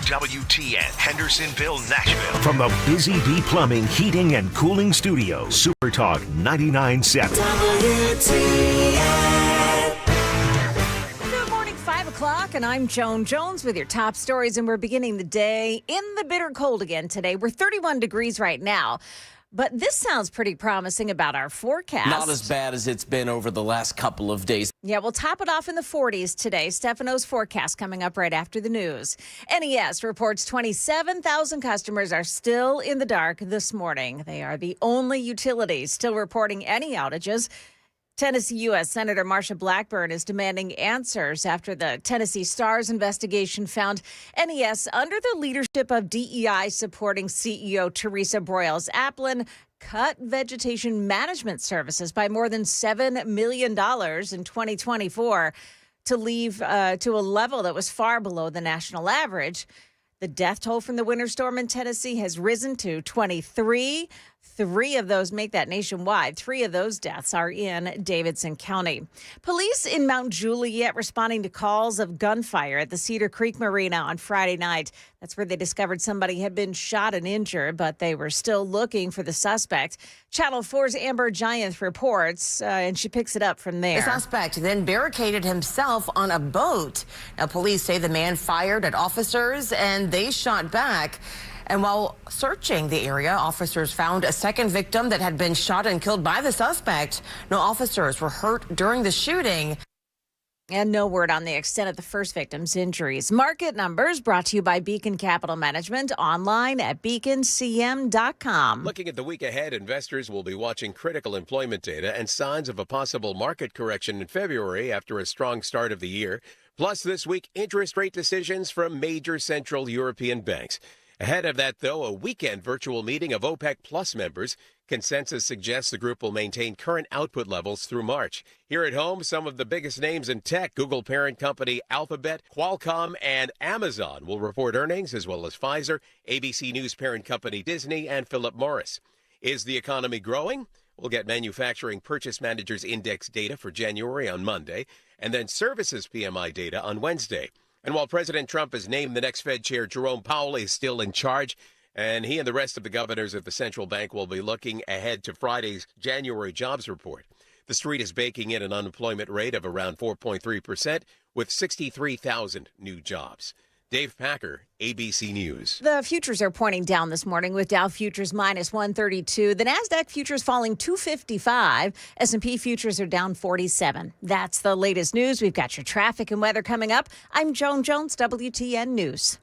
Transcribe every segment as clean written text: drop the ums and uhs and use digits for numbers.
WTN, Hendersonville, Nashville. From the Busy Bee Plumbing, Heating, and Cooling Studios, Super Talk 99.7. WTN. Good morning, 5 o'clock, and I'm Joan Jones with your top stories, and we're beginning the day in the bitter cold again today. We're 31 degrees right now. But this sounds pretty promising about our forecast. Not as bad as it's been over the last couple of days. Yeah, we'll top it off in the 40s today. Stefano's forecast coming up right after the news. NES reports 27,000 customers are still in the dark this morning. They are the only utilities still reporting any outages. Tennessee U.S. Senator Marsha Blackburn is demanding answers after the Tennessee Stars investigation found NES under the leadership of DEI supporting CEO Teresa Broyles-Applin cut vegetation management services by more than $7 million in 2024 to leave to a level that was far below the national average. The death toll from the winter storm in Tennessee has risen to 23. 3 of those make that nationwide. 3 of those deaths are in Davidson County. Police in Mount Juliet responding to calls of gunfire at the Cedar Creek Marina on Friday night. That's where they discovered somebody had been shot and injured, but they were still looking for the suspect. Channel 4's Amber Giant reports, and she picks it up from there. The suspect then barricaded himself on a boat. Now, police say the man fired at officers and they shot back. And while searching the area, officers found a second victim that had been shot and killed by the suspect. No officers were hurt during the shooting. And no word on the extent of the first victim's injuries. Market numbers brought to you by Beacon Capital Management, online at beaconcm.com. Looking at the week ahead, investors will be watching critical employment data and signs of a possible market correction in February after a strong start of the year. Plus, this week, interest rate decisions from major Central European banks. Ahead of that, though, a weekend virtual meeting of OPEC Plus members. Consensus suggests the group will maintain current output levels through March. Here at home, some of the biggest names in tech, Google parent company Alphabet, Qualcomm, and Amazon will report earnings, as well as Pfizer, ABC News parent company Disney, and Philip Morris. Is the economy growing? We'll get Manufacturing Purchase Managers Index data for January on Monday, and then Services PMI data on Wednesday. And while President Trump has named the next Fed chair, Jerome Powell is still in charge, and he and the rest of the governors of the central bank will be looking ahead to Friday's January jobs report. The street is baking in an unemployment rate of around 4.3% with 63,000 new jobs. Dave Packer, ABC News. The futures are pointing down this morning with Dow futures minus 132. The NASDAQ futures falling 255. S&P futures are down 47. That's the latest news. We've got your traffic and weather coming up. I'm Joan Jones, WTN News.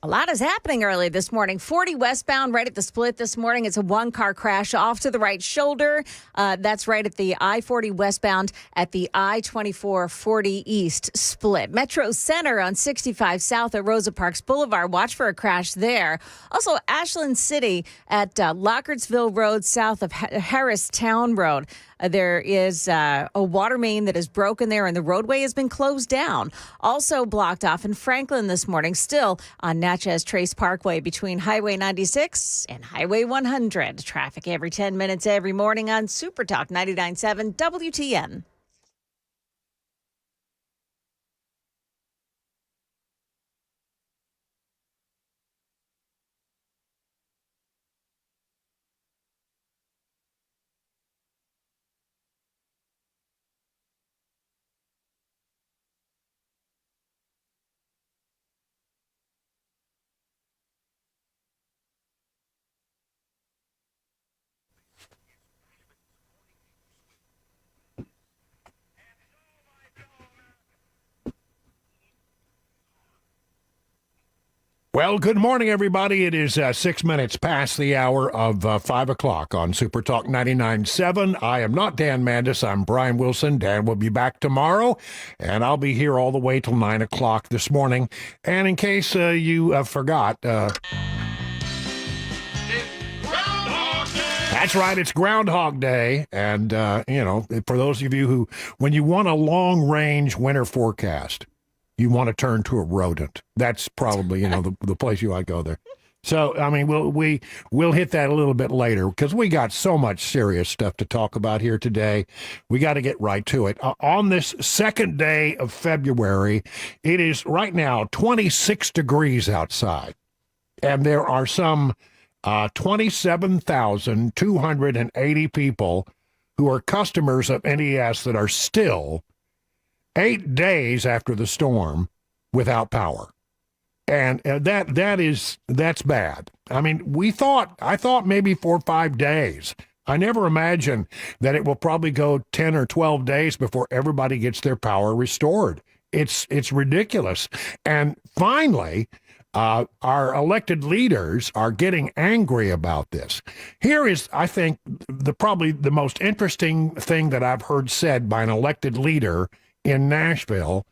A lot is happening early this morning. 40 westbound right at the split this morning. It's a one-car crash off to the right shoulder. That's right at the I-40 westbound at the I-24-40 east split. Metro Center on 65 south at Rosa Parks Boulevard. Watch for a crash there. Also, Ashland City at Lockartsville Road south of Harris Town Road. There is a water main that is broken there, and the roadway has been closed down. Also blocked off in Franklin this morning, still on Natchez Trace Parkway between Highway 96 and Highway 100. Traffic every 10 minutes every morning on Super Talk 99.7 WTN. Well, good morning, everybody. It is 6 minutes past the hour of 5 o'clock on Super Talk 99.7. I am not Dan Mandis. I'm Brian Wilson. Dan will be back tomorrow, and I'll be here all the way till 9 o'clock this morning. And in case you forgot... That's right. It's Groundhog Day. And, for those of you who, when you want a long-range winter forecast, you want to turn to a rodent. That's probably, the place you might go there. So, I mean, we'll hit that a little bit later because we got so much serious stuff to talk about here today. We got to get right to it. On this second day of February, it is right now 26 degrees outside. And there are some 27,280 people who are customers of NES that are still 8 days after the storm without power. And that's bad. I mean, I thought maybe 4 or 5 days. I never imagined that it will probably go 10 or 12 days before everybody gets their power restored. It's ridiculous. And finally, our elected leaders are getting angry about this. Here is, I think, probably the most interesting thing that I've heard said by an elected leader in Nashville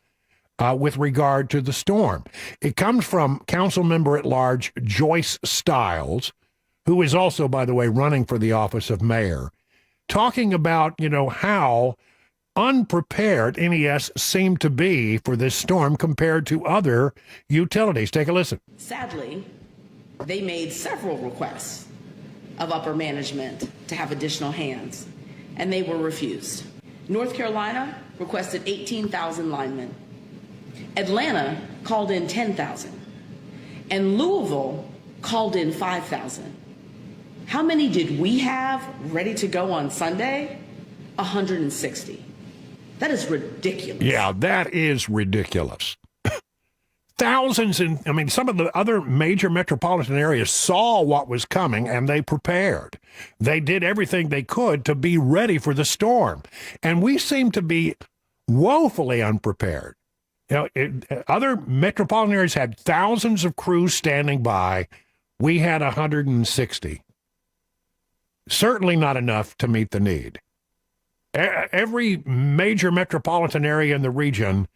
with regard to the storm. It comes from Council Member at Large Joyce Stiles, who is also, by the way, running for the office of mayor, talking about, how unprepared NES seemed to be for this storm compared to other utilities. Take a listen. Sadly, they made several requests of upper management to have additional hands, and they were refused. North Carolina requested 18,000 linemen. Atlanta called in 10,000. And Louisville called in 5,000. How many did we have ready to go on Sunday? 160. That is ridiculous. Yeah, that is ridiculous. Thousands, some of the other major metropolitan areas saw what was coming and they prepared. They did everything they could to be ready for the storm. And we seem to be woefully unprepared. Other metropolitan areas had thousands of crews standing by. We had 160. Certainly not enough to meet the need. Every major metropolitan area in the region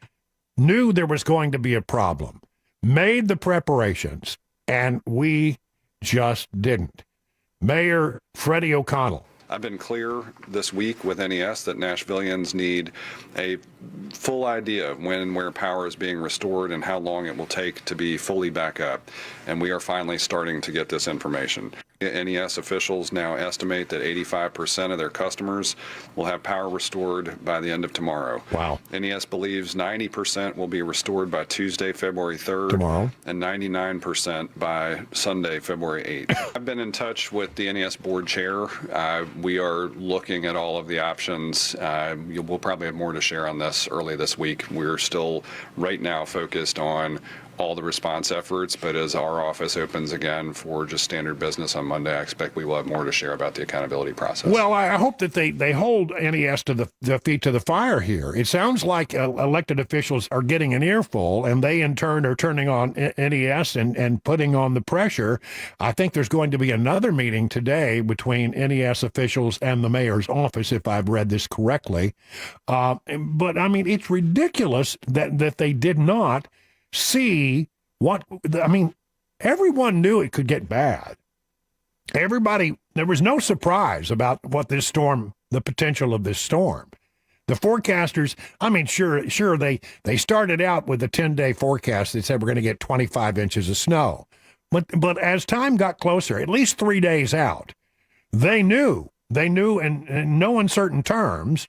knew there was going to be a problem, made the preparations, and we just didn't. Mayor Freddie O'Connell. I've been clear this week with NES that Nashvillians need a full idea of when and where power is being restored and how long it will take to be fully back up. And we are finally starting to get this information. NES officials now estimate that 85% of their customers will have power restored by the end of tomorrow. Wow. NES believes 90% will be restored by Tuesday, February 3rd. Tomorrow. And 99% by Sunday, February 8th. I've been in touch with the NES board chair. We are looking at all of the options. We'll probably have more to share on this early this week. We're still right now focused on all the response efforts. But as our office opens again for just standard business on Monday, I expect we will have more to share about the accountability process. Well, I hope that they hold NES to the feet to the fire here. It sounds like elected officials are getting an earful, and they in turn are turning on NES and putting on the pressure. I think there's going to be another meeting today between NES officials and the mayor's office, if I've read this correctly. But I mean, it's ridiculous that they did not see what, I mean, everyone knew it could get bad. There was no surprise about what this storm, the potential of this storm. The forecasters, I mean, sure, they started out with a 10-day forecast that said we're going to get 25 inches of snow. But as time got closer, at least 3 days out, they knew in no uncertain terms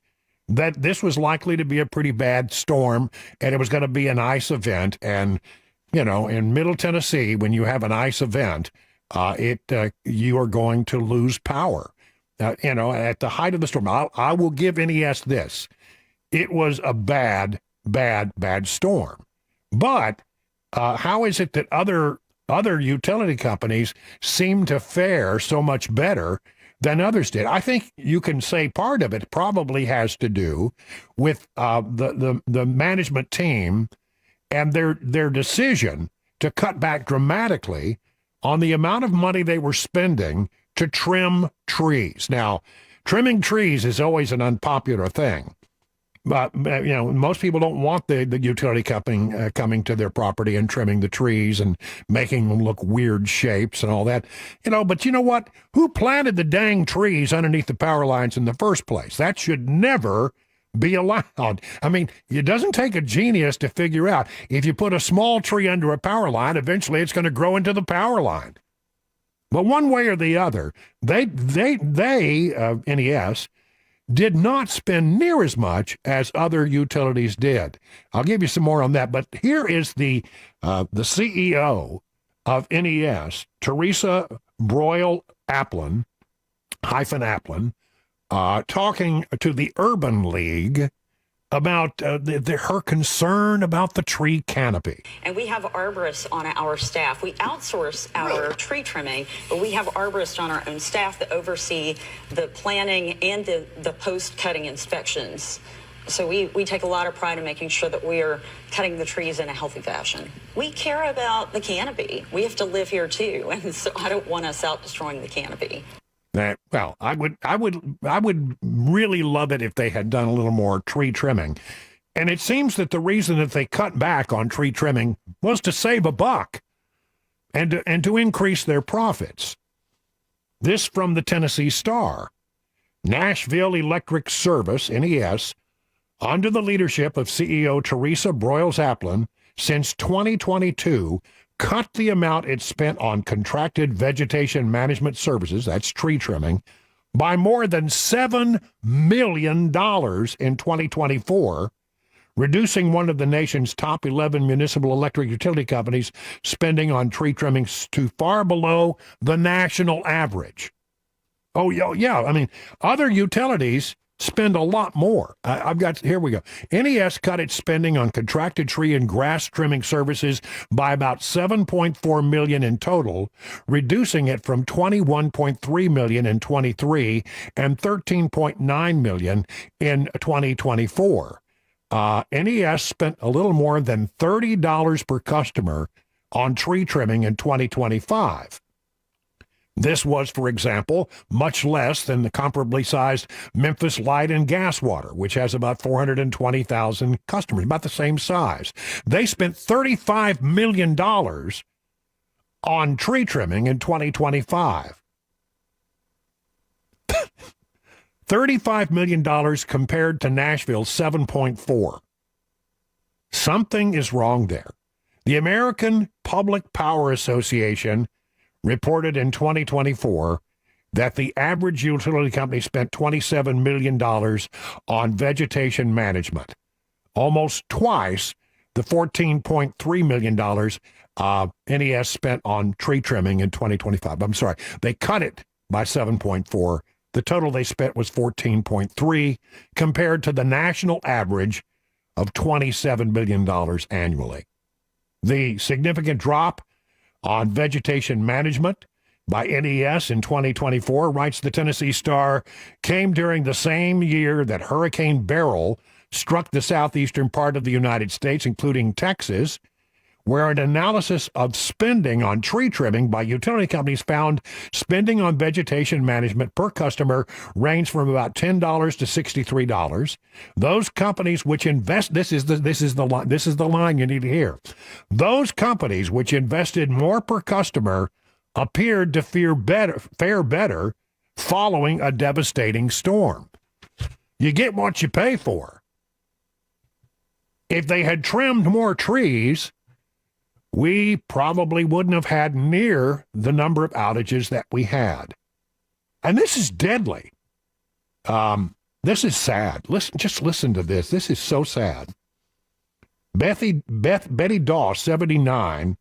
that this was likely to be a pretty bad storm, and it was going to be an ice event. And, you know, in Middle Tennessee, when you have an ice event, you are going to lose power. You know, at the height of the storm, I will give NES this. It was a bad storm. But how is it that other utility companies seem to fare so much better than others did? I think you can say part of it probably has to do with the management team and their decision to cut back dramatically on the amount of money they were spending to trim trees. Now, trimming trees is always an unpopular thing. But, you know, most people don't want the utility company coming to their property and trimming the trees and making them look weird shapes and all that. You know, but you know what? Who planted the dang trees underneath the power lines in the first place? That should never be allowed. I mean, it doesn't take a genius to figure out if you put a small tree under a power line, eventually it's going to grow into the power line. But one way or the other, NES, did not spend near as much as other utilities did. I'll give you some more on that, but here is the CEO of NES, Teresa Broyle-Applin, talking to the Urban League about her concern about the tree canopy. And we have arborists on our staff. We outsource our tree trimming, but we have arborists on our own staff that oversee the planning and the post-cutting inspections. So we take a lot of pride in making sure that we are cutting the trees in a healthy fashion. We care about the canopy. We have to live here too, and so I don't want us out destroying the canopy. Well, I would really love it if they had done a little more tree trimming. And it seems that the reason that they cut back on tree trimming was to save a buck and to increase their profits. This from the Tennessee Star. Nashville Electric Service, NES, under the leadership of CEO Teresa Broyle-Applin, since 2022, cut the amount it spent on contracted vegetation management services, that's tree trimming, by more than $7 million in 2024, reducing one of the nation's top 11 municipal electric utility companies' spending on tree trimming to far below the national average. Oh, yeah. I mean, other utilities spend a lot more. Here we go. NES cut its spending on contracted tree and grass trimming services by about $7.4 million in total, reducing it from $21.3 million in 23 and $13.9 million in 2024. NES spent a little more than $30 per customer on tree trimming in 2025. This was, for example, much less than the comparably sized Memphis Light and Gas Water, which has about 420,000 customers, about the same size. They spent $35 million on tree trimming in 2025. $35 million compared to Nashville's $7.4. Something is wrong there. The American Public Power Association reported in 2024 that the average utility company spent $27 million on vegetation management, almost twice the $14.3 million NES spent on tree trimming in 2025. I'm sorry, they cut it by 7.4. The total they spent was 14.3 compared to the national average of $27 billion annually. The significant drop on vegetation management by NES in 2024, writes the Tennessee Star, came during the same year that Hurricane Beryl struck the southeastern part of the United States, including Texas, where an analysis of spending on tree trimming by utility companies found spending on vegetation management per customer ranged from about $10 to $63. Those companies which invest, this is the line you need to hear. Those companies which invested more per customer appeared to fare better following a devastating storm. You get what you pay for. If they had trimmed more trees, we probably wouldn't have had near the number of outages that we had. And this is deadly. This is sad. Just listen to this. This is so sad. Betty Daw, 79,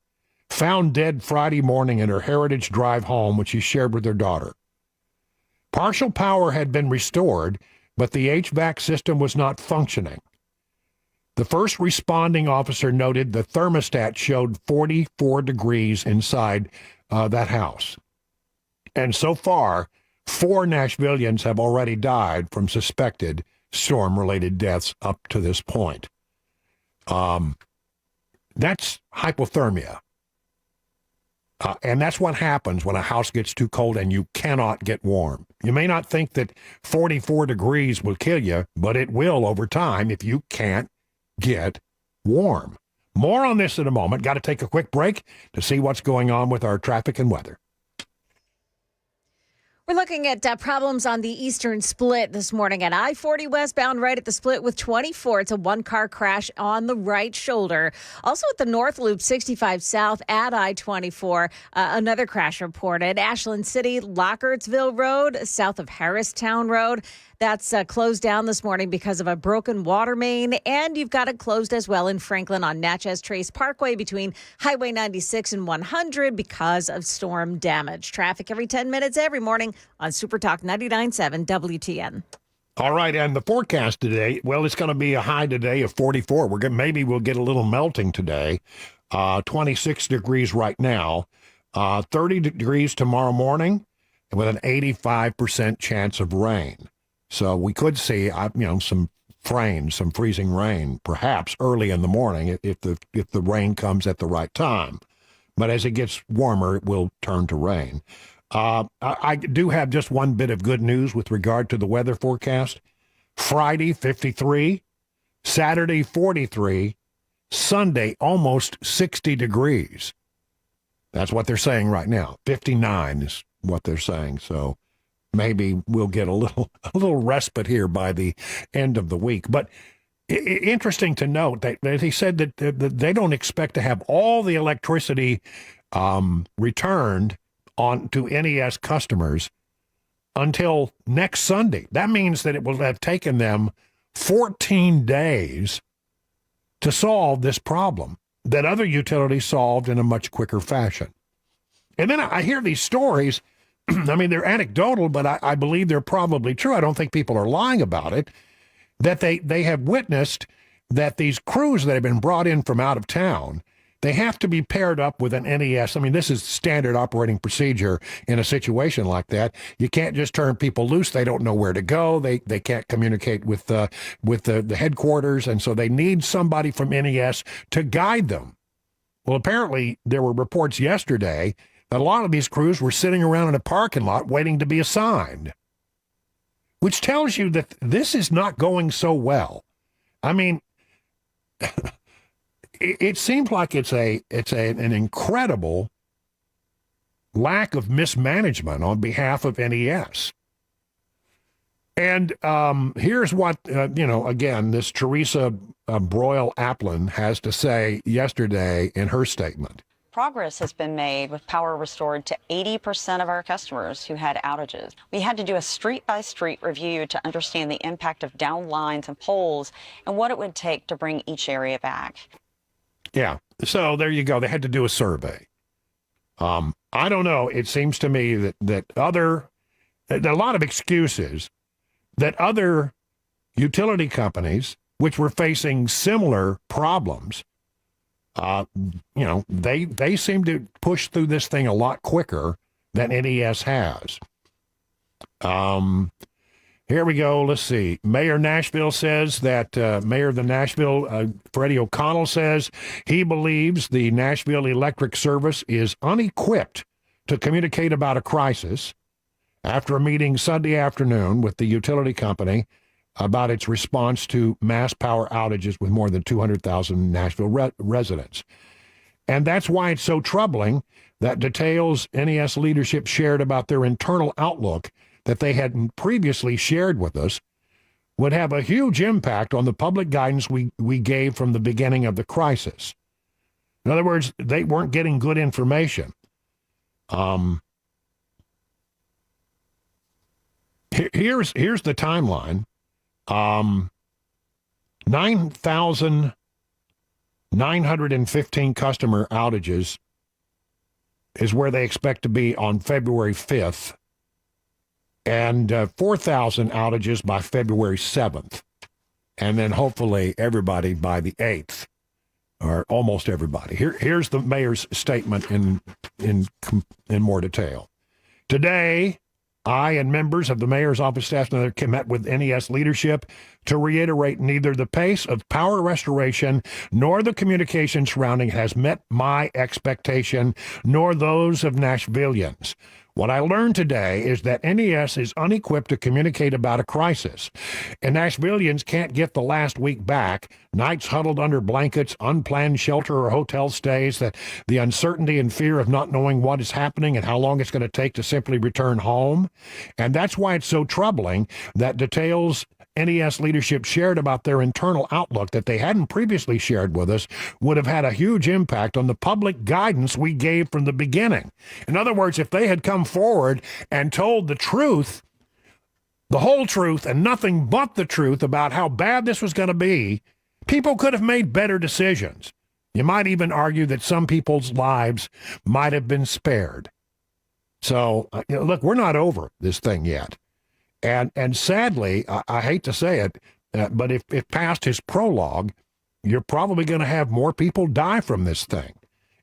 found dead Friday morning in her Heritage Drive home, which she shared with her daughter. Partial power had been restored, but the HVAC system was not functioning. The first responding officer noted the thermostat showed 44 degrees inside that house. And so far, 4 Nashvillians have already died from suspected storm-related deaths up to this point. That's hypothermia. And that's what happens when a house gets too cold and you cannot get warm. You may not think that 44 degrees will kill you, but it will over time if you can't get warm. More on this in a moment. Got to take a quick break to see what's going on with our traffic and weather. We're looking at problems on the eastern split this morning at I-40 westbound right at the split with 24. It's a one-car crash on the right shoulder. Also at the North Loop 65 south at I-24, another crash reported. Ashland City, Lockertsville Road, south of Harristown Road. That's closed down this morning because of a broken water main, and you've got it closed as well in Franklin on Natchez Trace Parkway between Highway 96 and 100 because of storm damage. Traffic every 10 minutes every morning on Super Talk 99.7 WTN. All right, and the forecast today, well, it's going to be a high today of 44. Maybe we'll get a little melting today. 26 degrees right now, 30 degrees tomorrow morning, with an 85% chance of rain. So we could see, some freezing rain, perhaps early in the morning if the rain comes at the right time. But as it gets warmer, it will turn to rain. I do have just one bit of good news with regard to the weather forecast. Friday, 53, Saturday, 43, Sunday, almost 60 degrees. That's what they're saying right now. 59 is what they're saying. So maybe we'll get a little respite here by the end of the week. But interesting to note that he said that they don't expect to have all the electricity returned on to NES customers until next Sunday. That means that it will have taken them 14 days to solve this problem that other utilities solved in a much quicker fashion. And then I hear these stories. I mean, they're anecdotal, but I believe they're probably true. I don't think people are lying about it, that they have witnessed that these crews that have been brought in from out of town, they have to be paired up with an NES. I mean, this is standard operating procedure in a situation like that. You can't just turn people loose. They don't know where to go. They can't communicate with the headquarters, and so they need somebody from NES to guide them. Well, apparently there were reports yesterday that a lot of these crews were sitting around in a parking lot waiting to be assigned, which tells you that this is not going so well. I mean, it seems like it's an incredible lack of mismanagement on behalf of NES. And here's what, again, this Teresa Broyle-Aplin has to say yesterday in her statement. Progress has been made with power restored to 80% of our customers who had outages. We had to do a street-by-street review to understand the impact of down lines and poles and what it would take to bring each area back. Yeah, so there you go. They had to do a survey. I don't know. It seems to me that there are a lot of excuses that other utility companies, which were facing similar problems, They seem to push through this thing a lot quicker than NES has. Here we go. Let's see. Mayor Nashville says that Mayor of the Nashville, Freddie O'Connell, says he believes the Nashville Electric Service is unequipped to communicate about a crisis after a meeting Sunday afternoon with the utility company about its response to mass power outages with more than 200,000 Nashville residents. And that's why it's so troubling that details NES leadership shared about their internal outlook that they hadn't previously shared with us would have a huge impact on the public guidance we gave from the beginning of the crisis. In other words, they weren't getting good information. Here's the timeline. 9,915 customer outages is where they expect to be on February 5th, and 4,000 outages by February 7th, and then hopefully everybody by the 8th, or almost everybody. Here's the mayor's statement in more detail. Today, I and members of the mayor's office staff met with NES leadership to reiterate neither the pace of power restoration nor the communication surrounding has met my expectation nor those of Nashvillians. What I learned today is that NES is unequipped to communicate about a crisis, and Nashvillians can't get the last week back, nights huddled under blankets, unplanned shelter or hotel stays, that the uncertainty and fear of not knowing what is happening and how long it's going to take to simply return home. And that's why it's so troubling that details NES leadership shared about their internal outlook that they hadn't previously shared with us would have had a huge impact on the public guidance we gave from the beginning. In other words, if they had come forward and told the truth, the whole truth, and nothing but the truth about how bad this was going to be, people could have made better decisions. You might even argue that some people's lives might have been spared. So, look, we're not over this thing yet. And sadly, I hate to say it, but if past his prologue, you're probably going to have more people die from this thing.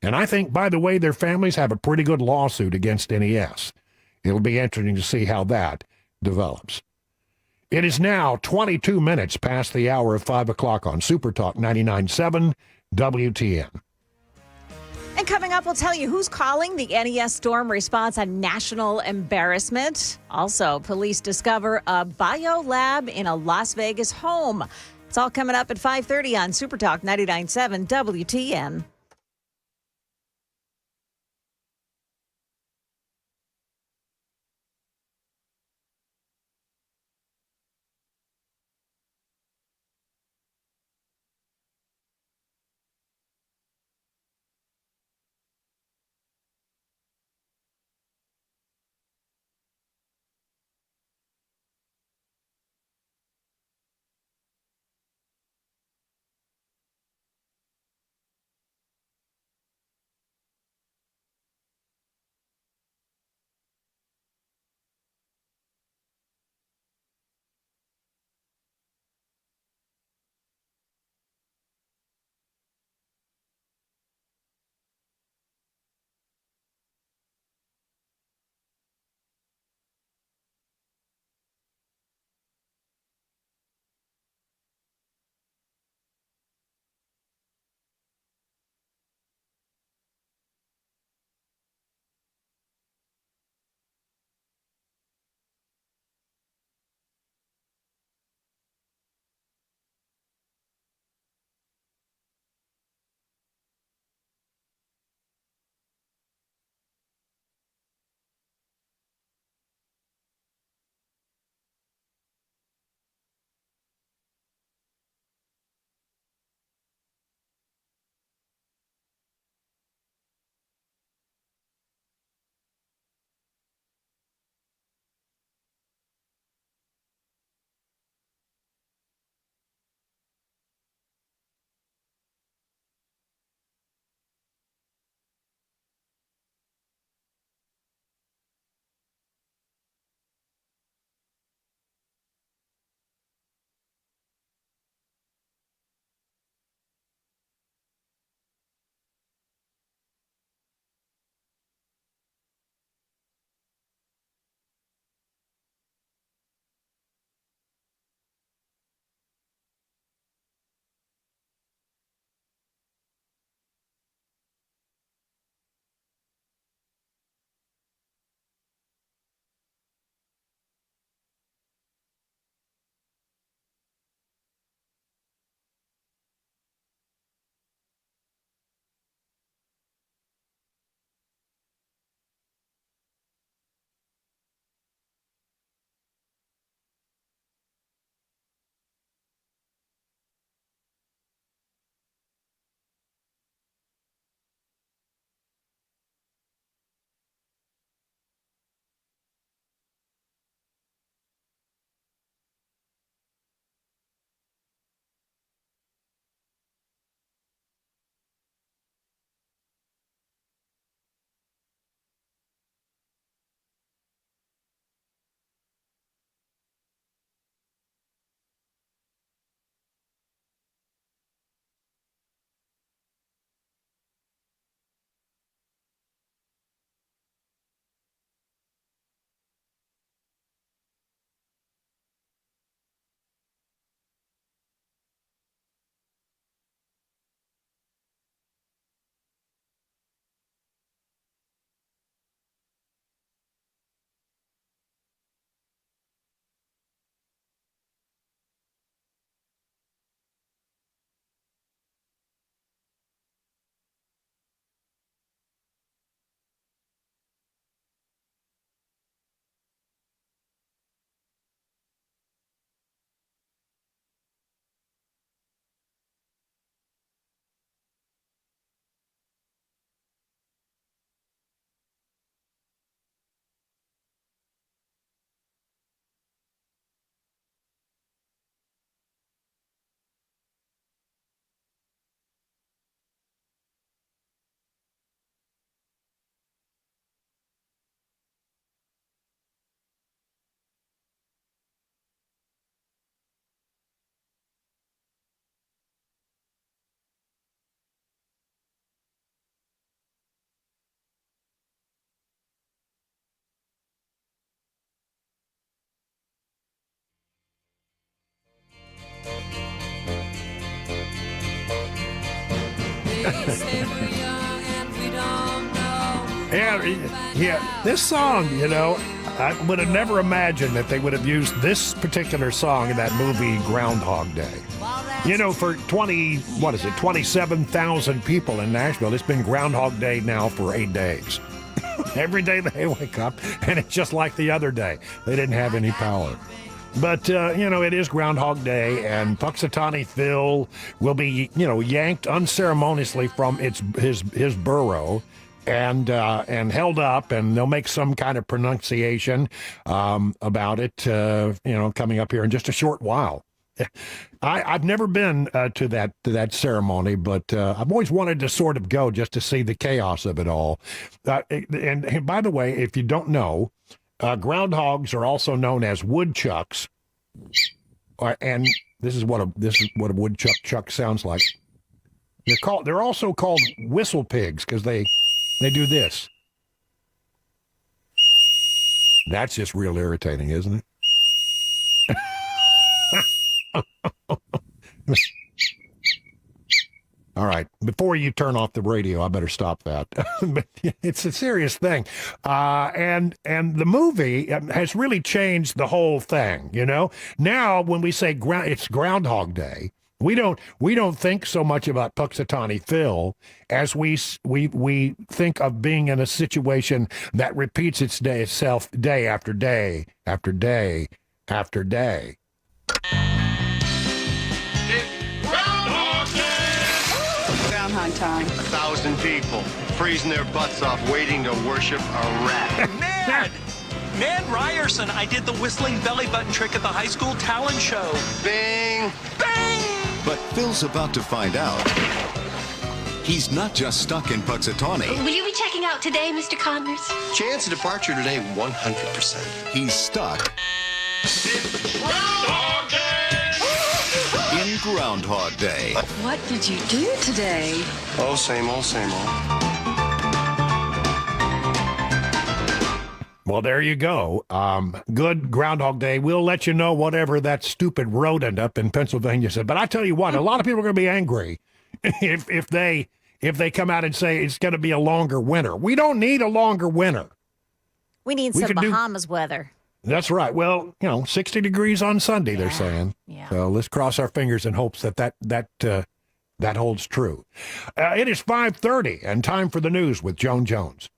And I think, by the way, their families have a pretty good lawsuit against NES. It'll be interesting to see how that develops. It is now 22 minutes past the hour of 5 o'clock on Super Talk 99.7 WTN. And coming up, we'll tell you who's calling the NES storm response a national embarrassment. Also, police discover a biolab in a Las Vegas home. It's all coming up at 5:30 on Super Talk 99.7 WTN. Yeah, this song, I would have never imagined that they would have used this particular song in that movie Groundhog Day. For 27,000 people in Nashville, it's been Groundhog Day now for 8 days. Every day they wake up, and it's just like the other day. They didn't have any power. But, it is Groundhog Day, and Punxsutawney Phil will be, yanked unceremoniously from his burrow and held up, and they'll make some kind of pronunciation about it, coming up here in just a short while. I've never been to that ceremony, but I've always wanted to sort of go just to see the chaos of it all. And by the way, if you don't know, groundhogs are also known as woodchucks, and this is what a woodchuck sounds like. They're also called whistle pigs because they do this. That's just real irritating, isn't it? All right, before you turn off the radio, I better stop that. But it's a serious thing, and the movie has really changed the whole thing. Now when we say it's Groundhog Day, we don't think so much about Punxsutawney Phil as we think of being in a situation that repeats itself day after day after day after day. Groundhog time. 1,000 people freezing their butts off waiting to worship a rat. Man Ryerson, I did the whistling belly button trick at the high school talent show. Bing! Bang! But Phil's about to find out. He's not just stuck in Punxsutawney. Will you be checking out today, Mr. Connors? Chance of departure today, 100%. He's stuck in Groundhog Day. What did you do today? Oh, same old, same old. Well, there you go. Good Groundhog Day. We'll let you know whatever that stupid rodent up in Pennsylvania said. But I tell you what, a lot of people are going to be angry if they come out and say it's going to be a longer winter. We don't need a longer winter. We need some Bahamas weather. That's right. Well, 60 degrees on Sunday, they're saying. Yeah. So let's cross our fingers in hopes that holds true. It is 5:30 and time for the news with Joan Jones.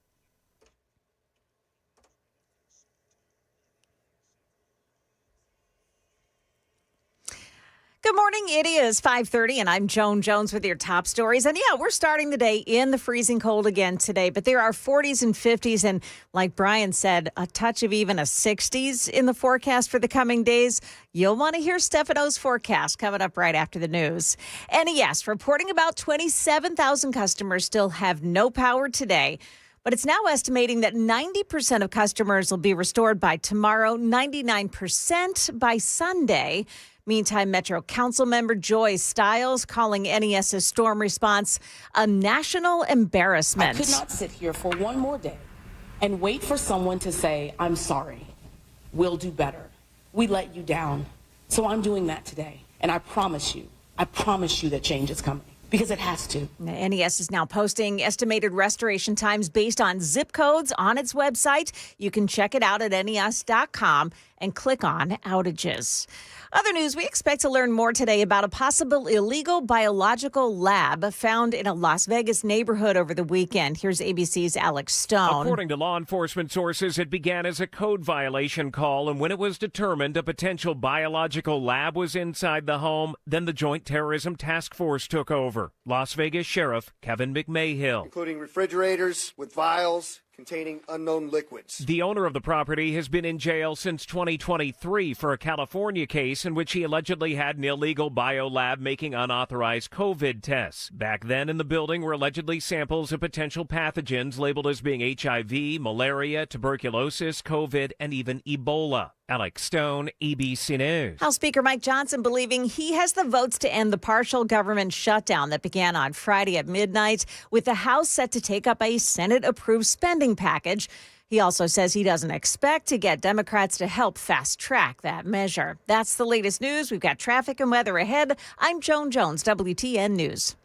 Good morning. It is 5:30, and I'm Joan Jones with your top stories. And yeah, we're starting the day in the freezing cold again today, but there are 40s and 50s, and like Brian said, a touch of even a 60s in the forecast for the coming days. You'll want to hear Stefano's forecast coming up right after the news. NES reporting about 27,000 customers still have no power today. But it's now estimating that 90% of customers will be restored by tomorrow, 99% by Sunday. Meantime, Metro Council member Joy Stiles calling NES's storm response a national embarrassment. I could not sit here for one more day and wait for someone to say, I'm sorry, we'll do better. We let you down. So I'm doing that today. And I promise you that change is coming. Because it has to. NES is now posting estimated restoration times based on zip codes on its website. You can check it out at NES.com and click on outages. Other news, we expect to learn more today about a possible illegal biological lab found in a Las Vegas neighborhood over the weekend. Here's ABC's Alex Stone. According to law enforcement sources, it began as a code violation call, and when it was determined a potential biological lab was inside the home, then the Joint Terrorism Task Force took over. Las Vegas Sheriff Kevin McMahill. Including refrigerators with vials containing unknown liquids. The owner of the property has been in jail since 2023 for a California case in which he allegedly had an illegal biolab making unauthorized COVID tests. Back then in the building were allegedly samples of potential pathogens labeled as being HIV, malaria, tuberculosis, COVID, and even Ebola. Alex Stone, ABC News. House Speaker Mike Johnson believing he has the votes to end the partial government shutdown that began on Friday at midnight, with the House set to take up a Senate-approved spending package. He also says he doesn't expect to get Democrats to help fast-track that measure. That's the latest news. We've got traffic and weather ahead. I'm Joan Jones, WTN News.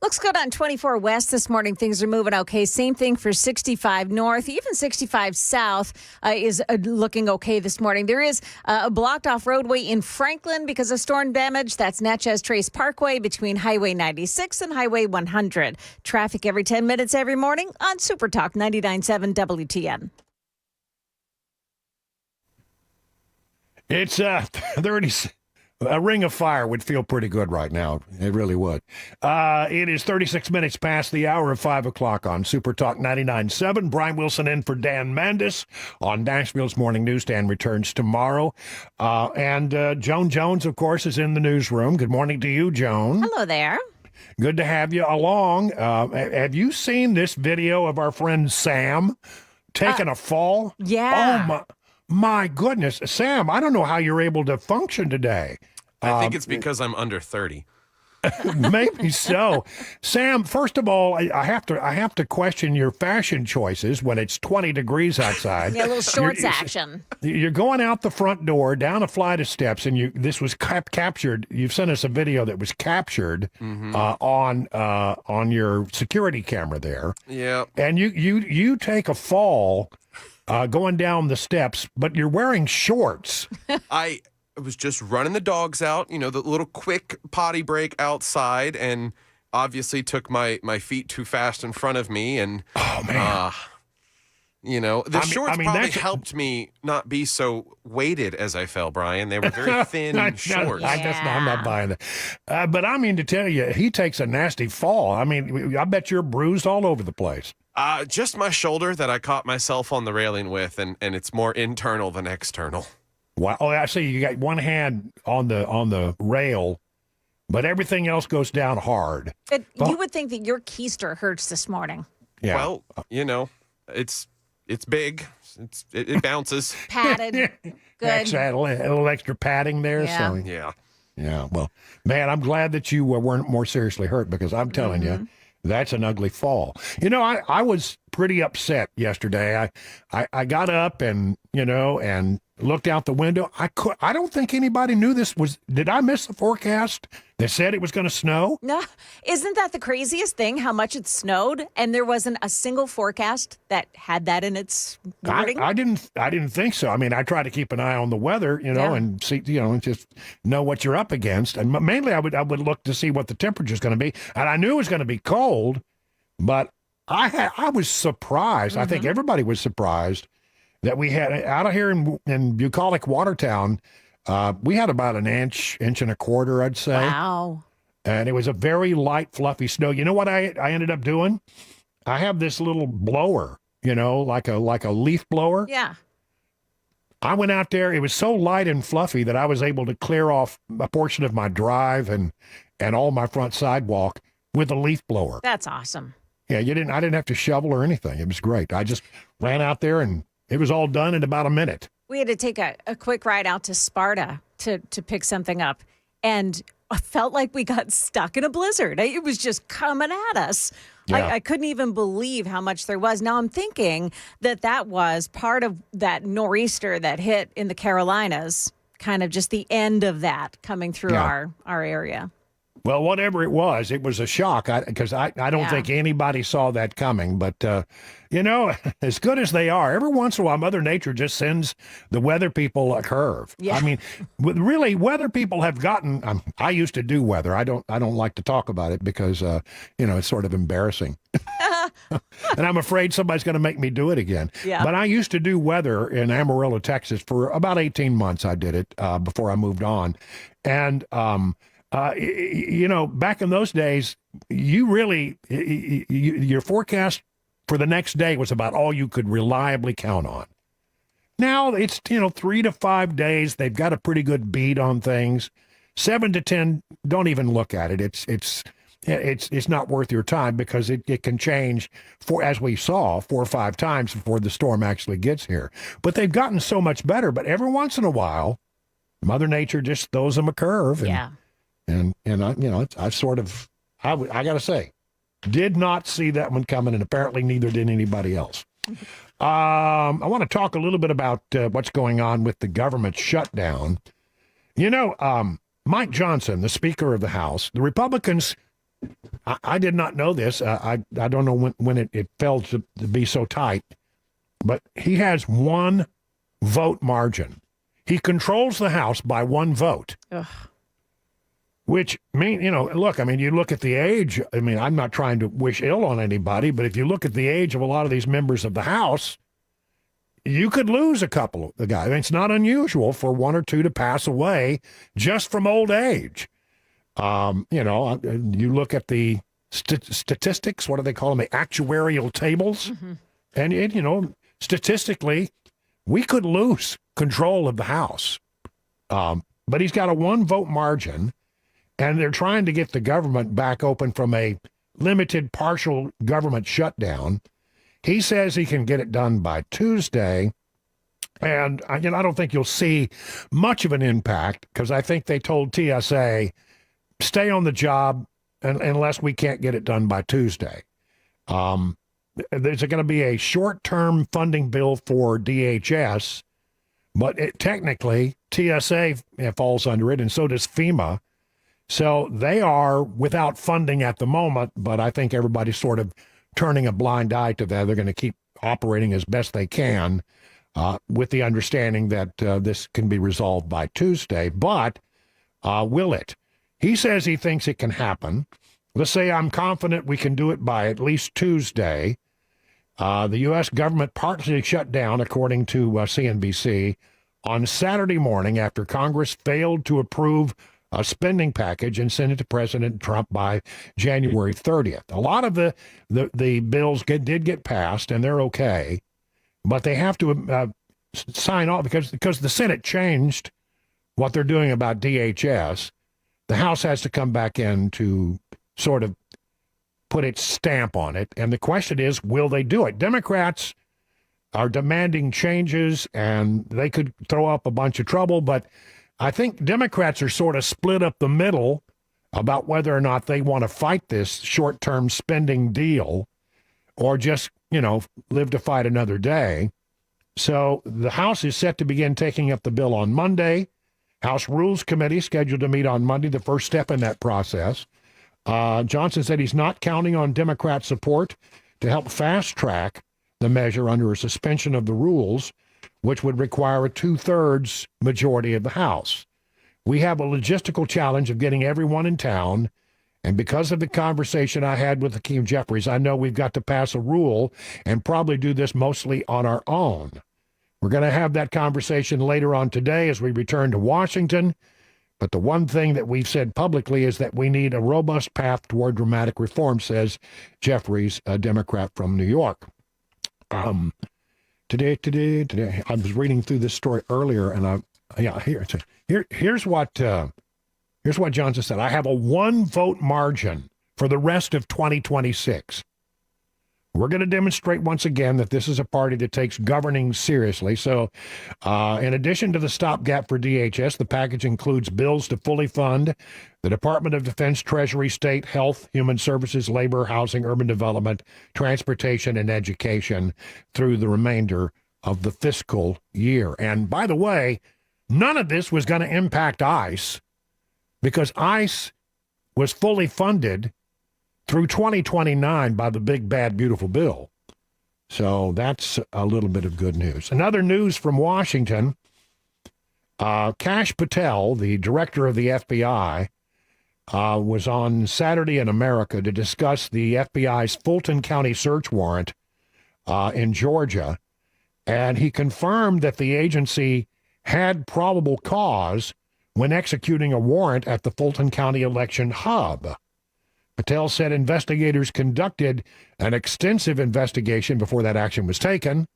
Looks good on 24 West this morning. Things are moving okay. Same thing for 65 North. Even 65 South is looking okay this morning. There is a blocked off roadway in Franklin because of storm damage. That's Natchez Trace Parkway between Highway 96 and Highway 100. Traffic every 10 minutes every morning on Super Talk 99.7 WTN. It's 30. A ring of fire would feel pretty good right now. It really would. It is 36 minutes past the hour of 5 o'clock on Super Talk 99.7. Brian Wilson in for Dan Mandis on Nashville's Morning Newsstand returns tomorrow. And Joan Jones, of course, is in the newsroom. Good morning to you, Joan. Hello there. Good to have you along. Have you seen this video of our friend Sam taking a fall? Yeah. Oh, my goodness. Sam, I don't know how you're able to function today. I think it's because I'm under 30. Maybe so. Sam, first of all, I have to question your fashion choices when it's 20 degrees outside. Yeah, a little shorts action. You're going out the front door, down a flight of steps, and this was captured. You've sent us a video that was captured on your security camera there. Yeah. And you take a fall going down the steps, but you're wearing shorts. I was just running the dogs out, the little quick potty break outside, and obviously took my feet too fast in front of me. And, oh, man. The shorts probably helped me not be so weighted as I fell, Brian. They were very thin shorts. I'm not buying that. But I mean, to tell you, he takes a nasty fall. I mean, I bet you're bruised all over the place. Just my shoulder that I caught myself on the railing with, and it's more internal than external. Wow. Oh, I see. You got one hand on the rail, but everything else goes down hard. You would think that your keister hurts this morning. Yeah. Well, it's big. It bounces. Padded. Good. A little extra padding there. Yeah. So yeah. Yeah. Well, man, I'm glad that you weren't more seriously hurt, because I'm telling you, that's an ugly fall. I was pretty upset yesterday. I got up and looked out the window. I don't think anybody knew this was. Did I miss the forecast that said it was going to snow? No, isn't that the craziest thing? How much it snowed, and there wasn't a single forecast that had that in its wording. I didn't think so. I mean, I try to keep an eye on the weather, and see, and just know what you're up against. And mainly, I would look to see what the temperature is going to be. And I knew it was going to be cold, but I was surprised. I think everybody was surprised that we had out of here in bucolic Watertown. We had about an inch and a quarter, I'd say. Wow. And it was a very light, fluffy snow. You know what I ended up doing? I have this little blower, like a leaf blower. Yeah. I went out there. It was so light and fluffy that I was able to clear off a portion of my drive and all my front sidewalk with a leaf blower. That's awesome. Yeah, I didn't have to shovel or anything. It was great. I just ran out there and it was all done in about a minute. We had to take a quick ride out to Sparta to pick something up, and I felt like we got stuck in a blizzard. It was just coming at us. Yeah. I couldn't even believe how much there was. Now I'm thinking that was part of that nor'easter that hit in the Carolinas, kind of just the end of that coming through our area. Well, whatever it was a shock, because I don't think anybody saw that coming. But, as good as they are, every once in a while, Mother Nature just sends the weather people a curve. Yeah. I mean, really, weather people have gotten. I used to do weather. I don't like to talk about it because, it's sort of embarrassing. And I'm afraid somebody's going to make me do it again. Yeah. But I used to do weather in Amarillo, Texas for about 18 months. I did it before I moved on. And, back in those days, your forecast for the next day was about all you could reliably count on. Now it's, 3 to 5 days. They've got a pretty good beat on things. 7 to 10, don't even look at it. It's not worth your time because it can change as we saw 4 or 5 times before the storm actually gets here. But they've gotten so much better. But every once in a while, Mother Nature just throws them a curve. And I got to say, did not see that one coming, and apparently neither did anybody else. I want to talk a little bit about what's going on with the government shutdown. Mike Johnson, the Speaker of the House, the Republicans I did not know this. I don't know when it fell to be so tight, but he has 1 vote margin. He controls the House by 1 vote. Ugh. Which mean, look, I mean, you look at the age. I mean, I'm not trying to wish ill on anybody, but if you look at the age of a lot of these members of the House, you could lose a couple of the guys. I mean, it's not unusual for 1 or 2 to pass away just from old age. You look at the statistics, what do they call them? The actuarial tables. Mm-hmm. And, statistically, we could lose control of the House. But he's got a 1 vote margin. And they're trying to get the government back open from a limited partial government shutdown. He says he can get it done by Tuesday. And I don't think you'll see much of an impact because I think they told TSA, stay on the job unless we can't get it done by Tuesday. There's going to be a short-term funding bill for DHS, but technically TSA falls under it, and so does FEMA. So they are without funding at the moment, but I think everybody's sort of turning a blind eye to that. They're going to keep operating as best they can with the understanding that this can be resolved by Tuesday. But will it? He says he thinks it can happen. Let's say I'm confident we can do it by at least Tuesday. The U.S. government partially shut down, according to CNBC, on Saturday morning after Congress failed to approve a spending package and send it to President Trump by January 30th. A lot of the bills did get passed, and they're okay, but they have to sign off because the Senate changed what they're doing about DHS. The House has to come back in to sort of put its stamp on it, and the question is, will they do it? Democrats are demanding changes, and they could throw up a bunch of trouble, but I think Democrats are sort of split up the middle about whether or not they want to fight this short-term spending deal or just, live to fight another day. So the House is set to begin taking up the bill on Monday. House Rules Committee scheduled to meet on Monday, the first step in that process. Johnson said he's not counting on Democrat support to help fast-track the measure under a suspension of the rules, which would require a 2/3 majority of the House. We have a logistical challenge of getting everyone in town, and because of the conversation I had with Hakeem Jeffries, I know we've got to pass a rule and probably do this mostly on our own. We're going to have that conversation later on today as we return to Washington, but the one thing that we've said publicly is that we need a robust path toward dramatic reform, says Jeffries, a Democrat from New York. Today, I was reading through this story earlier, and here's what Johnson said. I have a 1 vote margin for the rest of 2026. We're going to demonstrate once again that this is a party that takes governing seriously. So, in addition to the stopgap for DHS, the package includes bills to fully fund the Department of Defense, Treasury, State, Health, Human Services, Labor, Housing, Urban Development, Transportation, and Education through the remainder of the fiscal year. And by the way, none of this was going to impact ICE because ICE was fully funded through 2029 by the big, bad, beautiful bill. So that's a little bit of good news. Another news from Washington, Kash Patel, the director of the FBI, was on Saturday in America to discuss the FBI's Fulton County search warrant in Georgia. And he confirmed that the agency had probable cause when executing a warrant at the Fulton County election hub. Patel said investigators conducted an extensive investigation before that action was taken.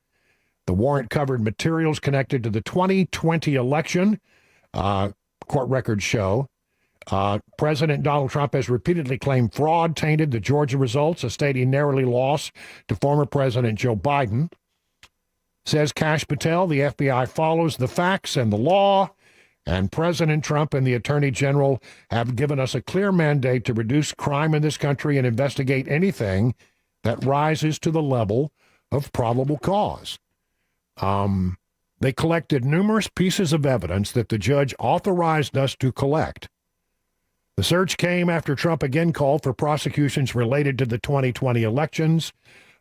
The warrant covered materials connected to the 2020 election, court records show. President Donald Trump has repeatedly claimed fraud tainted the Georgia results, a state he narrowly lost to former President Joe Biden. Says Kash Patel, the FBI follows the facts and the law, and President Trump and the Attorney General have given us a clear mandate to reduce crime in this country and investigate anything that rises to the level of probable cause. They collected numerous pieces of evidence that the judge authorized us to collect. The surge came after Trump again called for prosecutions related to the 2020 elections.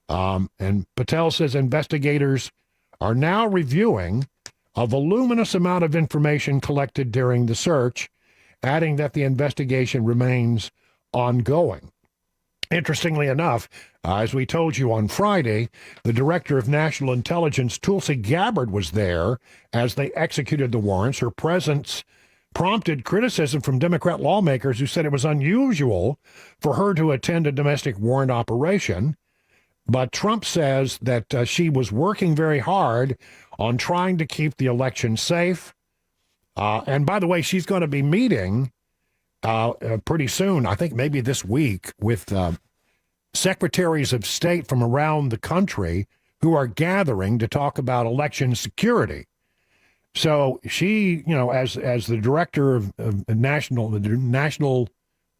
And Patel says investigators are now reviewing a voluminous amount of information collected during the search, adding that the investigation remains ongoing. Interestingly enough, as we told you on Friday, the Director of National Intelligence, Tulsi Gabbard, was there as they executed the warrants. Her presence prompted criticism from Democrat lawmakers who said it was unusual for her to attend a domestic warrant operation. But Trump says that she was working very hard on trying to keep the election safe. And by the way, she's going to be meeting pretty soon, I think maybe this week, with secretaries of state from around the country who are gathering to talk about election security. So she, as the director of the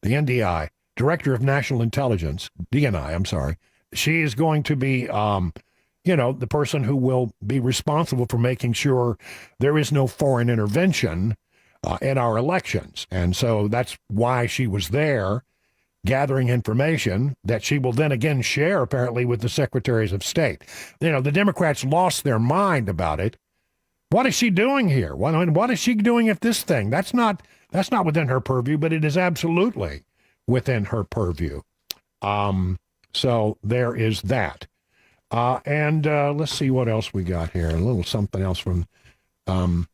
NDI, director of national intelligence, DNI, I'm sorry, she is going to be, the person who will be responsible for making sure there is no foreign intervention in our elections. And so that's why she was there, gathering information that she will then again share, apparently, with the secretaries of state. The Democrats lost their mind about it. What is she doing here? What is she doing at this thing? That's not within her purview, but it is absolutely within her purview. So there is that. And let's see what else we got here. A little something else from... Oh,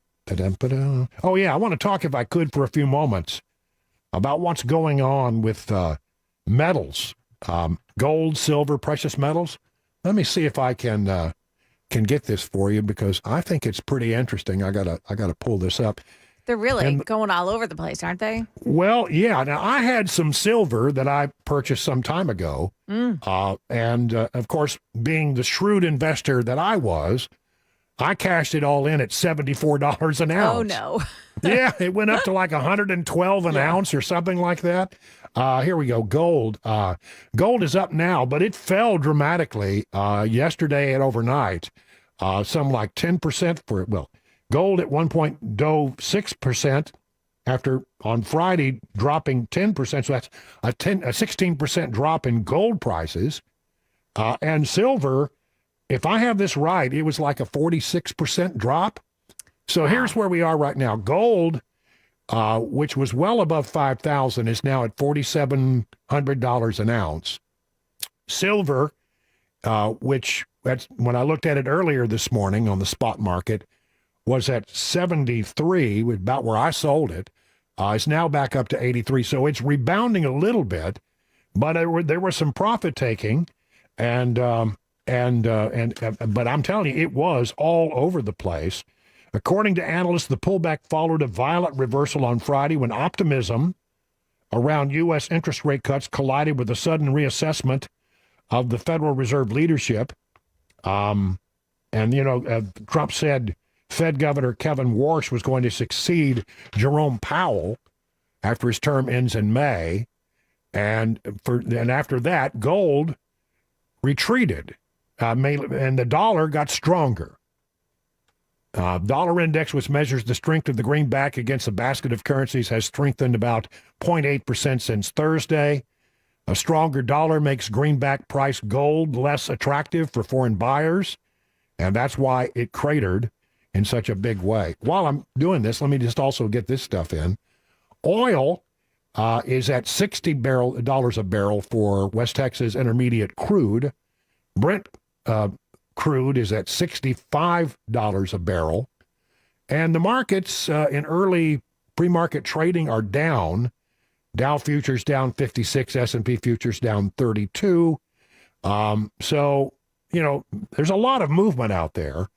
yeah, I want to talk, if I could, for a few moments about what's going on with metals, gold, silver, precious metals. Let me see if I can get this for you, because I think it's pretty interesting. I gotta pull this up. They're really going all over the place, aren't they? Well, yeah. Now, I had some silver that I purchased some time ago. And, of course, being the shrewd investor that I was, I cashed it all in at $74 an ounce. Oh, no. Yeah, it went up to like $112 an ounce or something like that. Here we go. Gold. Gold is up now, but it fell dramatically yesterday and overnight. Some like 10% gold at 1.06% after on Friday dropping 10%. So that's a 16% drop in gold prices. And silver, if I have this right, it was like a 46% drop. So here's where we are right now. Gold, which was well above $5,000, is now at $4,700 an ounce. Silver, which when I looked at it earlier this morning on the spot market, was at 73, about where I sold it. It's now back up to 83. So it's rebounding a little bit, but there was some profit taking, but I'm telling you, it was all over the place. According to analysts, the pullback followed a violent reversal on Friday when optimism around U.S. interest rate cuts collided with a sudden reassessment of the Federal Reserve leadership. Trump said Fed Governor Kevin Warsh was going to succeed Jerome Powell after his term ends in May. And after that, gold retreated, and the dollar got stronger. Dollar index, which measures the strength of the greenback against a basket of currencies, has strengthened about 0.8% since Thursday. A stronger dollar makes greenback price gold less attractive for foreign buyers, and that's why it cratered in such a big way. While I'm doing this, let me just also get this stuff in. Oil is at $60 a barrel for West Texas Intermediate crude. Brent crude is at $65 a barrel. And the markets in early pre-market trading are down. Dow futures down 56, S&P futures down 32. So, there's a lot of movement out there.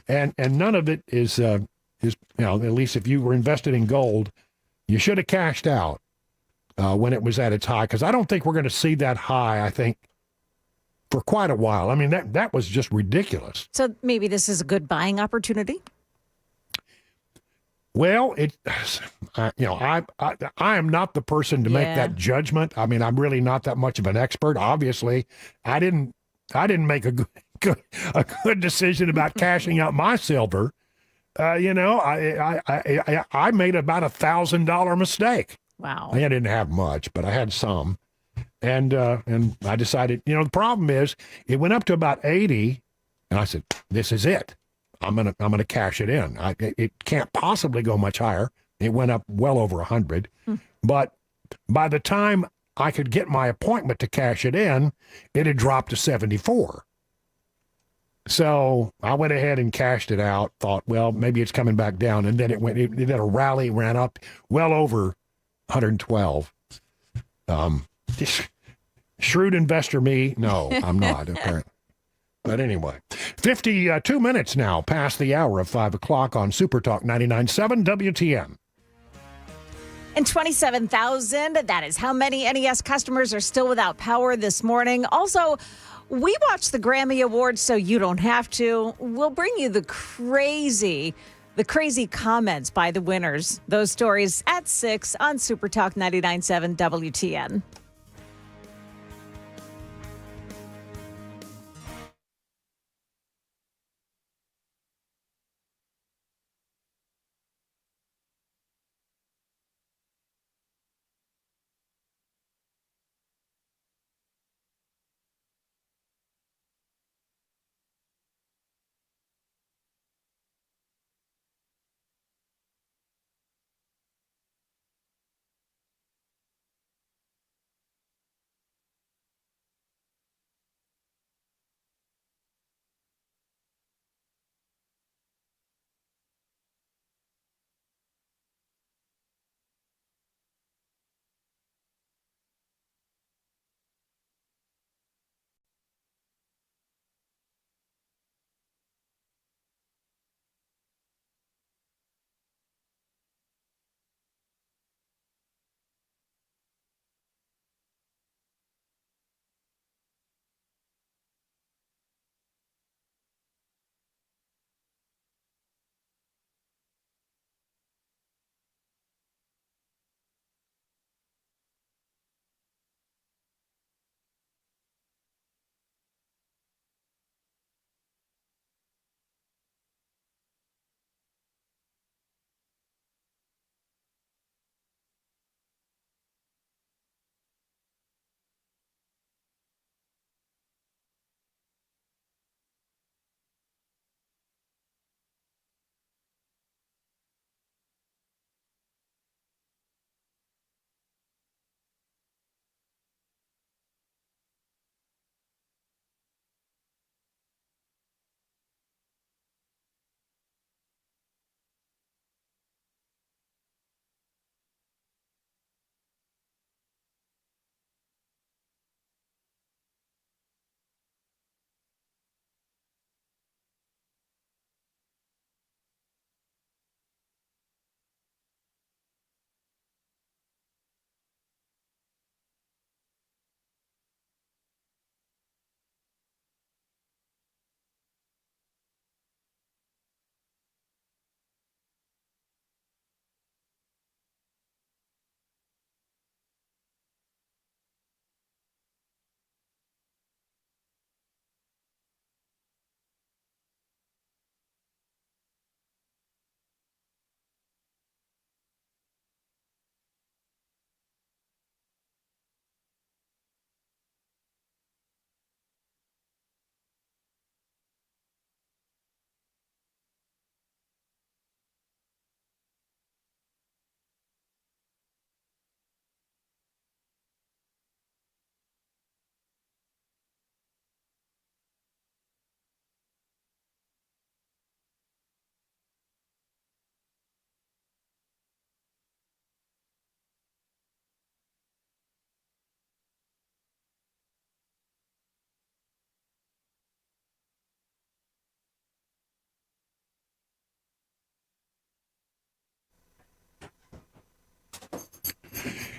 And none of it is at least if you were invested in gold, you should have cashed out when it was at its high, because I don't think we're going to see that high, I think, for quite a while. I mean, that was just ridiculous. So maybe this is a good buying opportunity? Well, I am not the person to make that judgment. I mean, I'm really not that much of an expert. Obviously, I didn't make a good decision about cashing out my silver I made about $1,000 mistake. Wow. I didn't have much, but I had some. And I decided, the problem is it went up to about 80, and I said, this is it. I'm gonna cash it in. It can't possibly go much higher. It went up well over 100. But by the time I could get my appointment to cash it in, it had dropped to 74. So I went ahead and cashed it out, thought, well, maybe it's coming back down. And then it did a rally, ran up well over 112. Shrewd investor me? No, I'm not, apparently. But anyway, 52 minutes now past the hour of 5 o'clock on Super Talk 99.7 WTN. And 27,000, that is how many NES customers are still without power this morning. Also, we watch the Grammy Awards so you don't have to. We'll bring you the crazy comments by the winners. Those stories at 6 on Super Talk 99.7 WTN.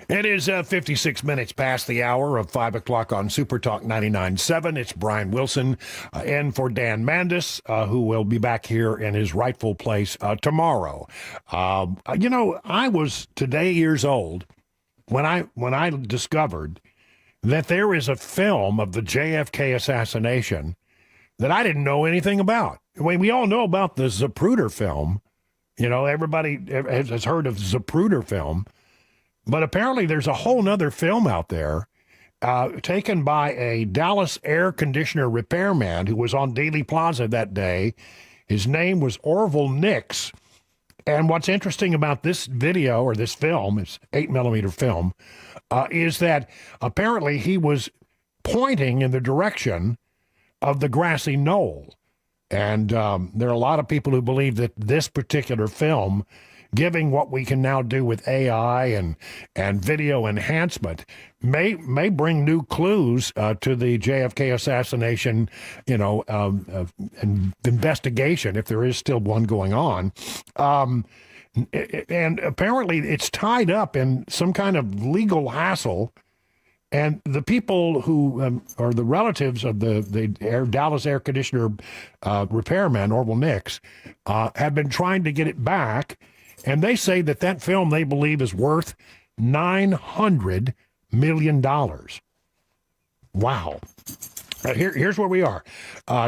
It is 56 minutes past the hour of 5 o'clock on Super Talk 99.7. It's Brian Wilson in for Dan Mandis, who will be back here in his rightful place tomorrow. I was today years old when I discovered that there is a film of the JFK assassination that I didn't know anything about. I mean, we all know about the Zapruder film. You know, everybody has heard of Zapruder film. But apparently there's a whole nother film out there taken by a Dallas air conditioner repairman who was on Dealey Plaza that day. His name was Orville Nix. And what's interesting about this video or this film, it's 8mm film, is that apparently he was pointing in the direction of the grassy knoll. And there are a lot of people who believe that this particular film, giving what we can now do with AI and video enhancement, may bring new clues to the JFK assassination, investigation, if there is still one going on. And apparently it's tied up in some kind of legal hassle. And the people who are the relatives of the Dallas air conditioner repairman, Orville Nix, have been trying to get it back. And they say that film, they believe, is worth $900 million. Wow. Here's where we are.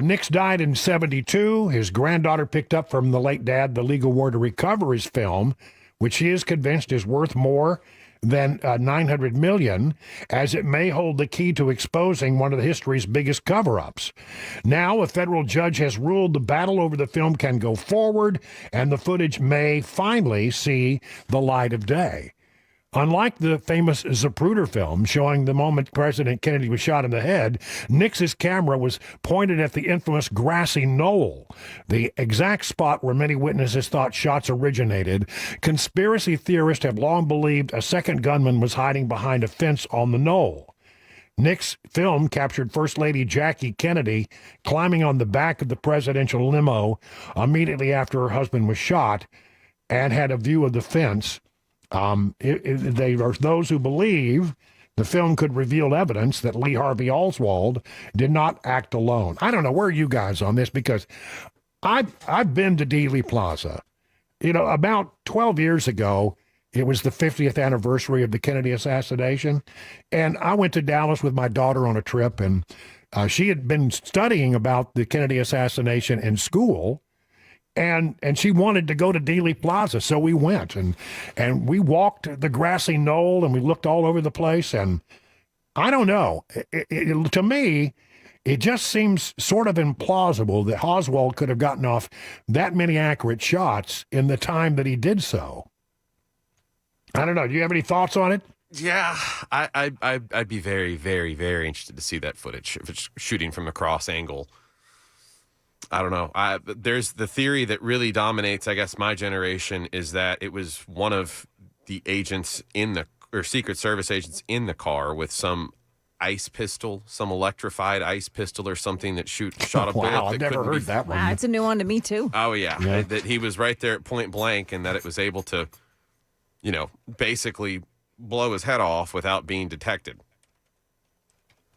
Nix died in 1972. His granddaughter picked up from the late dad the legal war to recover his film, which she is convinced is worth more than $900 million, as it may hold the key to exposing one of history's biggest cover-ups. Now, a federal judge has ruled the battle over the film can go forward, and the footage may finally see the light of day. Unlike the famous Zapruder film showing the moment President Kennedy was shot in the head, Nix's camera was pointed at the infamous grassy knoll, the exact spot where many witnesses thought shots originated. Conspiracy theorists have long believed a second gunman was hiding behind a fence on the knoll. Nix's film captured First Lady Jackie Kennedy climbing on the back of the presidential limo immediately after her husband was shot and had a view of the fence. There are those who believe the film could reveal evidence that Lee Harvey Oswald did not act alone. I don't know, where are you guys on this? Because I've been to Dealey Plaza. About 12 years ago, it was the 50th anniversary of the Kennedy assassination, and I went to Dallas with my daughter on a trip, and she had been studying about the Kennedy assassination in school. And she wanted to go to Dealey Plaza, so we went and we walked the grassy knoll and we looked all over the place. And I don't know, to me, it just seems sort of implausible that Oswald could have gotten off that many accurate shots in the time that he did so. I don't know. Do you have any thoughts on it? Yeah, I'd be very, very, very interested to see that footage if it's shooting from a cross angle. I don't know. There's the theory that really dominates, I guess, my generation is that it was one of the agents or Secret Service agents in the car with some ice pistol, some electrified ice pistol or something that shot a bullet. Wow, I've never heard that one. Wow, it's a new one to me, too. Oh, yeah. That he was right there at point blank and that it was able to, basically blow his head off without being detected.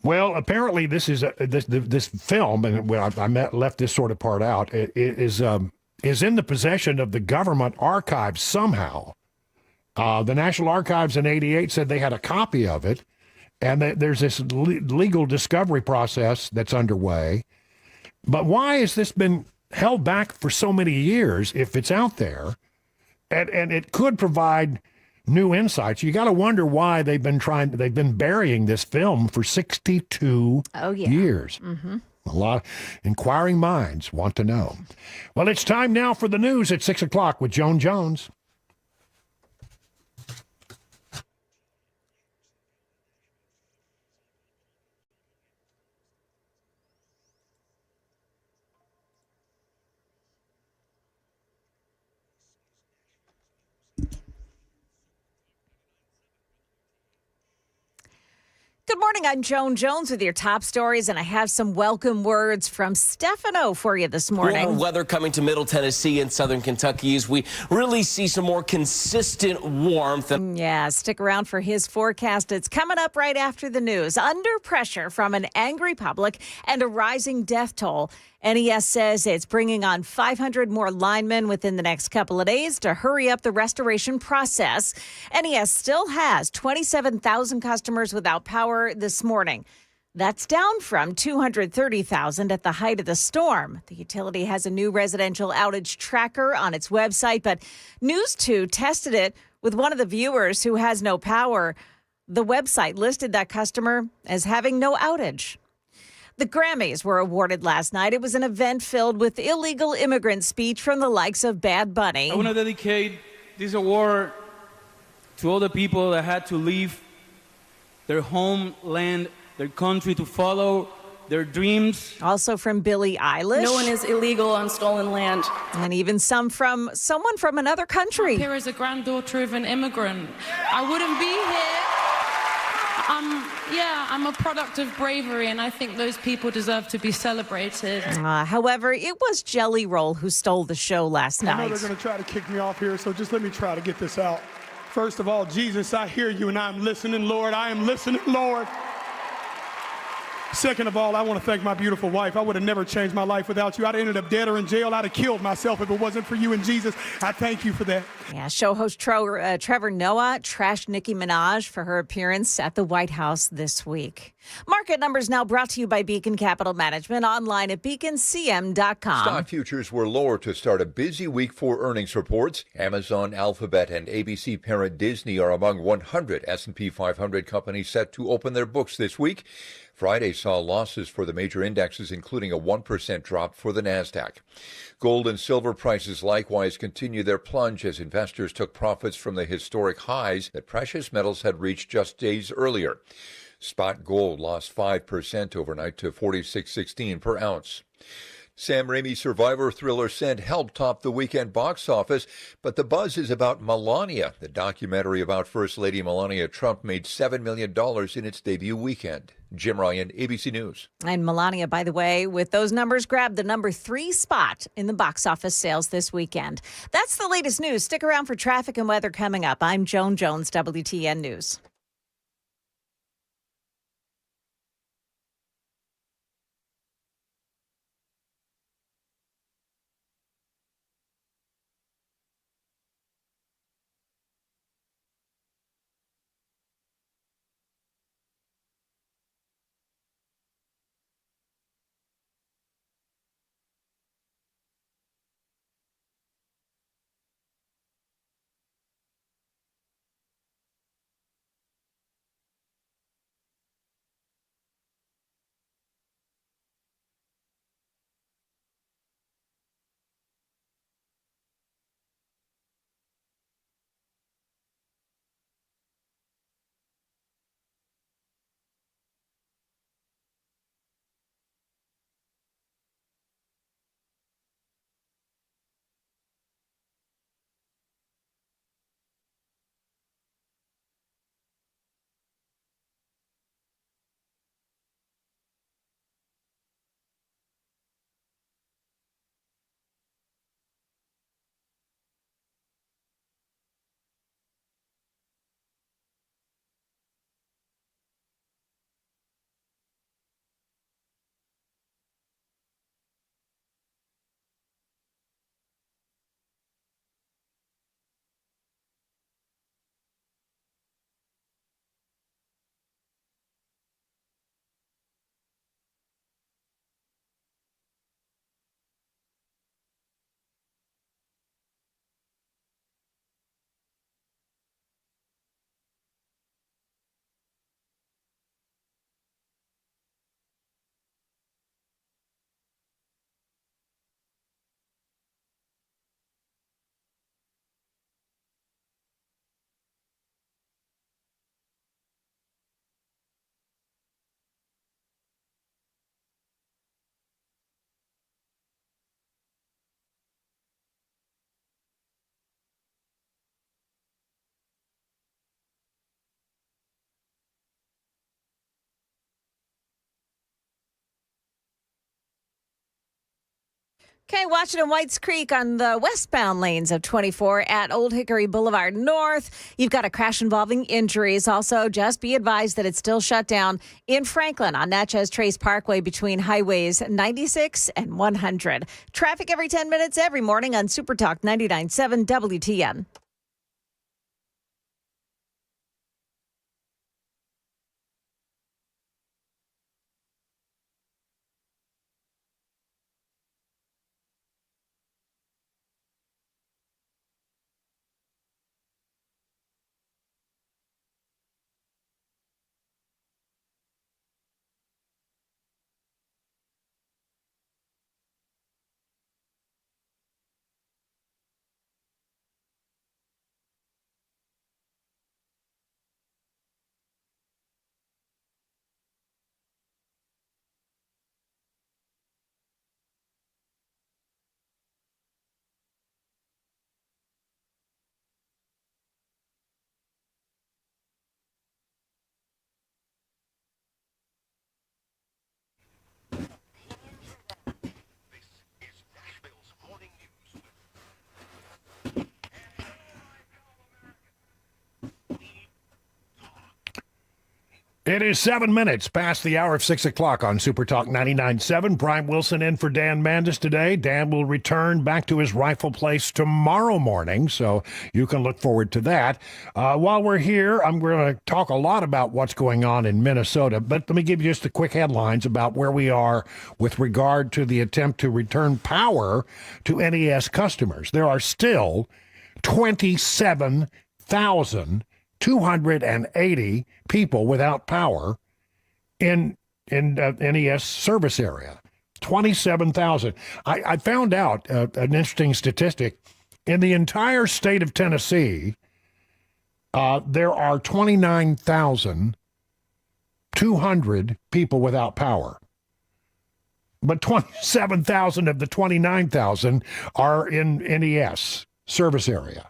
Well, apparently this is this film, and I left this sort of part out, is in the possession of the government archives somehow. The National Archives in '88 said they had a copy of it, and there's this legal discovery process that's underway. But why has this been held back for so many years if it's out there? And it could provide new insights. You got to wonder why they've been burying this film for 62 years. Mm-hmm. A lot of inquiring minds want to know. Well, it's time now for the news at 6 o'clock with Joan Jones. Good morning. I'm Joan Jones with your top stories, and I have some welcome words from Stefano for you this morning. Warmer weather coming to Middle Tennessee and Southern Kentucky as we really see some more consistent warmth. Yeah, stick around for his forecast. It's coming up right after the news. Under pressure from an angry public and a rising death toll, NES says it's bringing on 500 more linemen within the next couple of days to hurry up the restoration process. NES still has 27,000 customers without power this morning. That's down from $230,000 at the height of the storm. The utility has a new residential outage tracker on its website, but News 2 tested it with one of the viewers who has no power. The website listed that customer as having no outage. The Grammys were awarded last night. It was an event filled with illegal immigrant speech from the likes of Bad Bunny. I want to dedicate this award to all the people that had to leave their homeland, their country, to follow their dreams. Also from Billie Eilish. No one is illegal on stolen land. And even someone from another country. Here as a granddaughter of an immigrant. I wouldn't be here. I'm a product of bravery, and I think those people deserve to be celebrated. However, it was Jelly Roll who stole the show last night. I know they're going to try to kick me off here, so just let me try to get this out. First of all, Jesus, I hear you, and I'm listening, Lord. I am listening, Lord. Second of all, I want to thank my beautiful wife. I would have never changed my life without you. I'd have ended up dead or in jail. I'd have killed myself if it wasn't for you and Jesus. I thank you for that. Yeah, show host Trevor Noah trashed Nicki Minaj for her appearance at the White House this week. Market numbers now brought to you by Beacon Capital Management, online at beaconcm.com. Stock futures were lower to start a busy week for earnings reports. Amazon, Alphabet, and ABC parent Disney are among 100 S&P 500 companies set to open their books this week. Friday saw losses for the major indexes, including a 1% drop for the Nasdaq. Gold and silver prices likewise continue their plunge as investors took profits from the historic highs that precious metals had reached just days earlier. Spot gold lost 5% overnight to $46.16 per ounce. Sam Raimi's Survivor thriller Send Help topped the weekend box office, but the buzz is about Melania. The documentary about First Lady Melania Trump made $7 million in its debut weekend. Jim Ryan, ABC News. And Melania, by the way, with those numbers, grabbed the number 3 spot in the box office sales this weekend. That's the latest news. Stick around for traffic and weather coming up. I'm Joan Jones, WTN News. Okay, watching in Whites Creek on the westbound lanes of 24 at Old Hickory Boulevard North. You've got a crash involving injuries. Also, just be advised that it's still shut down in Franklin on Natchez Trace Parkway between highways 96 and 100. Traffic every 10 minutes every morning on Super Talk 99.7 WTN. It is 7 minutes past the hour of 6 o'clock on Super Talk 99.7. Brian Wilson in for Dan Mandis today. Dan will return back to his rightful place tomorrow morning, so you can look forward to that. While we're here, I'm going to talk a lot about what's going on in Minnesota, but let me give you just the quick headlines about where we are with regard to the attempt to return power to NES customers. There are still 27,280 people without power in NES service area. 27,000. I found out an interesting statistic. In the entire state of Tennessee, there are 29,200 people without power. But 27,000 of the 29,000 are in NES service area.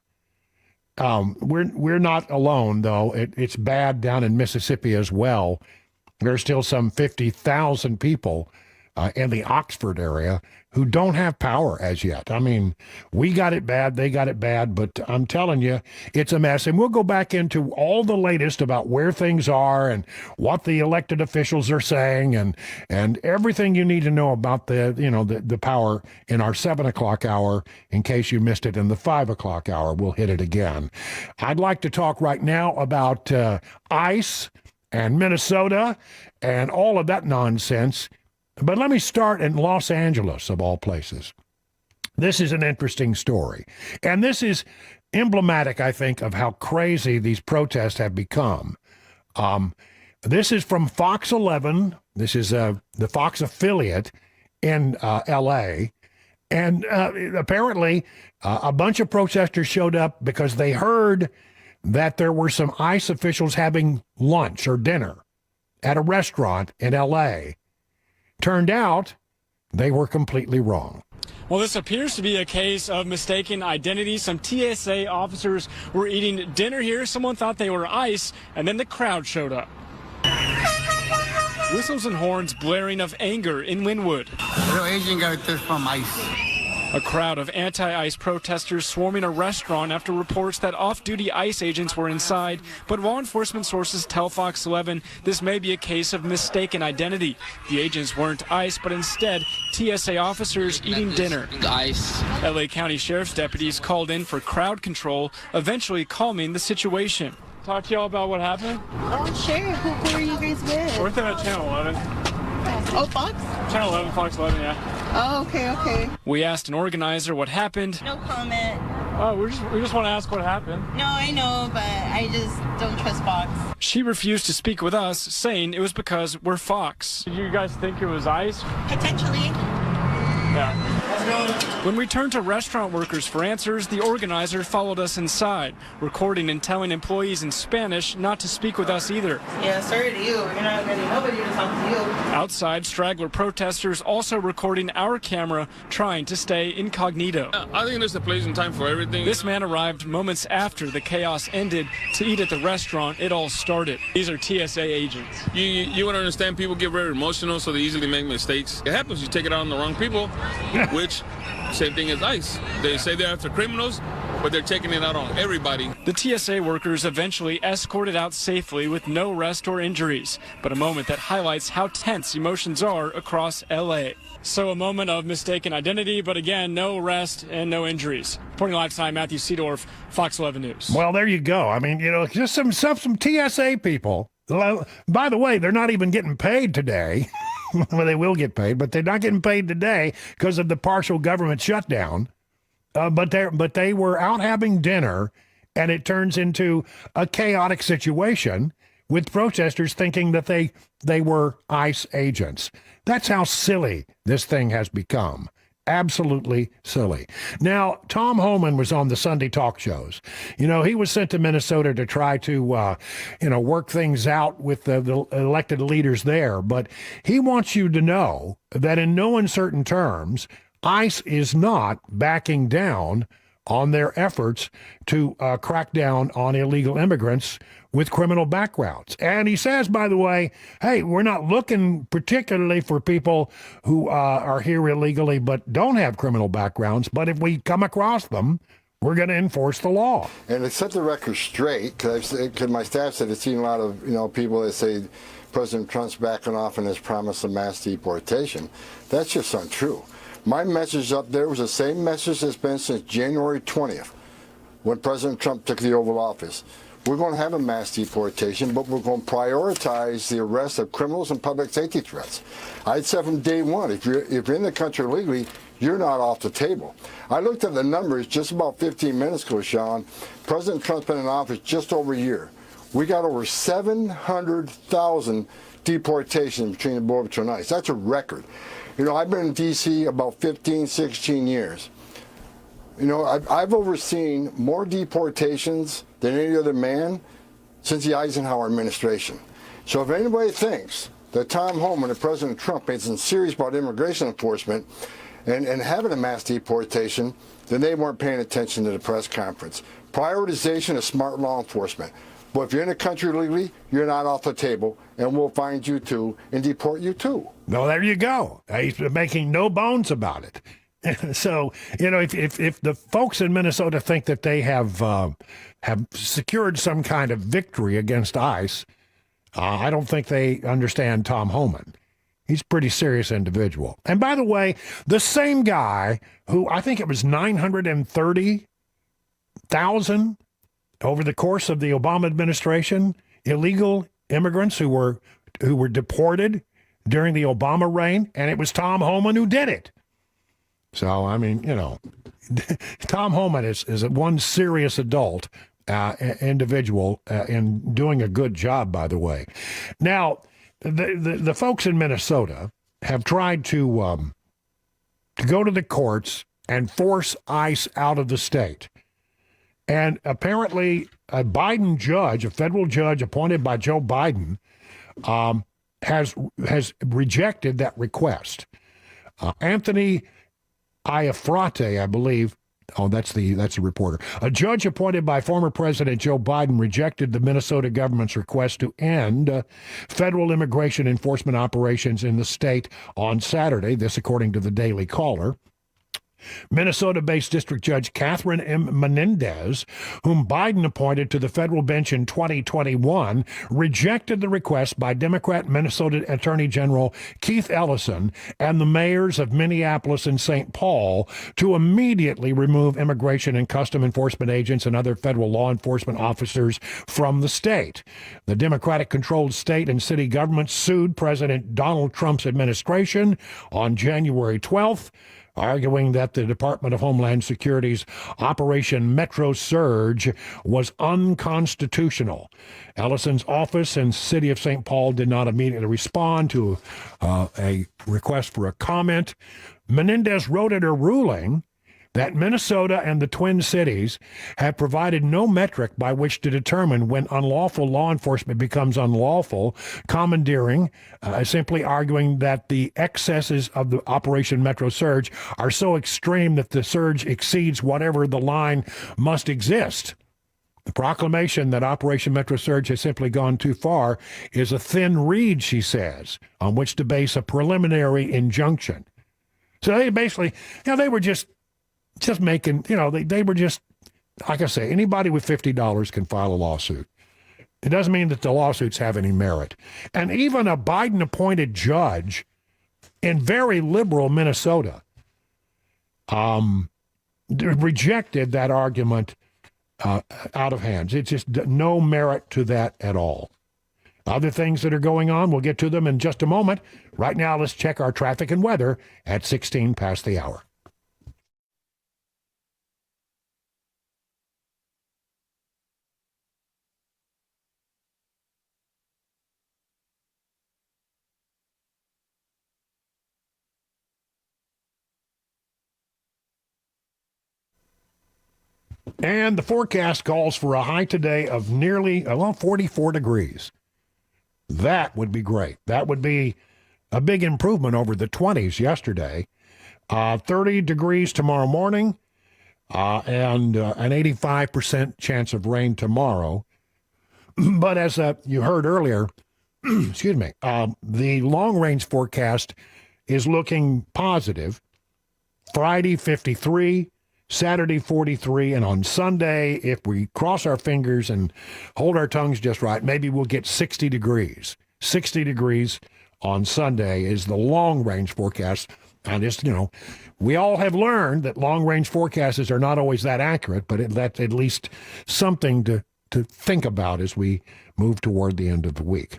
We're not alone, though. It's bad down in Mississippi as well. There's still some 50,000 people in the Oxford area who don't have power as yet. I mean, we got it bad, they got it bad, but I'm telling you, it's a mess. And we'll go back into all the latest about where things are and what the elected officials are saying and everything you need to know about the power in our 7 o'clock hour in case you missed it in the 5 o'clock hour. We'll hit it again. I'd like to talk right now about ICE and Minnesota and all of that nonsense. But let me start in Los Angeles, of all places. This is an interesting story. And this is emblematic, I think, of how crazy these protests have become. This is from Fox 11. This is the Fox affiliate in L.A. And apparently, a bunch of protesters showed up because they heard that there were some ICE officials having lunch or dinner at a restaurant in L.A. Turned out they were completely wrong. Well, this appears to be a case of mistaken identity. Some TSA officers were eating dinner here. Someone thought they were ICE, and then the crowd showed up. Whistles and horns blaring of anger in Wynwood. From ICE. A crowd of anti-ICE protesters swarming a restaurant after reports that off-duty ICE agents were inside. But law enforcement sources tell Fox 11 this may be a case of mistaken identity. The agents weren't ICE, but instead TSA officers eating dinner. ICE. LA County Sheriff's deputies called in for crowd control, eventually calming the situation. Talk to y'all about what happened? Oh, sure. Who are you guys with? We're with them at Channel 11. Oh, Fox? Channel 11, Fox 11, yeah. Oh, okay. We asked an organizer what happened. No comment. Oh, we just want to ask what happened. No, I know, but I just don't trust Fox. She refused to speak with us, saying it was because we're Fox. Did you guys think it was ICE? Potentially. Yeah. When we turned to restaurant workers for answers, the organizer followed us inside, recording and telling employees in Spanish not to speak with us either. Yeah, sorry to you. You're not getting nobody to talk to you. Outside, straggler protesters also recording our camera, trying to stay incognito. I think there's a place and time for everything. This man arrived moments after the chaos ended to eat at the restaurant it all started. These are TSA agents. You want to understand, people get very emotional, so they easily make mistakes. It happens, you take it out on the wrong people, which, same thing as ICE. They say they're after criminals, but they're taking it out on everybody. The TSA workers eventually escorted out safely with no arrest or injuries, but a moment that highlights how tense emotions are across LA. So a moment of mistaken identity, but again, no arrest and no injuries. Reporting live tonight, Matthew Seedorf, Fox 11 News. Well, there you go. I mean, just some TSA people. By the way, they're not even getting paid today. Well, they will get paid, but they're not getting paid today because of the partial government shutdown. But they were out having dinner, and it turns into a chaotic situation with protesters thinking that they were ICE agents. That's how silly this thing has become. Absolutely silly. Now, Tom Homan was on the Sunday talk shows. He was sent to Minnesota to try to, work things out with the elected leaders there. But he wants you to know that in no uncertain terms, ICE is not backing down on their efforts to crack down on illegal immigrants with criminal backgrounds. And he says, by the way, hey, we're not looking particularly for people who are here illegally but don't have criminal backgrounds, but if we come across them, we're going to enforce the law. And to set the record straight, because my staff said it's seen a lot of people that say President Trump's backing off on his promise of mass deportation. That's just untrue. My message up there was the same message that's been since January 20th, when President Trump took the Oval Office. We're going to have a mass deportation, but we're going to prioritize the arrest of criminals and public safety threats. I said from day one, if you're in the country legally, you're not off the table. I looked at the numbers just about 15 minutes ago, Sean. President Trump's been in office just over a year. We got over 700,000 deportations between the Border Patrol and ICE. That's a record. I've been in D.C. about 15, 16 years. I've overseen more deportations than any other man since the Eisenhower administration. So if anybody thinks that Tom Homan and President Trump isn't serious about immigration enforcement and having a mass deportation, then they weren't paying attention to the press conference. Prioritization is smart law enforcement. But if you're in the country legally, you're not off the table, and we'll find you too and deport you too. No, there you go. He's making no bones about it. So, if the folks in Minnesota think that they have secured some kind of victory against ICE, I don't think they understand Tom Homan. He's a pretty serious individual. And by the way, the same guy who I think it was 930,000 over the course of the Obama administration, illegal immigrants who were deported during the Obama reign, and it was Tom Homan who did it. So, I mean, Tom Homan is one serious adult individual in doing a good job, by the way. Now, the folks in Minnesota have tried to go to the courts and force ICE out of the state. And apparently a Biden judge, a federal judge appointed by Joe Biden, has rejected that request. Anthony Iafrate, I believe. Oh, that's the reporter. A judge appointed by former President Joe Biden rejected the Minnesota government's request to end federal immigration enforcement operations in the state on Saturday. This, according to the Daily Caller. Minnesota-based District Judge Catherine M. Menendez, whom Biden appointed to the federal bench in 2021, rejected the request by Democrat Minnesota Attorney General Keith Ellison and the mayors of Minneapolis and St. Paul to immediately remove immigration and custom enforcement agents and other federal law enforcement officers from the state. The Democratic-controlled state and city governments sued President Donald Trump's administration on January 12th, arguing that the Department of Homeland Security's Operation Metro Surge was unconstitutional. Ellison's office and City of St. Paul did not immediately respond to a request for a comment. Menendez wrote in her ruling that Minnesota and the Twin Cities have provided no metric by which to determine when unlawful law enforcement becomes unlawful, commandeering, simply arguing that the excesses of the Operation Metro Surge are so extreme that the surge exceeds whatever the line must exist. The proclamation that Operation Metro Surge has simply gone too far is a thin reed, she says, on which to base a preliminary injunction. So they basically, they were just making, they were just, like I say, anybody with $50 can file a lawsuit. It doesn't mean that the lawsuits have any merit. And even a Biden-appointed judge in very liberal Minnesota rejected that argument out of hands. It's just no merit to that at all. Other things that are going on, we'll get to them in just a moment. Right now, let's check our traffic and weather at 16 past the hour. And the forecast calls for a high today of nearly 44 degrees. That would be great. That would be a big improvement over the 20s yesterday. 30 degrees tomorrow morning and an 85% chance of rain tomorrow. But as you heard earlier, excuse me, the long-range forecast is looking positive. Friday, 53. Saturday 43, and on Sunday, if we cross our fingers and hold our tongues just right, maybe we'll get 60 degrees. 60 degrees on Sunday is the long-range forecast. And just, we all have learned that long-range forecasts are not always that accurate, but that's at least something to think about as we move toward the end of the week.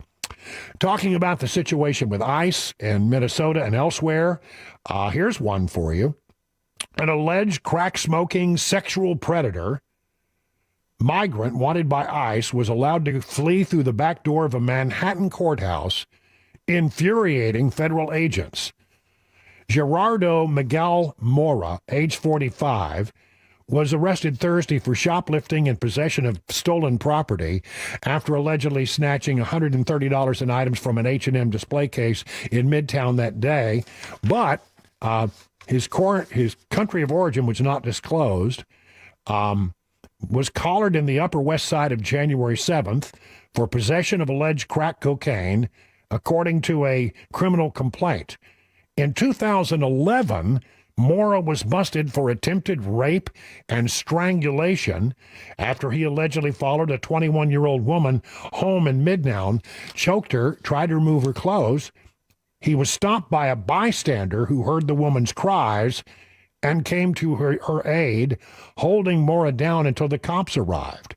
Talking about the situation with ICE in Minnesota and elsewhere, here's one for you. An alleged crack-smoking sexual predator migrant wanted by ICE was allowed to flee through the back door of a Manhattan courthouse, infuriating federal agents. Gerardo Miguel Mora, age 45, was arrested Thursday for shoplifting and possession of stolen property after allegedly snatching $130 in items from an H&M display case in Midtown that day. But his country of origin was not disclosed, was collared in the Upper West Side of January 7th for possession of alleged crack cocaine, according to a criminal complaint. In 2011, Mora was busted for attempted rape and strangulation after he allegedly followed a 21-year-old woman home in Midtown, choked her, tried to remove her clothes. He was stopped by a bystander who heard the woman's cries and came to her aid, holding Mora down until the cops arrived.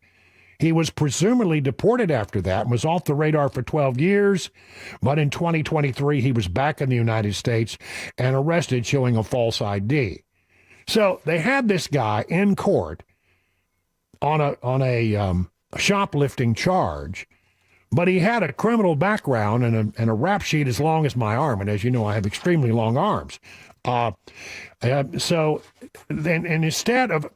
He was presumably deported after that and was off the radar for 12 years, but in 2023 he was back in the United States and arrested showing a false ID. So they had this guy in court on a shoplifting charge, but he had a criminal background and a rap sheet as long as my arm, and as you know, I have extremely long arms. So then, and instead of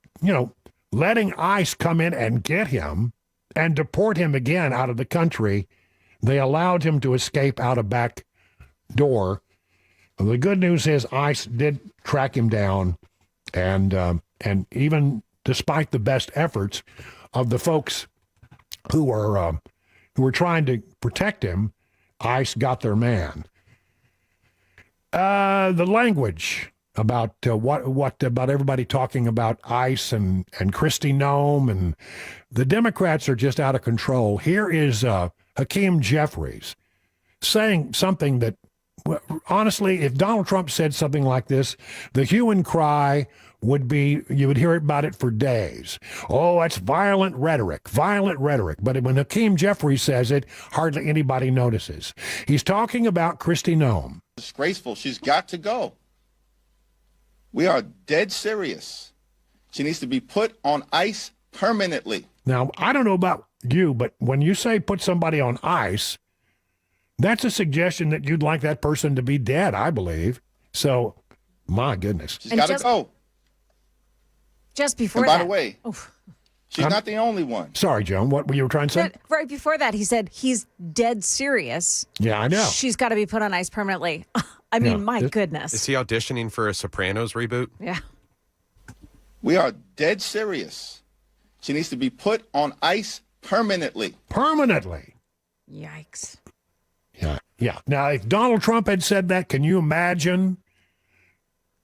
letting ICE come in and get him and deport him again out of the country, they allowed him to escape out a back door. Well, the good news is ICE did track him down, and even despite the best efforts of the folks who were trying to protect him, ICE got their man. The language about what about everybody talking about ICE and Kristi Noem, and the Democrats are just out of control. Here is Hakeem Jeffries saying something that, honestly, if Donald Trump said something like this, the hue and cry would be, you would hear about it for days. Oh, that's violent rhetoric. But when Hakeem Jeffries says it, hardly anybody notices. He's talking about Kristi Noem. Disgraceful. She's got to go. We are dead serious. She needs to be put on ice permanently. Now, I don't know about you, but when you say put somebody on ice, that's a suggestion that you'd like that person to be dead, I believe. So, my goodness. She's got to go. Just before and by that. the way, she's not the only one. Sorry, Joan, what were you trying to say? Right before that, he said he's dead serious. Yeah, I know. She's got to be put on ice permanently. I mean, my goodness. Is he auditioning for a Sopranos reboot? Yeah. We are dead serious. She needs to be put on ice permanently. Permanently? Yikes. Yeah. Now, if Donald Trump had said that, can you imagine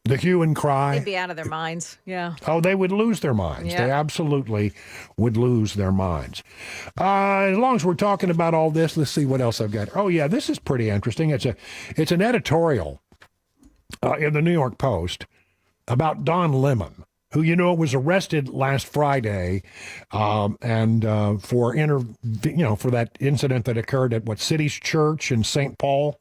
the hue and cry? They'd be out of their minds. Yeah. Oh, they would lose their minds. Yeah. They absolutely would lose their minds. As long as we're talking about all this, let's see what else I've got. Oh, yeah, this is pretty interesting. It's an editorial in the New York Post about Don Lemon, who, was arrested last Friday, and for that incident that occurred at City's Church in St. Paul.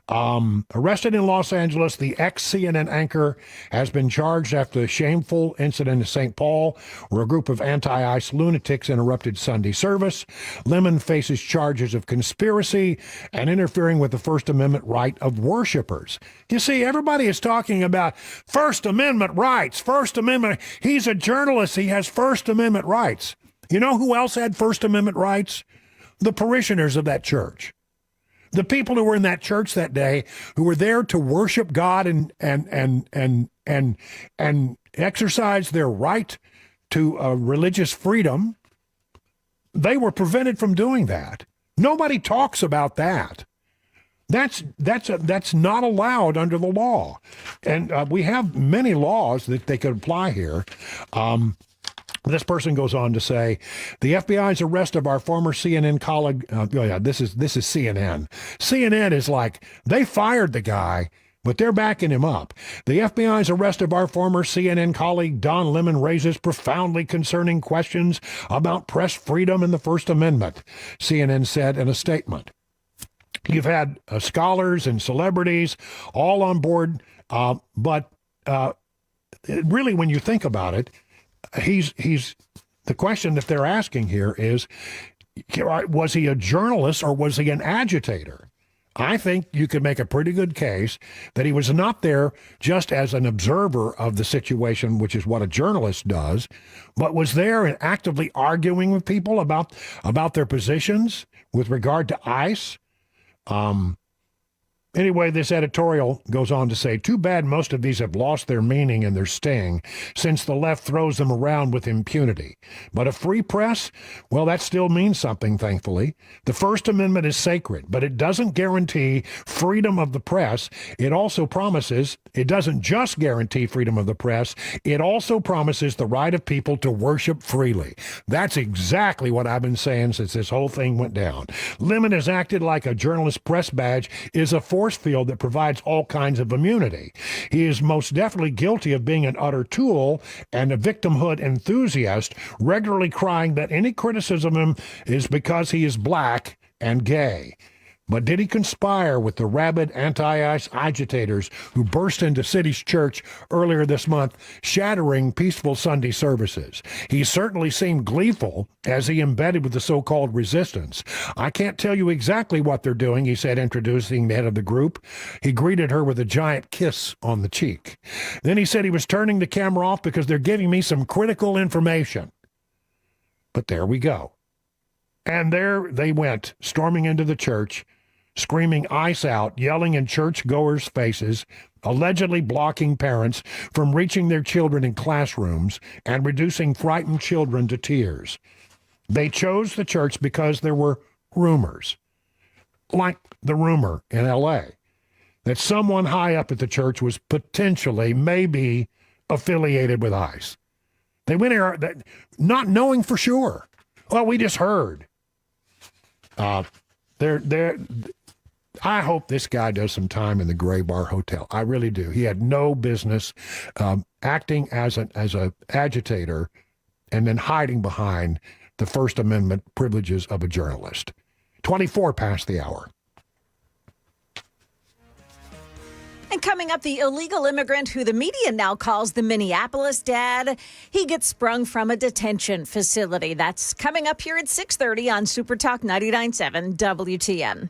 Arrested in Los Angeles, the ex-CNN anchor has been charged after the shameful incident in St. Paul, where a group of anti-ICE lunatics interrupted Sunday service. Lemon faces charges of conspiracy and interfering with the First Amendment right of worshipers. You see, everybody is talking about First Amendment rights, First Amendment. He's a journalist. He has First Amendment rights. You know who else had First Amendment rights? The parishioners of that church. The people who were in that church that day, who were there to worship God and exercise their right to religious freedom, they were prevented from doing that. Nobody talks about that. That's not allowed under the law, and we have many laws that they could apply here. This person goes on to say, the FBI's arrest of our former CNN colleague. This is CNN. CNN is like they fired the guy, but they're backing him up. The FBI's arrest of our former CNN colleague Don Lemon raises profoundly concerning questions about press freedom and the First Amendment, CNN said in a statement. You've had scholars and celebrities all on board, but really, when you think about it, he's the question that they're asking here is, was he a journalist or was he an agitator? I think you could make a pretty good case that he was not there just as an observer of the situation, which is what a journalist does, but was there and actively arguing with people about their positions with regard to ICE. Anyway, this editorial goes on to say, too bad most of these have lost their meaning and their sting since the left throws them around with impunity. But a free press, well, that still means something, thankfully. The First Amendment is sacred, but it doesn't guarantee freedom of the press. It doesn't just guarantee freedom of the press, it also promises the right of people to worship freely. That's exactly what I've been saying since this whole thing went down. Lemon has acted like a journalist press badge is a force field that provides all kinds of immunity. He is most definitely guilty of being an utter tool and a victimhood enthusiast, regularly crying that any criticism of him is because he is black and gay. But did he conspire with the rabid anti-ICE agitators who burst into City's church earlier this month, shattering peaceful Sunday services? He certainly seemed gleeful as he embedded with the so-called resistance. I can't tell you exactly what they're doing, he said, introducing the head of the group. He greeted her with a giant kiss on the cheek. Then he said he was turning the camera off because they're giving me some critical information. But there we go. And there they went, storming into the church, screaming ICE out, yelling in churchgoers' faces, allegedly blocking parents from reaching their children in classrooms and reducing frightened children to tears. They chose the church because there were rumors, like the rumor in L.A., that someone high up at the church was potentially, maybe, affiliated with ICE. They went there not knowing for sure. Well, we just heard. I hope this guy does some time in the Gray Bar Hotel. I really do. He had no business acting as a agitator and then hiding behind the First Amendment privileges of a journalist. 24 past the hour. And coming up, the illegal immigrant who the media now calls the Minneapolis dad. He gets sprung from a detention facility. That's coming up here at 6:30 on Super Talk 99.7 WTN.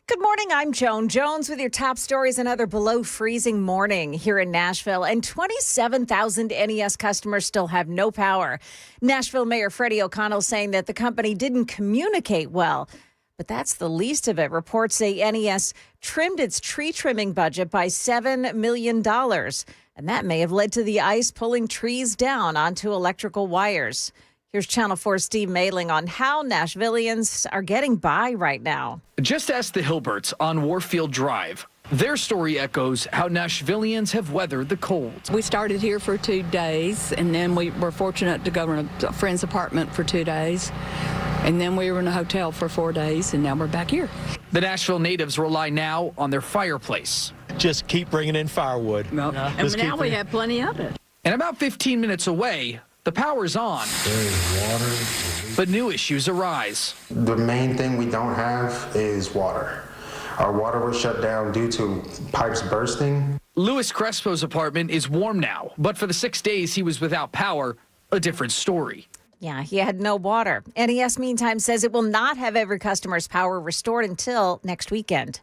Good morning. I'm Joan Jones with your top stories. Another below freezing morning here in Nashville, and 27,000 NES customers still have no power. Nashville Mayor Freddie O'Connell saying that the company didn't communicate well. But that's the least of it. Reports say NES trimmed its tree trimming budget by $7 million. And that may have led to the ice pulling trees down onto electrical wires. Here's Channel 4's Steve Mailing on how Nashvillians are getting by right now. Just ask the Hilberts on Warfield Drive. Their story echoes how Nashvillians have weathered the cold. We started here for 2 days, and then we were fortunate to go in a friend's apartment for 2 days. And then we were in a hotel for 4 days, and now we're back here. The Nashville natives rely now on their fireplace. Just keep bringing in firewood. No. And now we have plenty of it. And about 15 minutes away, the power's on. There's water. But new issues arise. The main thing we don't have is water. Our water was shut down due to pipes bursting. Louis Crespo's apartment is warm now, but for the 6 days he was without power, a different story. Yeah, he had no water. NES, meantime, says it will not have every customer's power restored until next weekend.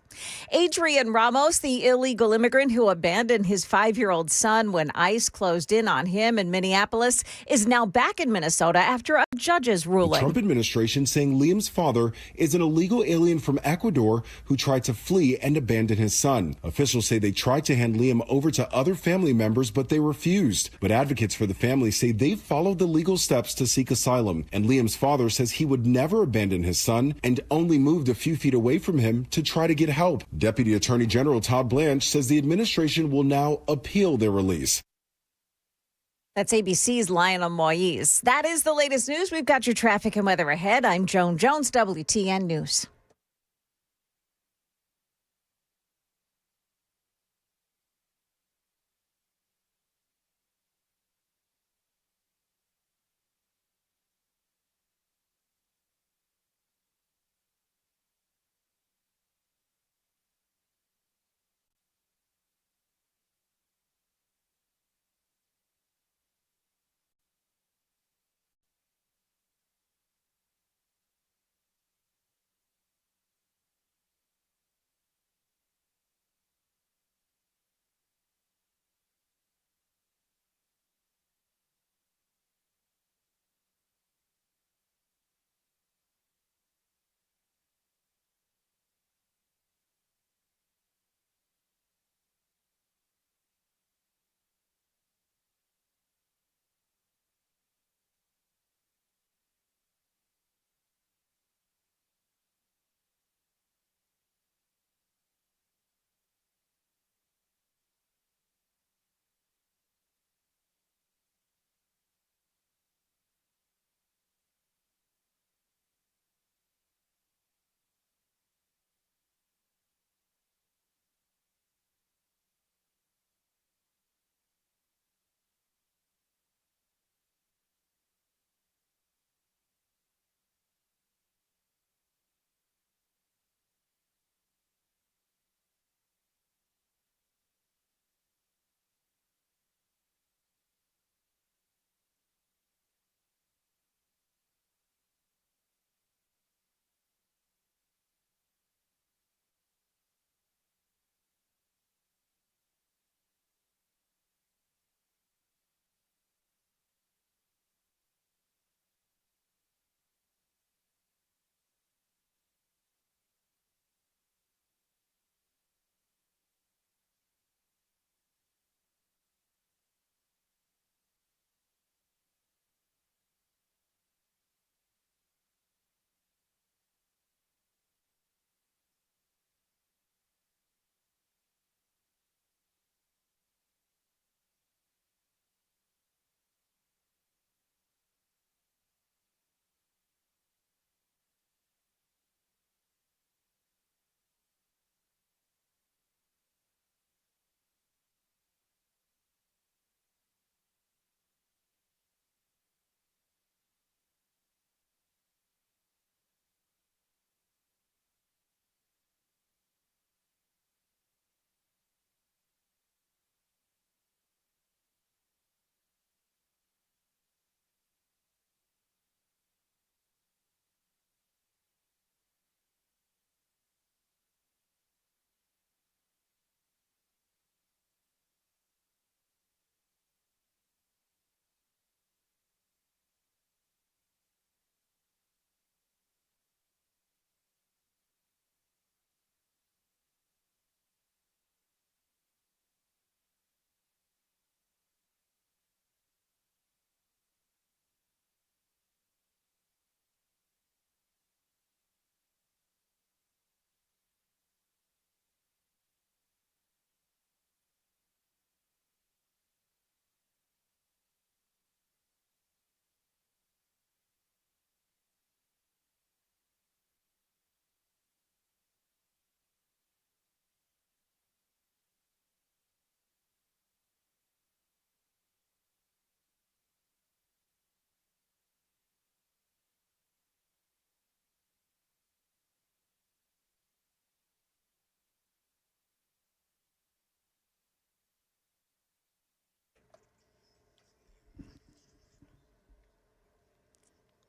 Adrian Ramos, the illegal immigrant who abandoned his 5-year-old son when ICE closed in on him in Minneapolis, is now back in Minnesota after a judge's ruling. The Trump administration saying Liam's father is an illegal alien from Ecuador who tried to flee and abandon his son. Officials say they tried to hand Liam over to other family members, but they refused. But advocates for the family say they've followed the legal steps to seek asylum. And Liam's father says he would never abandon his son and only moved a few feet away from him to try to get help. Deputy Attorney General Todd Blanche says the administration will now appeal their release. That's ABC's Lionel Moise. That is the latest news. We've got your traffic and weather ahead. I'm Joan Jones, WTN News.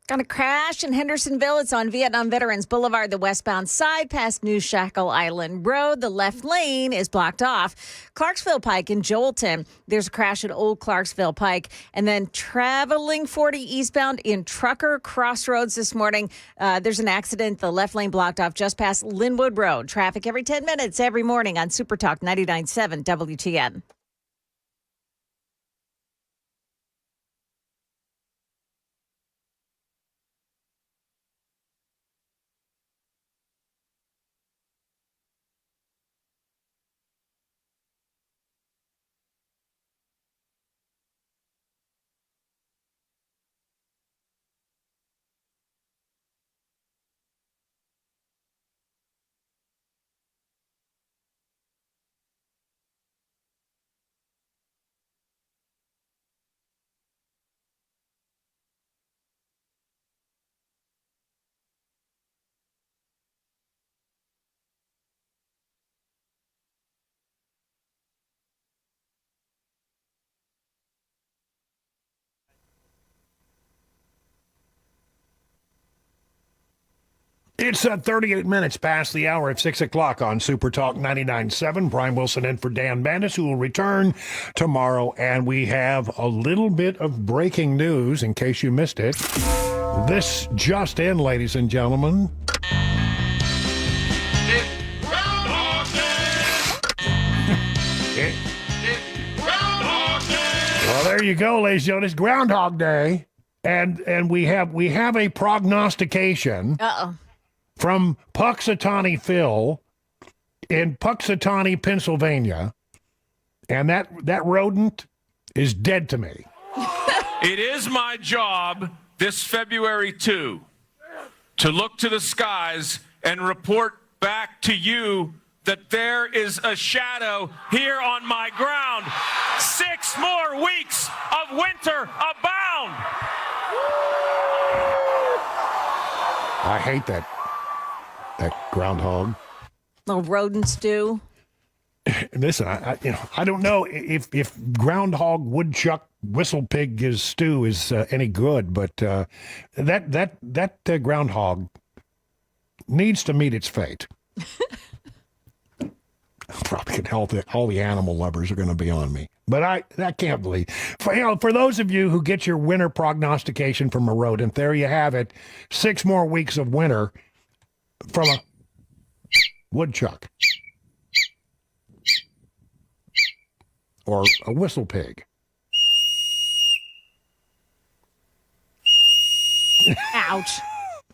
Got a crash in Hendersonville. It's on Vietnam Veterans Boulevard, the westbound side past New Shackle Island Road. The left lane is blocked off. Clarksville Pike in Joelton. There's a crash at Old Clarksville Pike. And then traveling 40 eastbound in Trucker Crossroads this morning. There's an accident. The left lane blocked off just past Linwood Road. Traffic every 10 minutes every morning on Super Talk 99.7 WTN. It's 38 minutes past the hour at 6 o'clock on Super Talk 99.7. Brian Wilson in for Dan Bandis, who will return tomorrow. And we have a little bit of breaking news in case you missed it. This just in, ladies and gentlemen. Well, there you go, ladies and gentlemen. It's Groundhog Day. And we have a prognostication. Uh-oh. From Puxatawny Phil in Puxatawny, Pennsylvania, and that rodent is dead to me. It is my job this February 2 to look to the skies and report back to you that there is a shadow here on my ground. 6 more weeks of winter abound. I hate that groundhog. Little rodent stew. Listen, I don't know if groundhog, woodchuck, whistle pig stew is any good, but that groundhog needs to meet its fate. Probably all the animal lovers are going to be on me, but I can't believe. For those of you who get your winter prognostication from a rodent, there you have it. 6 more weeks of winter from a woodchuck or a whistle pig. Ouch.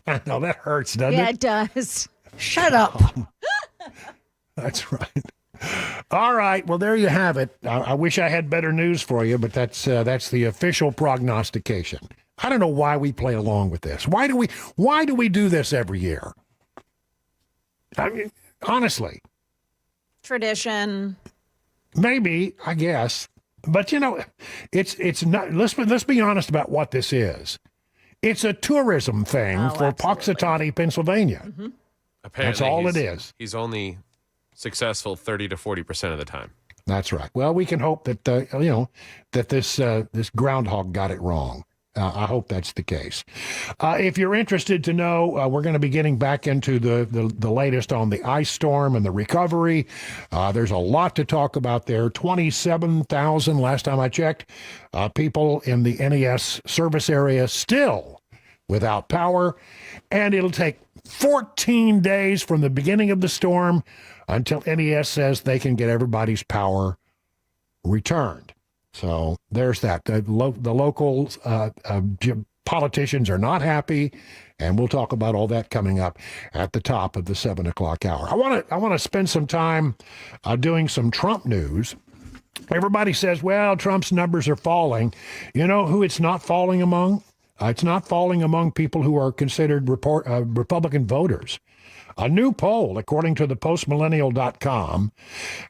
I know that hurts, doesn't it? Yeah, it does. Shut up. That's right. All right. Well, there you have it. I wish I had better news for you, but that's the official prognostication. I don't know why we play along with this. Why do we do this every year? I mean, honestly. Tradition. Maybe, I guess. But it's not. Let's be honest about what this is. It's a tourism thing for Puxatawny, Pennsylvania. Mm-hmm. Apparently, that's all it is. He's only successful 30 to 40% of the time. That's right. Well, we can hope that that this groundhog got it wrong. I hope that's the case. If you're interested to know, we're going to be getting back into the latest on the ice storm and the recovery. There's a lot to talk about there. 27,000, last time I checked, people in the NES service area still without power. And it'll take 14 days from the beginning of the storm until NES says they can get everybody's power returned. So there's that. The local politicians are not happy, and we'll talk about all that coming up at the top of the 7 o'clock hour. I want to spend some time doing some Trump news. Everybody says, well, Trump's numbers are falling. You know who it's not falling among? It's not falling among people who are considered Republican voters. A new poll, according to the postmillennial.com,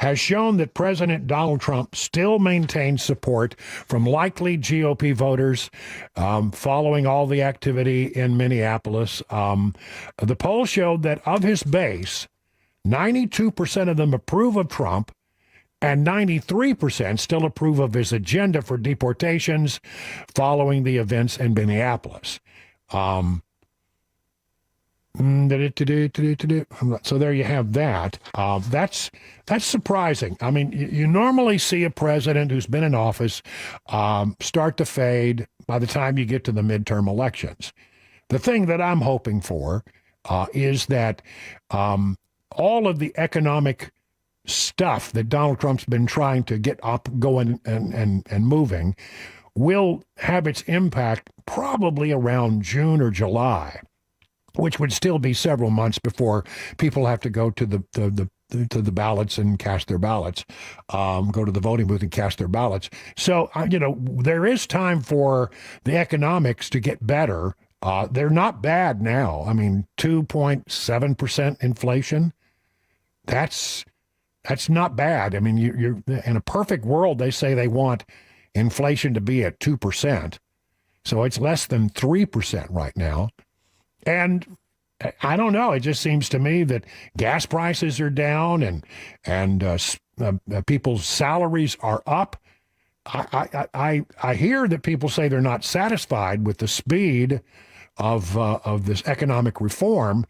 has shown that President Donald Trump still maintains support from likely GOP voters following all the activity in Minneapolis. The poll showed that of his base, 92% of them approve of Trump, and 93% still approve of his agenda for deportations following the events in Minneapolis. So there you have that. That's surprising. I mean, you normally see a president who's been in office start to fade by the time you get to the midterm elections. The thing that I'm hoping for is that all of the economic stuff that Donald Trump's been trying to get up, going, and moving will have its impact probably around June or July, which would still be several months before people have to go to the ballots and cast their ballots, go to the voting booth and cast their ballots. So, there is time for the economics to get better. They're not bad now. I mean, 2.7% inflation. That's not bad. I mean, you're in a perfect world, they say they want inflation to be at 2%. So it's less than 3% right now. And I don't know. It just seems to me that gas prices are down and people's salaries are up. I hear that people say they're not satisfied with the speed of this economic reform,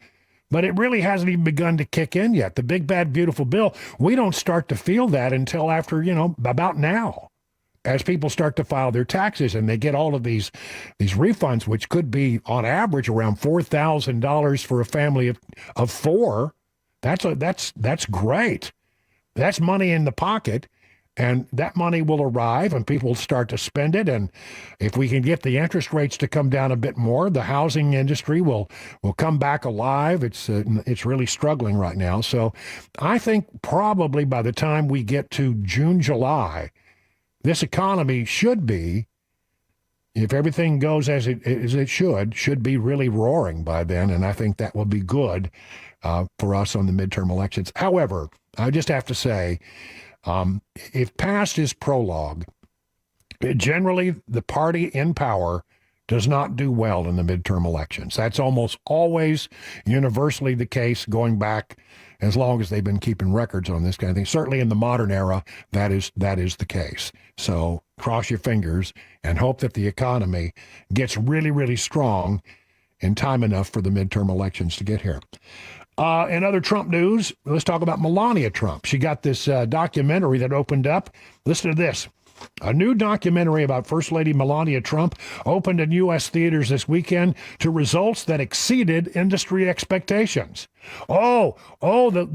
but it really hasn't even begun to kick in yet. The big, bad, beautiful bill, we don't start to feel that until after, about now, as people start to file their taxes and they get all of these refunds, which could be on average around $4,000 for a family of four. That's great. That's money in the pocket, and that money will arrive and people will start to spend it. And if we can get the interest rates to come down a bit more, the housing industry will come back alive. It's really struggling right now. So I think probably by the time we get to June, July, this economy should be, if everything goes as it should be really roaring by then, and I think that will be good for us on the midterm elections. However, I just have to say, if past is prologue, generally the party in power does not do well in the midterm elections. That's almost always universally the case going back as long as they've been keeping records on this kind of thing. Certainly in the modern era, that is the case. So cross your fingers and hope that the economy gets really, really strong in time enough for the midterm elections to get here. In other Trump news, let's talk about Melania Trump. She got this documentary that opened up. Listen to this. A new documentary about First Lady Melania Trump opened in U.S. theaters this weekend to results that exceeded industry expectations. The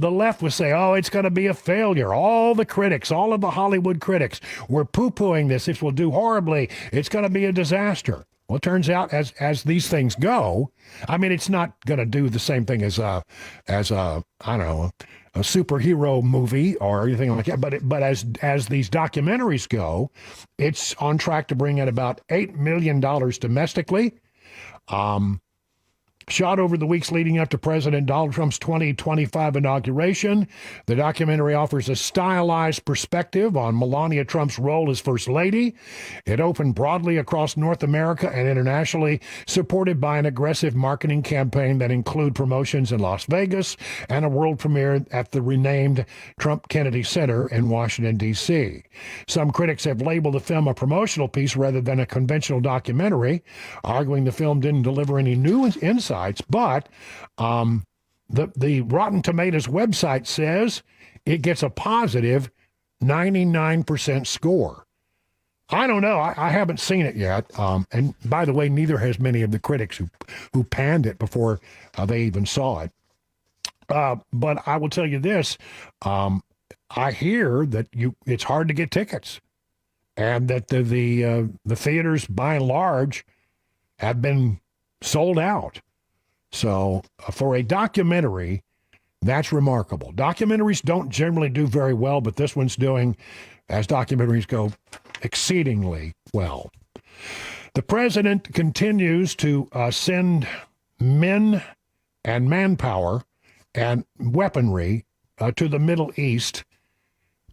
left was saying, it's going to be a failure. All the critics, all of the Hollywood critics were poo-pooing this. This will do horribly. It's going to be a disaster. Well, it turns out as these things go, I mean, it's not going to do the same thing as a superhero movie or anything like that. But as these documentaries go, it's on track to bring in about $8 million domestically. Shot over the weeks leading up to President Donald Trump's 2025 inauguration, the documentary offers a stylized perspective on Melania Trump's role as First Lady. It opened broadly across North America and internationally, supported by an aggressive marketing campaign that include promotions in Las Vegas and a world premiere at the renamed Trump Kennedy Center in Washington, D.C. Some critics have labeled the film a promotional piece rather than a conventional documentary, arguing the film didn't deliver any new insights. But the Rotten Tomatoes website says it gets a positive 99% score. I don't know. I haven't seen it yet. And by the way, neither has many of the critics who panned it before they even saw it. But I will tell you this. I hear that it's hard to get tickets, and that the theaters, by and large, have been sold out. So for a documentary, that's remarkable. Documentaries don't generally do very well, but this one's doing, as documentaries go, exceedingly well. The president continues to send men and manpower and weaponry to the Middle East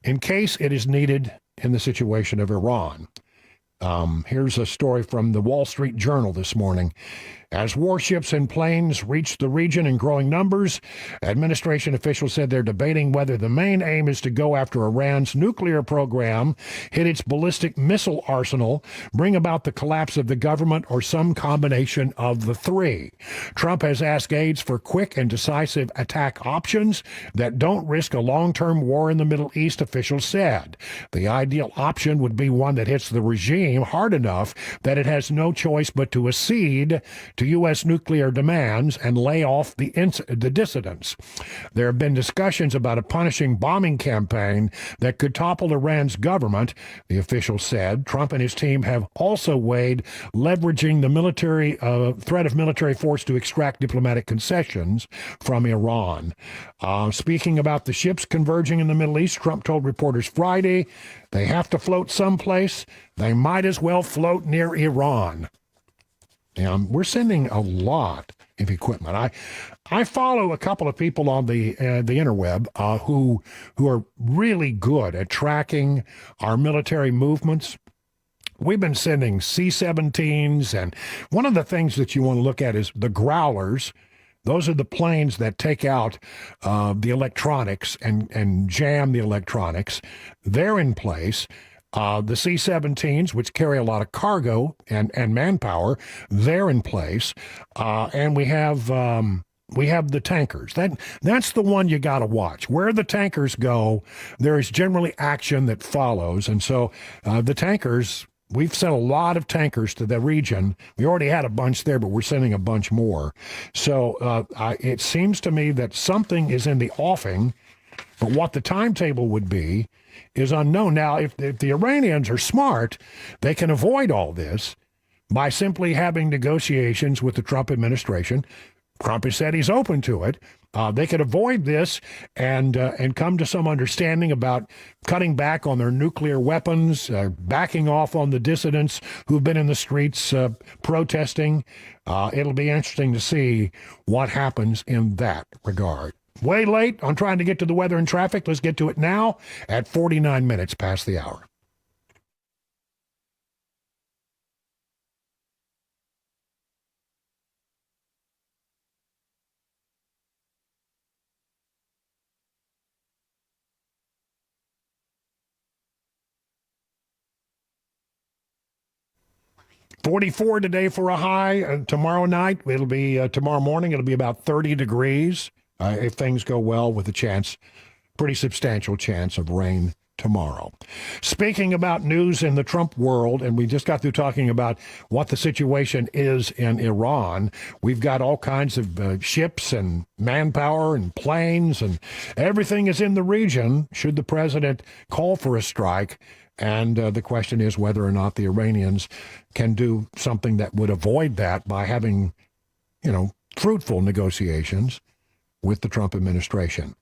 in case it is needed in the situation of Iran. Here's a story from the Wall Street Journal this morning. As warships and planes reach the region in growing numbers, administration officials said they're debating whether the main aim is to go after Iran's nuclear program, hit its ballistic missile arsenal, bring about the collapse of the government, or some combination of the three. Trump has asked aides for quick and decisive attack options that don't risk a long-term war in the Middle East, officials said. The ideal option would be one that hits the regime hard enough that it has no choice but to accede to U.S. nuclear demands and lay off the dissidents. There have been discussions about a punishing bombing campaign that could topple Iran's government, the official said. Trump and his team have also weighed leveraging the military threat of military force to extract diplomatic concessions from Iran. Speaking about the ships converging in the Middle East, Trump told reporters Friday they have to float someplace. They might as well float near Iran. We're sending a lot of equipment. I follow a couple of people on the interweb who are really good at tracking our military movements. We've been sending C-17s, and one of the things that you want to look at is the Growlers. Those are the planes that take out the electronics and jam the electronics. They're in place. The C-17s, which carry a lot of cargo and manpower, they're in place. And we have the tankers. That's the one you got to watch. Where the tankers go, there is generally action that follows. And so the tankers, we've sent a lot of tankers to the region. We already had a bunch there, but we're sending a bunch more. So it seems to me that something is in the offing, but what the timetable would be is unknown. Now, if the Iranians are smart, they can avoid all this by simply having negotiations with the Trump administration. Trump has said he's open to it. They could avoid this and come to some understanding about cutting back on their nuclear weapons, backing off on the dissidents who've been in the streets protesting. It'll be interesting to see what happens in that regard. Way late on trying to get to the weather and traffic. Let's get to it now at 49 minutes past the hour. $44 today for a high. Tomorrow night, it'll be tomorrow morning, it'll be about 30 degrees. If things go well, with a chance, pretty substantial chance of rain tomorrow. Speaking about news in the Trump world, and we just got through talking about what the situation is in Iran, we've got all kinds of ships and manpower and planes, and everything is in the region should the president call for a strike. And the question is whether or not the Iranians can do something that would avoid that by having, fruitful negotiations with the Trump administration.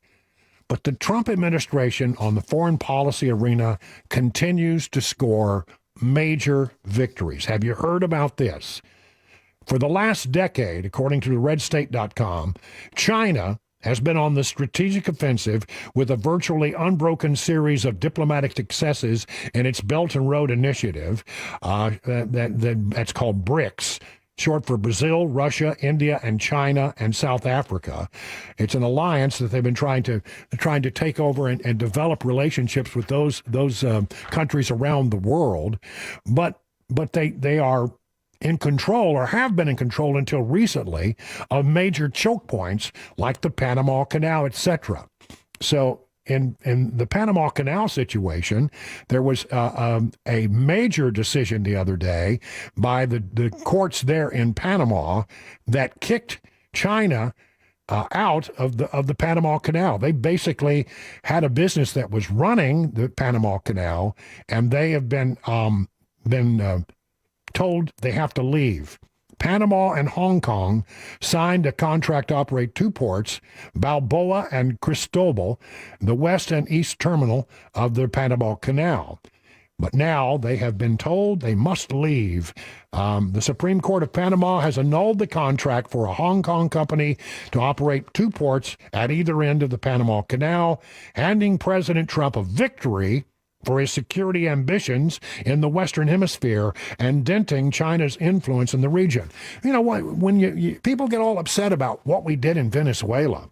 But the Trump administration on the foreign policy arena continues to score major victories. Have you heard about this? For the last decade, according to RedState.com, China has been on the strategic offensive with a virtually unbroken series of diplomatic successes in its Belt and Road Initiative, that's called BRICS, short for Brazil, Russia, India, and China, and South Africa. It's an alliance that they've been trying to take over and develop relationships with those countries around the world, but they are in control, or have been in control until recently, of major choke points like the Panama Canal, etc. So in the Panama Canal situation, there was a major decision the other day by the courts there in Panama that kicked China out of the Panama Canal. They basically had a business that was running the Panama Canal, and they have been told they have to leave. Panama and Hong Kong signed a contract to operate two ports, Balboa and Cristobal, the west and east terminal of the Panama Canal. But now they have been told they must leave. The Supreme Court of Panama has annulled the contract for a Hong Kong company to operate two ports at either end of the Panama Canal, handing President Trump a victory for his security ambitions in the Western Hemisphere and denting China's influence in the region. You know what? When people get all upset about what we did in Venezuela,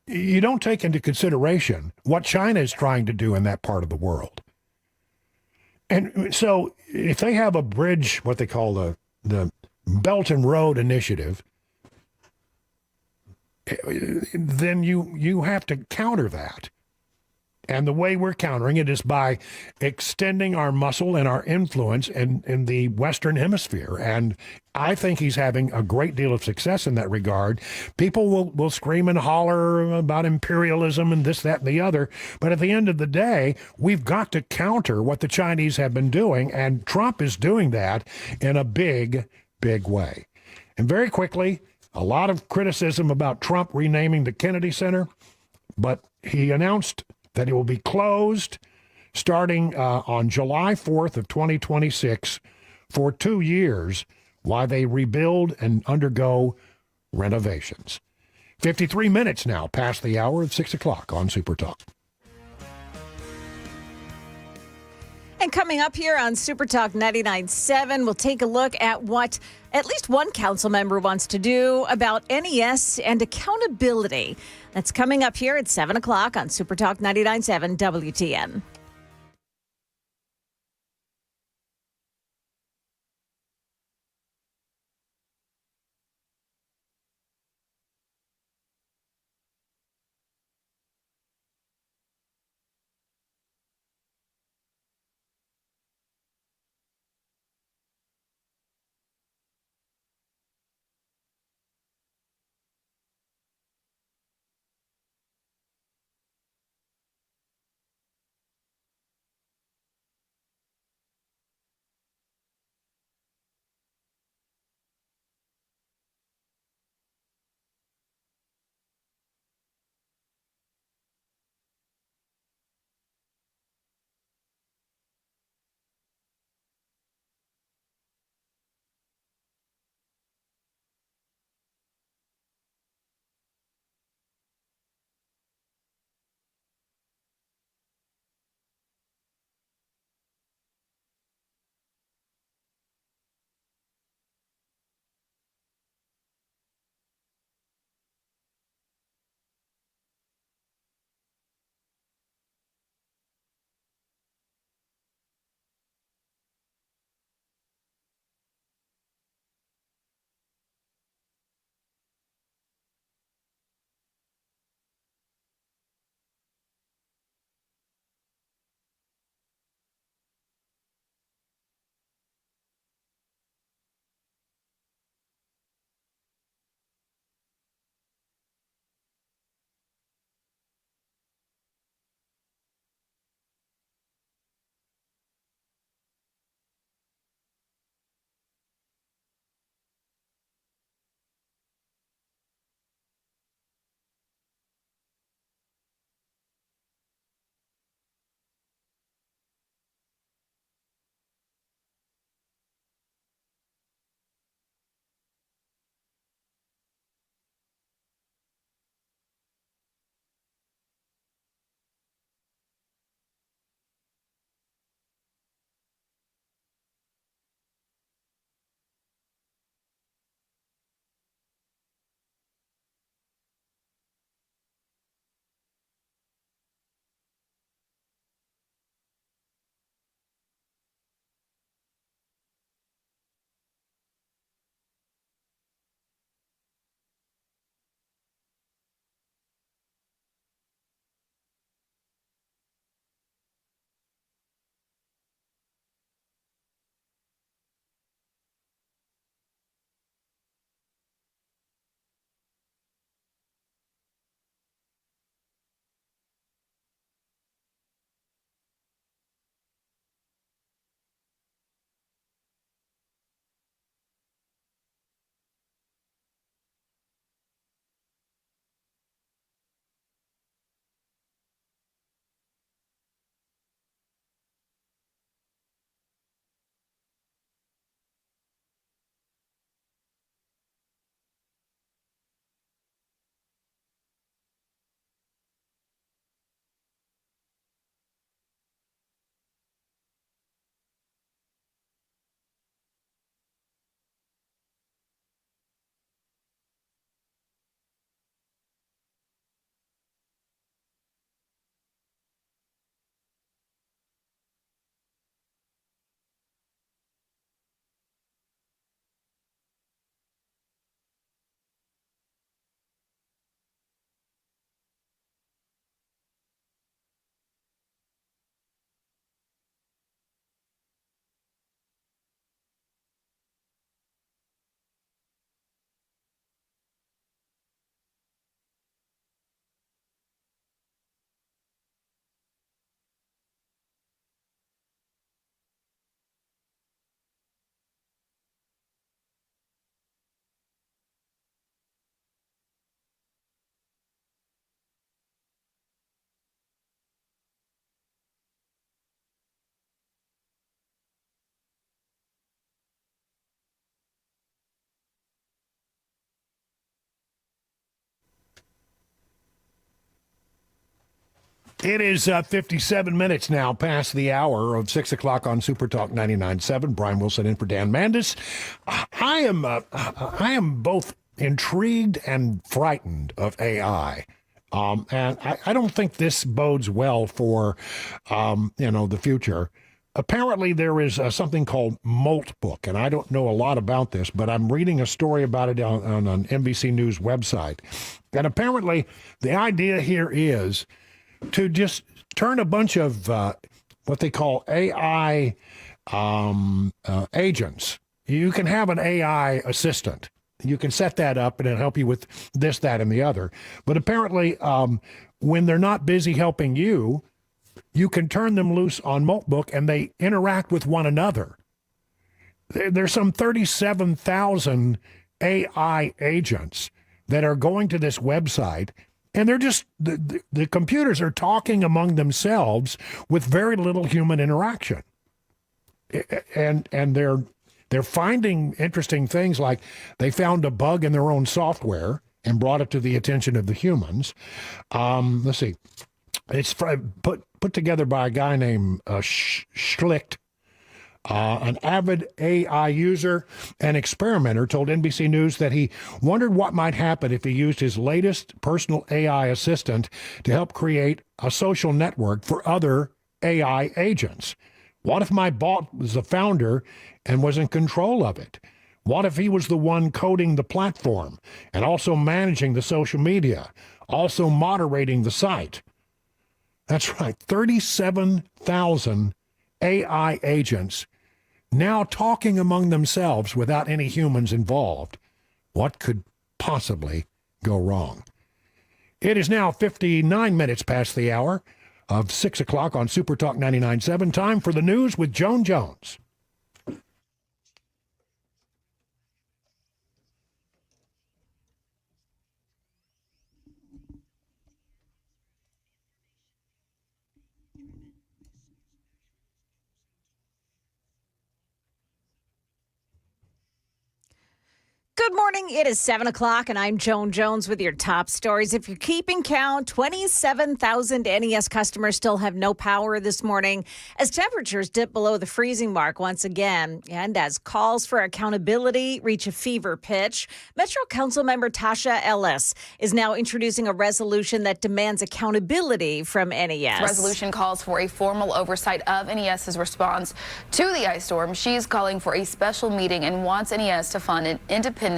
you don't take into consideration what China is trying to do in that part of the world. And so if they have a bridge, what they call the Belt and Road Initiative, then you have to counter that. And the way we're countering it is by extending our muscle and our influence in the Western Hemisphere. And I think he's having a great deal of success in that regard. People will scream and holler about imperialism and this, that, and the other. But at the end of the day, we've got to counter what the Chinese have been doing. And Trump is doing that in a big, big way. And very quickly, a lot of criticism about Trump renaming the Kennedy Center. But he announced that it will be closed starting on July 4th of 2026 for 2 years while they rebuild and undergo renovations. 53 minutes now past the hour of 6 o'clock on Super Talk. And coming up here on Super Talk 99.7, we'll take a look at what at least one council member wants to do about NES and accountability. That's coming up here at 7 o'clock on Super Talk 99.7 WTN. It is 57 minutes now past the hour of 6 o'clock on Super Talk 99.7. Brian Wilson in for Dan Mandis. I am both intrigued and frightened of AI. And I don't think this bodes well for, the future. Apparently, there is something called Moltbook, and I don't know a lot about this, but I'm reading a story about it on an NBC News website. And apparently, the idea here is to just turn a bunch of what they call AI agents. You can have an AI assistant. You can set that up and it'll help you with this, that, and the other. But apparently, when they're not busy helping you, you can turn them loose on Moltbook and they interact with one another. There's some 37,000 AI agents that are going to this website, and they're just, the computers are talking among themselves with very little human interaction. And they're finding interesting things, like they found a bug in their own software and brought it to the attention of the humans. Let's see. It's put together by a guy named Schlicht, an avid AI user and experimenter, told NBC News that he wondered what might happen if he used his latest personal AI assistant to help create a social network for other AI agents. What if my bot was the founder and was in control of it? What if he was the one coding the platform and also managing the social media, also moderating the site? That's right, 37,000 AI agents now talking among themselves without any humans involved. What could possibly go wrong? It is now 59 minutes past the hour of 6 o'clock on Super Talk 99.7. Time for the news with Joan Jones. Good morning. It is 7 o'clock, and I'm Joan Jones with your top stories. If you're keeping count, 27,000 NES customers still have no power this morning as temperatures dip below the freezing mark once again. And as calls for accountability reach a fever pitch, Metro Council member Tasha Ellis is now introducing a resolution that demands accountability from NES. The resolution calls for a formal oversight of NES's response to the ice storm. She's calling for a special meeting and wants NES to fund an independent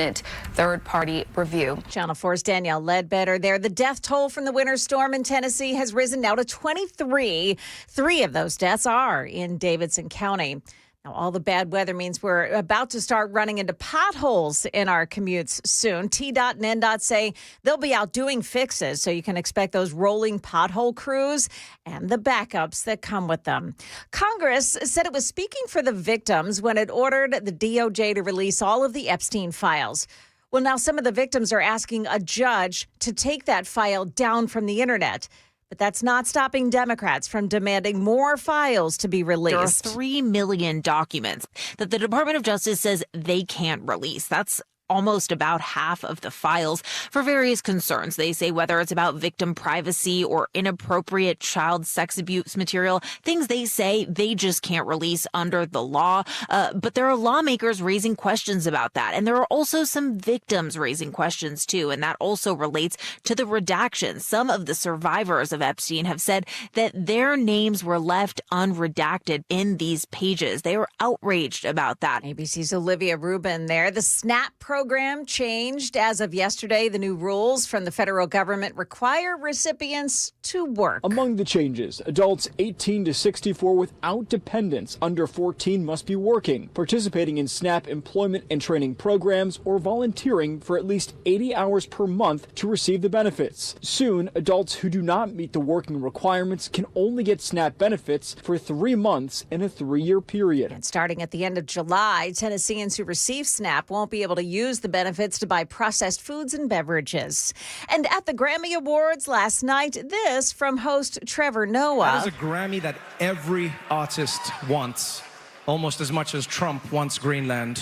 third-party review. Channel 4's Danielle Ledbetter there. The death toll from the winter storm in Tennessee has risen now to 23. 3 of those deaths are in Davidson County. Now, all the bad weather means we're about to start running into potholes in our commutes soon. TDOT and NDOT say they'll be out doing fixes, so you can expect those rolling pothole crews and the backups that come with them. Congress said it was speaking for the victims when it ordered the DOJ to release all of the Epstein files. Well, now some of the victims are asking a judge to take that file down from the internet. But that's not stopping Democrats from demanding more files to be released. There are 3 million documents that the Department of Justice says they can't release. That's almost about half of the files for various concerns. They say whether it's about victim privacy or inappropriate child sex abuse material, things they say they just can't release under the law. But there are lawmakers raising questions about that. And there are also some victims raising questions, too. And that also relates to the redactions. Some of the survivors of Epstein have said that their names were left unredacted in these pages. They were outraged about that. ABC's Olivia Rubin there. The SNAP program changed as of yesterday. The new rules from the federal government require recipients to work. Among the changes, adults 18 to 64 without dependents under 14 must be working, participating in SNAP employment and training programs, or volunteering for at least 80 hours per month to receive the benefits. Soon, adults who do not meet the working requirements can only get SNAP benefits for 3 months in a 3-year period. And starting at the end of July, Tennesseans who receive SNAP won't be able to use the benefits to buy processed foods and beverages. And at the Grammy Awards last night, this from host Trevor Noah. That is a Grammy that every artist wants, almost as much as Trump wants Greenland,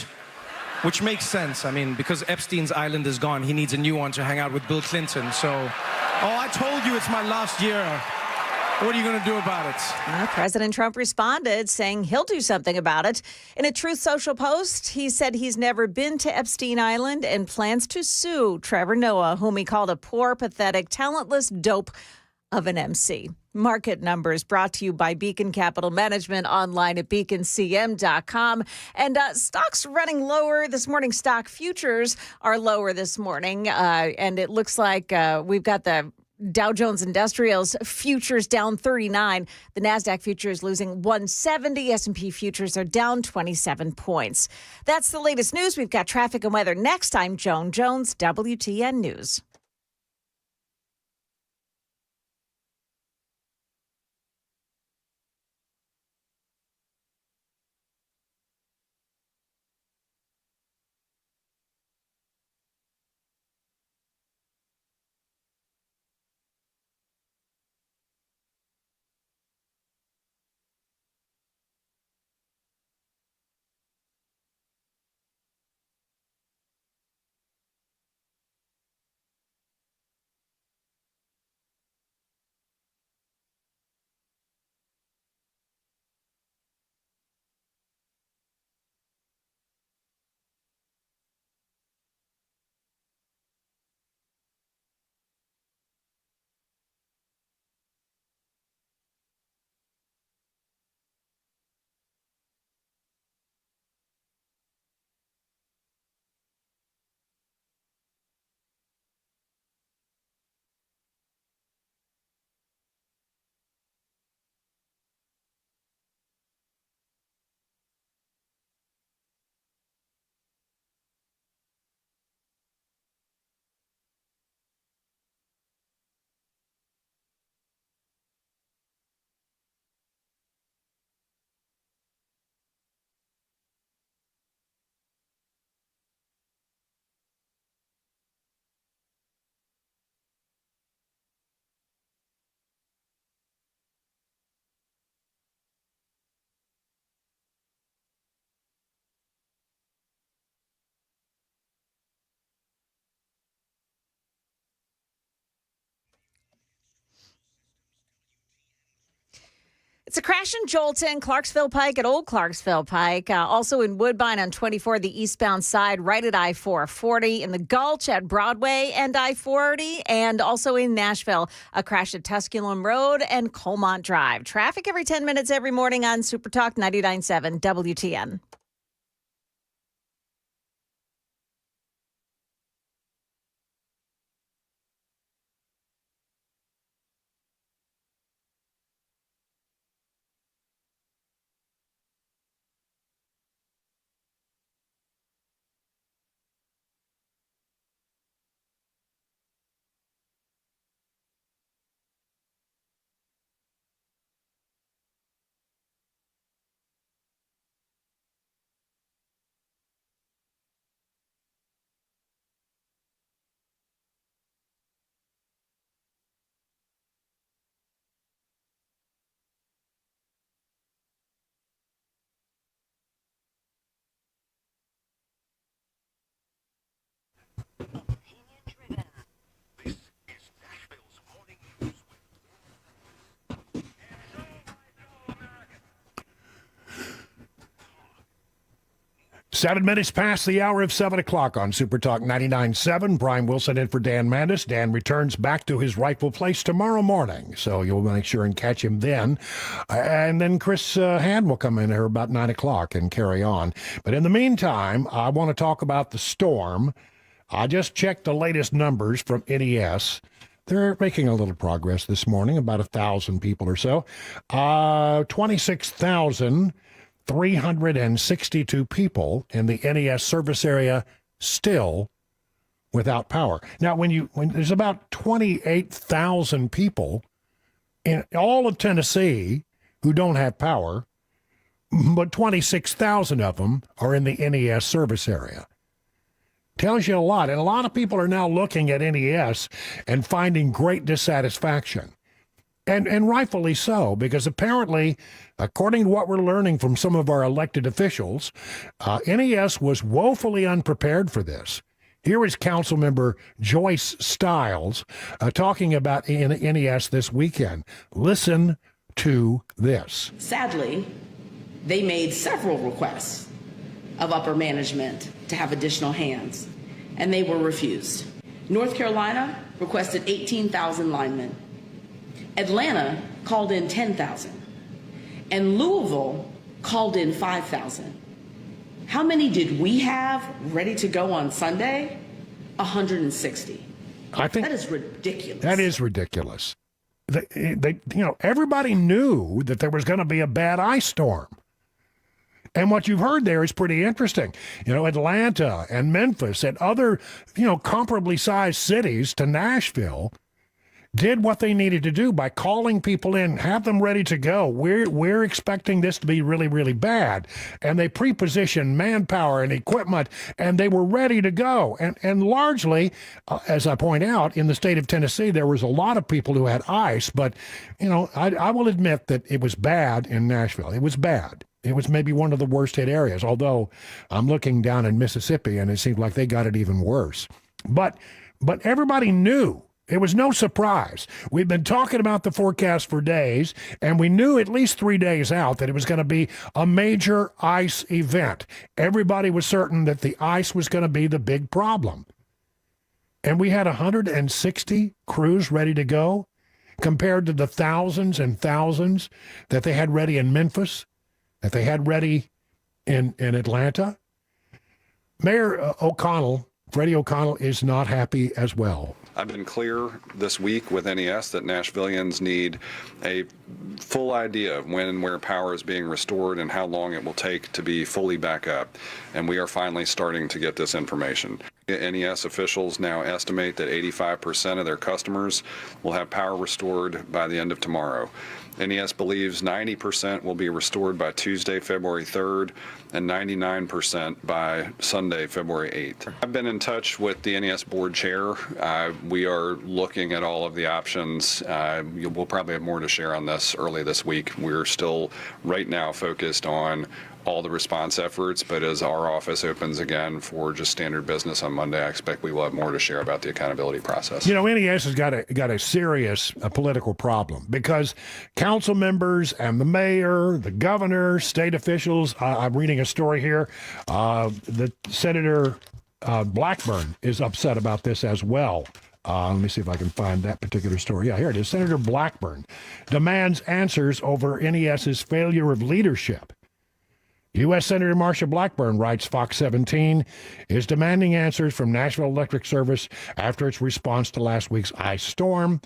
which makes sense. I mean, because Epstein's island is gone, he needs a new one to hang out with Bill Clinton. So, I told you it's my last year. What are you going to do about it? Well, President Trump responded saying he'll do something about it. In a Truth Social post, he said he's never been to Epstein Island and plans to sue Trevor Noah, whom he called a poor, pathetic, talentless dope of an MC. Market numbers brought to you by Beacon Capital Management, online at beaconcm.com. And stocks running lower this morning. Stock futures are lower this morning. And it looks like we've got the Dow Jones Industrials futures down 39. The NASDAQ futures losing 170. S&P futures are down 27 points. That's the latest news. We've got traffic and weather next. I'm Joan Jones, WTN News. It's a crash in Jolton, Clarksville Pike at Old Clarksville Pike. Also in Woodbine on 24, the eastbound side, right at I-440. In the Gulch at Broadway and I-440. And also in Nashville, a crash at Tusculum Road and Colmont Drive. Traffic every 10 minutes every morning on Super Talk 99.7 WTN. This is Nashville's morning news. 7 minutes past the hour of 7 o'clock on Super Talk 99.7. Brian Wilson in for Dan Mandis. Dan returns back to his rightful place tomorrow morning, so you'll make sure and catch him then. And then Chris Hand will come in here about 9 o'clock and carry on. But in the meantime, I want to talk about the storm. I just checked the latest numbers from NES. They're making a little progress this morning, about 1,000 people or so. 26,362 people in the NES service area still without power. Now, when there's about 28,000 people in all of Tennessee who don't have power, but 26,000 of them are in the NES service area. Tells you a lot. And a lot of people are now looking at NES and finding great dissatisfaction. And rightfully so, because apparently, according to what we're learning from some of our elected officials, NES was woefully unprepared for this. Here is Councilmember Joyce Stiles talking about NES this weekend. Listen to this. Sadly, they made several requests of upper management to have additional hands, and they were refused. North Carolina requested 18,000 linemen. Atlanta called in 10,000. And Louisville called in 5,000. How many did we have ready to go on Sunday? 160. I think that is ridiculous. That is ridiculous. Everybody knew that there was going to be a bad ice storm. And what you've heard there is pretty interesting. Atlanta and Memphis and other, comparably sized cities to Nashville did what they needed to do by calling people in, have them ready to go. We're expecting this to be really, really bad. And they pre-positioned manpower and equipment, and they were ready to go. And largely, as I point out, in the state of Tennessee, there was a lot of people who had ice. But, I will admit that it was bad in Nashville. It was bad. It was maybe one of the worst hit areas, although I'm looking down in Mississippi, and it seemed like they got it even worse. But everybody knew. It was no surprise. We've been talking about the forecast for days, and we knew at least 3 days out that it was going to be a major ice event. Everybody was certain that the ice was going to be the big problem. And we had 160 crews ready to go compared to the thousands and thousands that they had ready in Memphis, that they had ready in Atlanta. Mayor Freddie O'Connell, is not happy as well. I've been clear this week with NES that Nashvillians need a full idea of when and where power is being restored and how long it will take to be fully back up. And we are finally starting to get this information. NES officials now estimate that 85% of their customers will have power restored by the end of tomorrow. NES believes 90% will be restored by Tuesday, February 3rd, and 99% by Sunday, February 8th. I've been in touch with the NES board chair. We are looking at all of the options. We'll probably have more to share on this early this week. We're still right now focused on all the response efforts, but as our office opens again for just standard business on Monday, I expect we will have more to share about the accountability process. NES has got a serious political problem because council members and the mayor, the governor, state officials, I'm reading a story here, the Senator Blackburn is upset about this as well. Let me see if I can find that particular story. Yeah, here it is. Senator Blackburn demands answers over NES's failure of leadership. U.S. Senator Marsha Blackburn, writes Fox 17, is demanding answers from Nashville Electric Service after its response to last week's ice storm.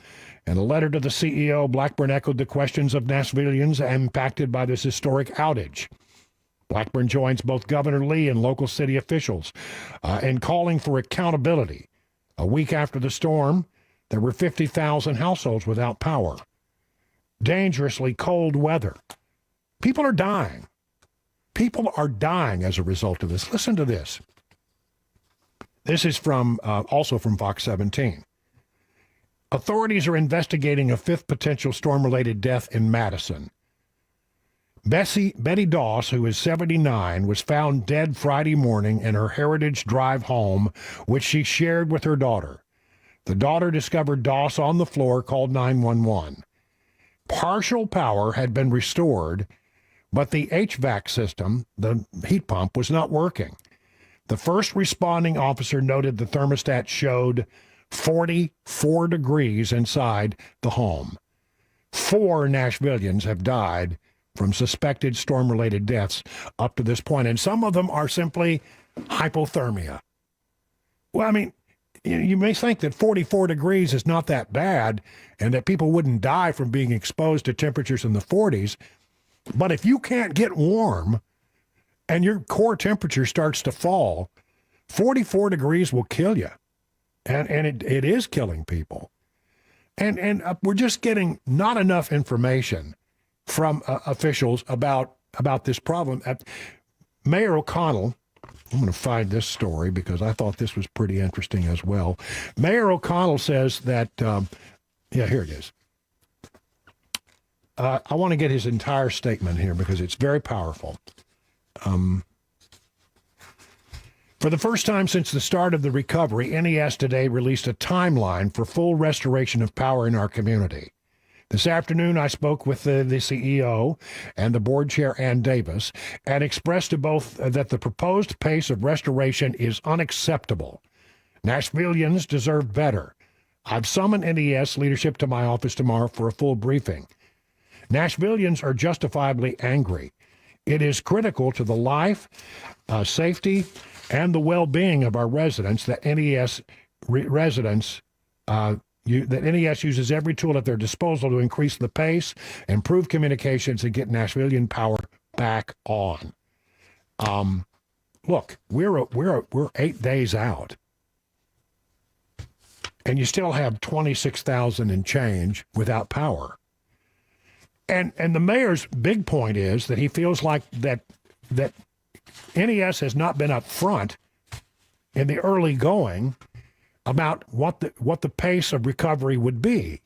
In a letter to the CEO, Blackburn echoed the questions of Nashvillians impacted by this historic outage. Blackburn joins both Governor Lee and local city officials in calling for accountability. A week after the storm, there were 50,000 households without power. Dangerously cold weather. People are dying. People are dying as a result of this. Listen to this. This is also from Fox 17. Authorities are investigating a fifth potential storm-related death in Madison. Betty Doss, who is 79, was found dead Friday morning in her Heritage Drive home, which she shared with her daughter. The daughter discovered Doss on the floor, called 911. Partial power had been restored, but the HVAC system, the heat pump, was not working. The first responding officer noted the thermostat showed 44 degrees inside the home. 4 Nashvillians have died from suspected storm-related deaths up to this point, and some of them are simply hypothermia. Well, I mean, you may think that 44 degrees is not that bad and that people wouldn't die from being exposed to temperatures in the 40s, but if you can't get warm and your core temperature starts to fall, 44 degrees will kill you. And it is killing people. And we're just getting not enough information from officials about this problem. Mayor O'Connell, I'm going to find this story because I thought this was pretty interesting as well. Mayor O'Connell says that, here it is. I want to get his entire statement here because it's very powerful. For the first time since the start of the recovery, NES today released a timeline for full restoration of power in our community. This afternoon, I spoke with the CEO and the board chair, Ann Davis, and expressed to both that the proposed pace of restoration is unacceptable. Nashvillians deserve better. I've summoned NES leadership to my office tomorrow for a full briefing. Nashvillians are justifiably angry. It is critical to the life, safety, and the well-being of our residents that NES uses every tool at their disposal to increase the pace, improve communications, and get Nashvillian power back on. Look, we're 8 days out, and you still have 26,000 and change without power. And the mayor's big point is that he feels like that NES has not been up front in the early going about what the pace of recovery would be.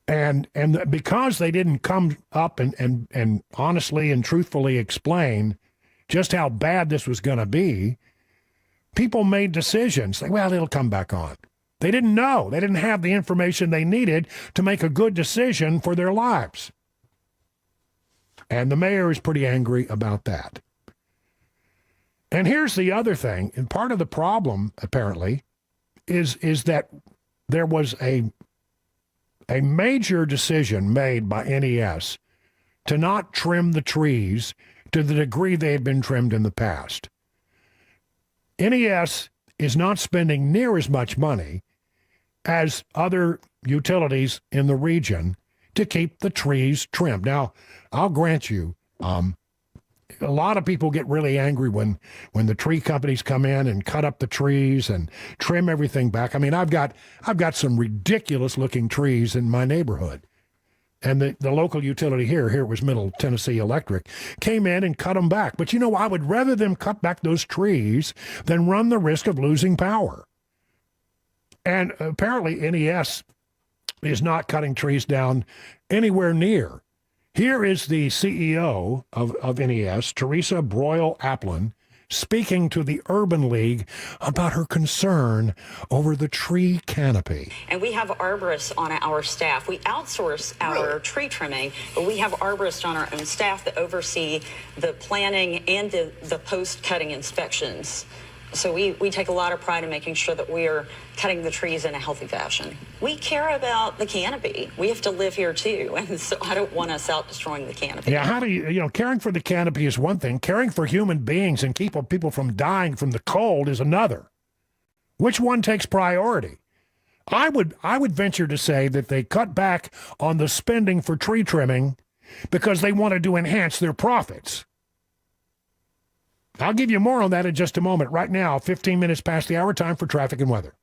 And because they didn't come up and honestly and truthfully explain just how bad this was going to be, people made decisions like, well, it'll come back on. They didn't know. They didn't have the information they needed to make a good decision for their lives. And the mayor is pretty angry about that. And here's the other thing, and part of the problem, apparently, is that there was a major decision made by NES to not trim the trees to the degree they had been trimmed in the past. NES is not spending near as much money as other utilities in the region to keep the trees trimmed. Now, I'll grant you, a lot of people get really angry when the tree companies come in and cut up the trees and trim everything back. I mean, I've got some ridiculous looking trees in my neighborhood. And the local utility here it was Middle Tennessee Electric, came in and cut them back. But I would rather them cut back those trees than run the risk of losing power. And apparently NES is not cutting trees down anywhere near. Here is the CEO of NES, Teresa Broyle-Applin, speaking to the Urban League about her concern over the tree canopy. And we have arborists on our staff. We outsource our tree trimming, but we have arborists on our own staff that oversee the planning and the post-cutting inspections. So we take a lot of pride in making sure that we are cutting the trees in a healthy fashion. We care about the canopy. We have to live here too, and so I don't want us out destroying the canopy. Yeah, how do caring for the canopy is one thing. Caring for human beings and keep people from dying from the cold is another. Which one takes priority? I would venture to say that they cut back on the spending for tree trimming because they wanted to enhance their profits. I'll give you more on that in just a moment. Right now, 15 minutes past the hour, time for traffic and weather.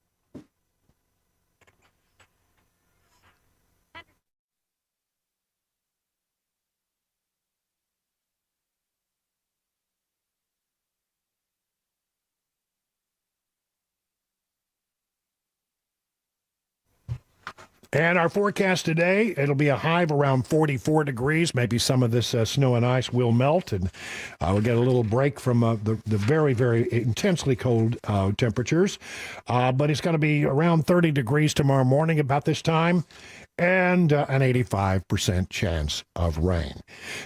And our forecast today, it'll be a high of around 44 degrees. Maybe some of this snow and ice will melt, and we'll get a little break from the very, very intensely cold temperatures. But it's going to be around 30 degrees tomorrow morning about this time, and an 85% chance of rain.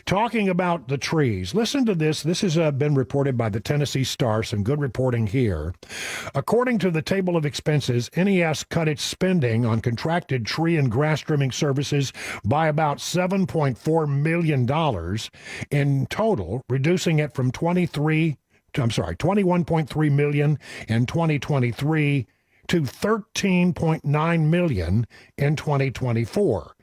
Talking about the trees, listen to this. This has been reported by the Tennessee Star, some good reporting here. According to the table of expenses, NES cut its spending on contracted tree and grass trimming services by about $7.4 million in total, reducing it from $21.3 million in 2023 to $13.9 million in 2024.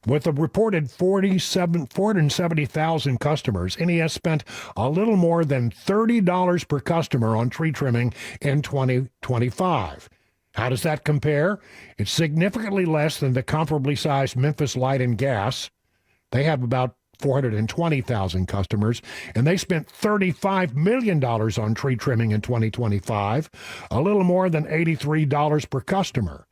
With a reported 470,000 customers, NES spent a little more than $30 per customer on tree trimming in 2025. How does that compare? It's significantly less than the comparably sized Memphis Light and Gas. They have about 420,000 customers, and they spent $35 million on tree trimming in 2025, a little more than $83 per customer.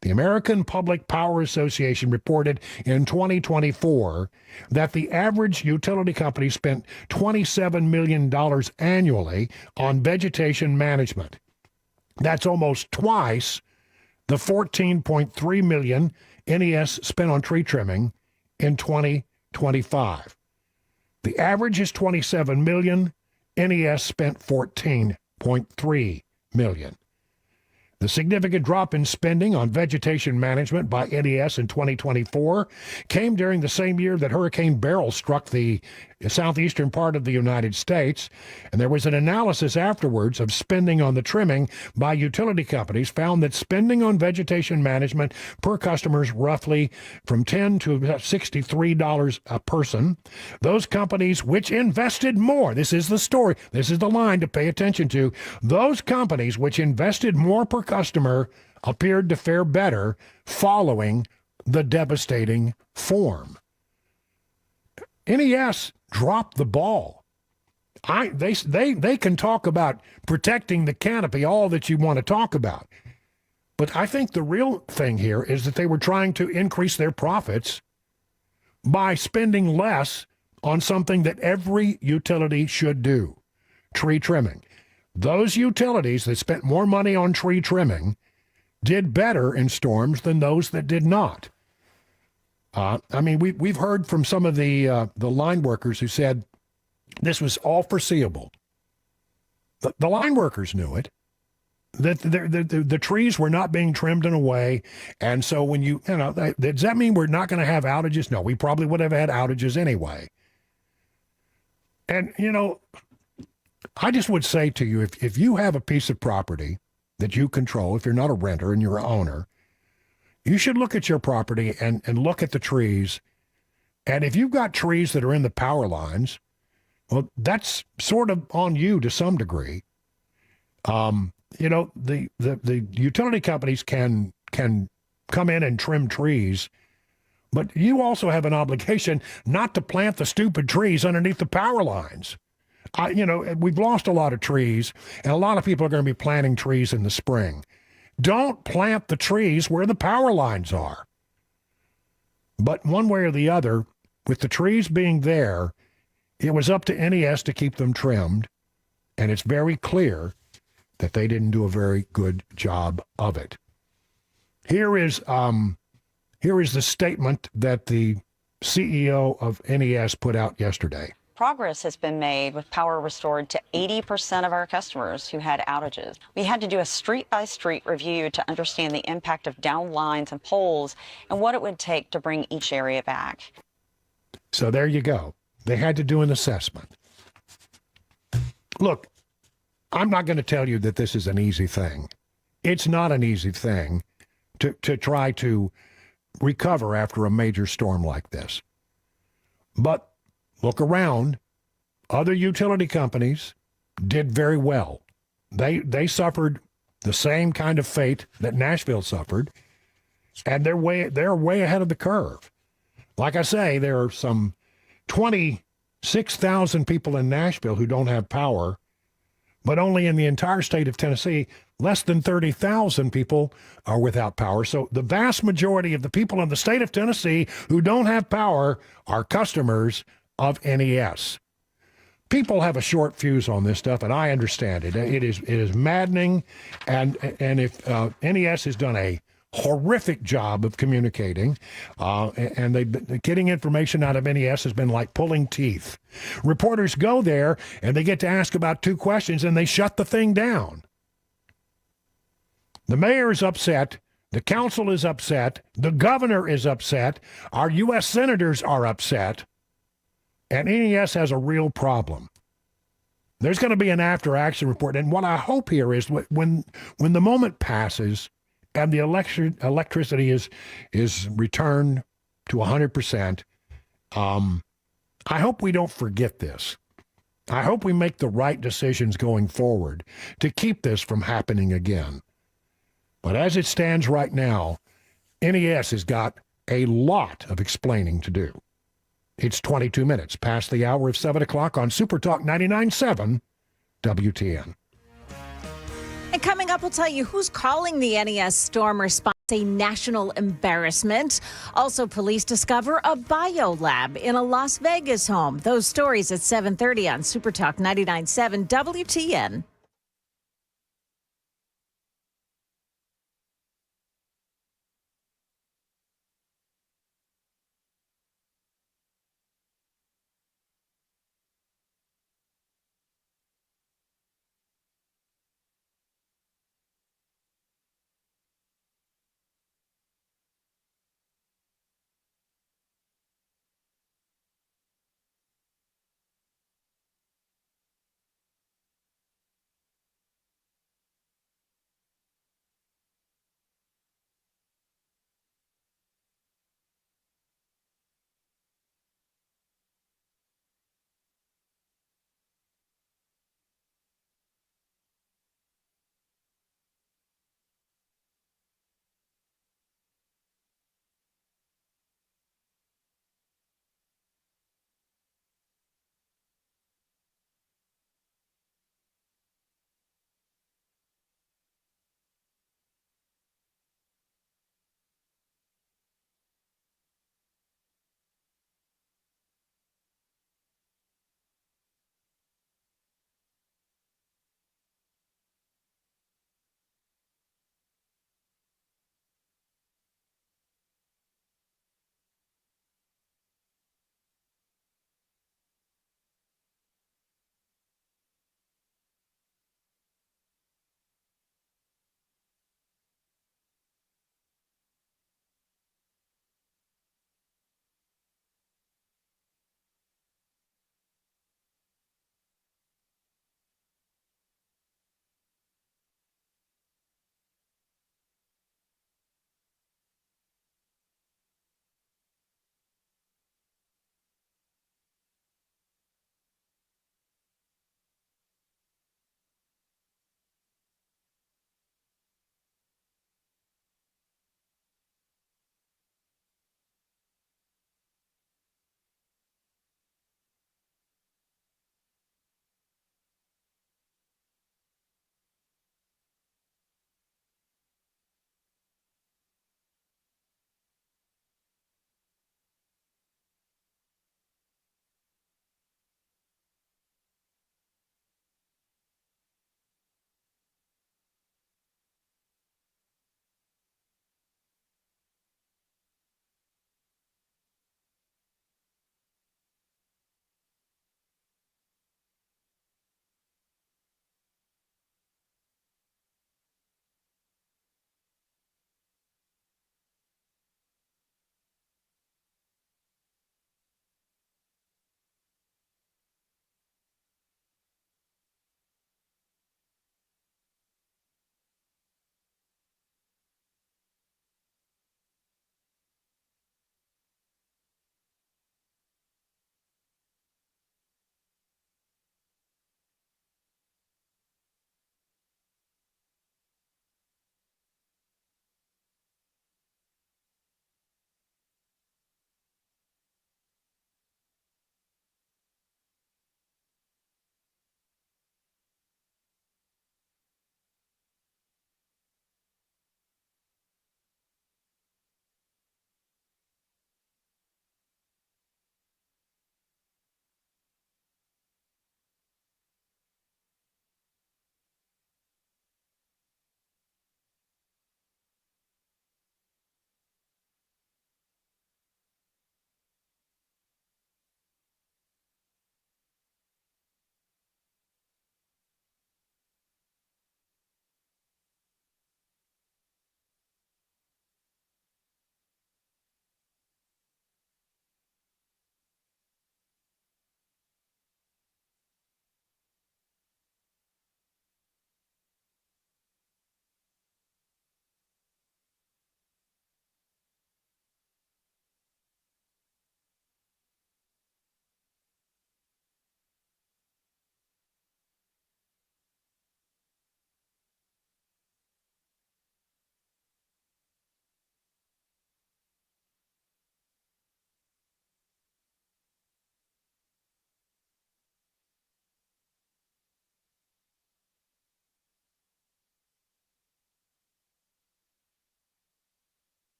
The American Public Power Association reported in 2024 that the average utility company spent $27 million annually on vegetation management. That's almost twice the $14.3 million NES spent on tree trimming in 2025. The average is $27 million. NES spent $14.3 million. The significant drop in spending on vegetation management by NES in 2024 came during the same year that Hurricane Beryl struck the southeastern part of the United States, and there was an analysis afterwards of spending on the trimming by utility companies found that spending on vegetation management per customer is roughly from $10 to $63 a person. Those companies which invested more, this is the story, this is the line to pay attention to, those companies which invested more per customer appeared to fare better following the devastating storm. NES dropped the ball. They can talk about protecting the canopy, all that you want to talk about. But I think the real thing here is that they were trying to increase their profits by spending less on something that every utility should do, tree trimming. Those utilities that spent more money on tree trimming did better in storms than those that did not. I mean, we've heard from some of the line workers who said this was all foreseeable. The line workers knew it, that the trees were not being trimmed in a way, and so when does that mean we're not going to have outages? No, we probably would have had outages anyway. And, I just would say to you, if you have a piece of property that you control, if you're not a renter and you're an owner, you should look at your property and look at the trees. And if you've got trees that are in the power lines, well, that's sort of on you to some degree. The utility companies can come in and trim trees, but you also have an obligation not to plant the stupid trees underneath the power lines. We've lost a lot of trees, and a lot of people are going to be planting trees in the spring. Don't plant the trees where the power lines are. But one way or the other, with the trees being there, it was up to NES to keep them trimmed, and it's very clear that they didn't do a very good job of it. Here is the statement that the CEO of NES put out yesterday. Progress has been made with power restored to 80% of our customers who had outages. We had to do a street-by-street review to understand the impact of down lines and poles and what it would take to bring each area back. So there you go. They had to do an assessment. Look, I'm not going to tell you that this is an easy thing. It's not an easy thing to try to recover after a major storm like this. But look around. Other utility companies did very well. They suffered the same kind of fate that Nashville suffered, and they're way ahead of the curve. Like I say, there are some 26,000 people in Nashville who don't have power, but only in the entire state of Tennessee, less than 30,000 people are without power. So the vast majority of the people in the state of Tennessee who don't have power are customers of NES. People have a short fuse on this stuff, and I understand it. It is maddening, and if NES has done a horrific job of communicating, and getting information out of NES has been like pulling teeth. Reporters go there, and they get to ask about 2 questions, and they shut the thing down. The mayor is upset. The council is upset. The governor is upset. Our U.S. senators are upset. And NES has a real problem. There's going to be an after-action report. And what I hope here is when the moment passes and the electricity is returned to 100%, I hope we don't forget this. I hope we make the right decisions going forward to keep this from happening again. But as it stands right now, NES has got a lot of explaining to do. It's 22 minutes past the hour of 7 o'clock on Super Talk 99.7 WTN. And coming up, we'll tell you who's calling the NES storm response. A national embarrassment. Also, police discover a biolab in a Las Vegas home. Those stories at 7:30 on Super Talk 99.7 WTN.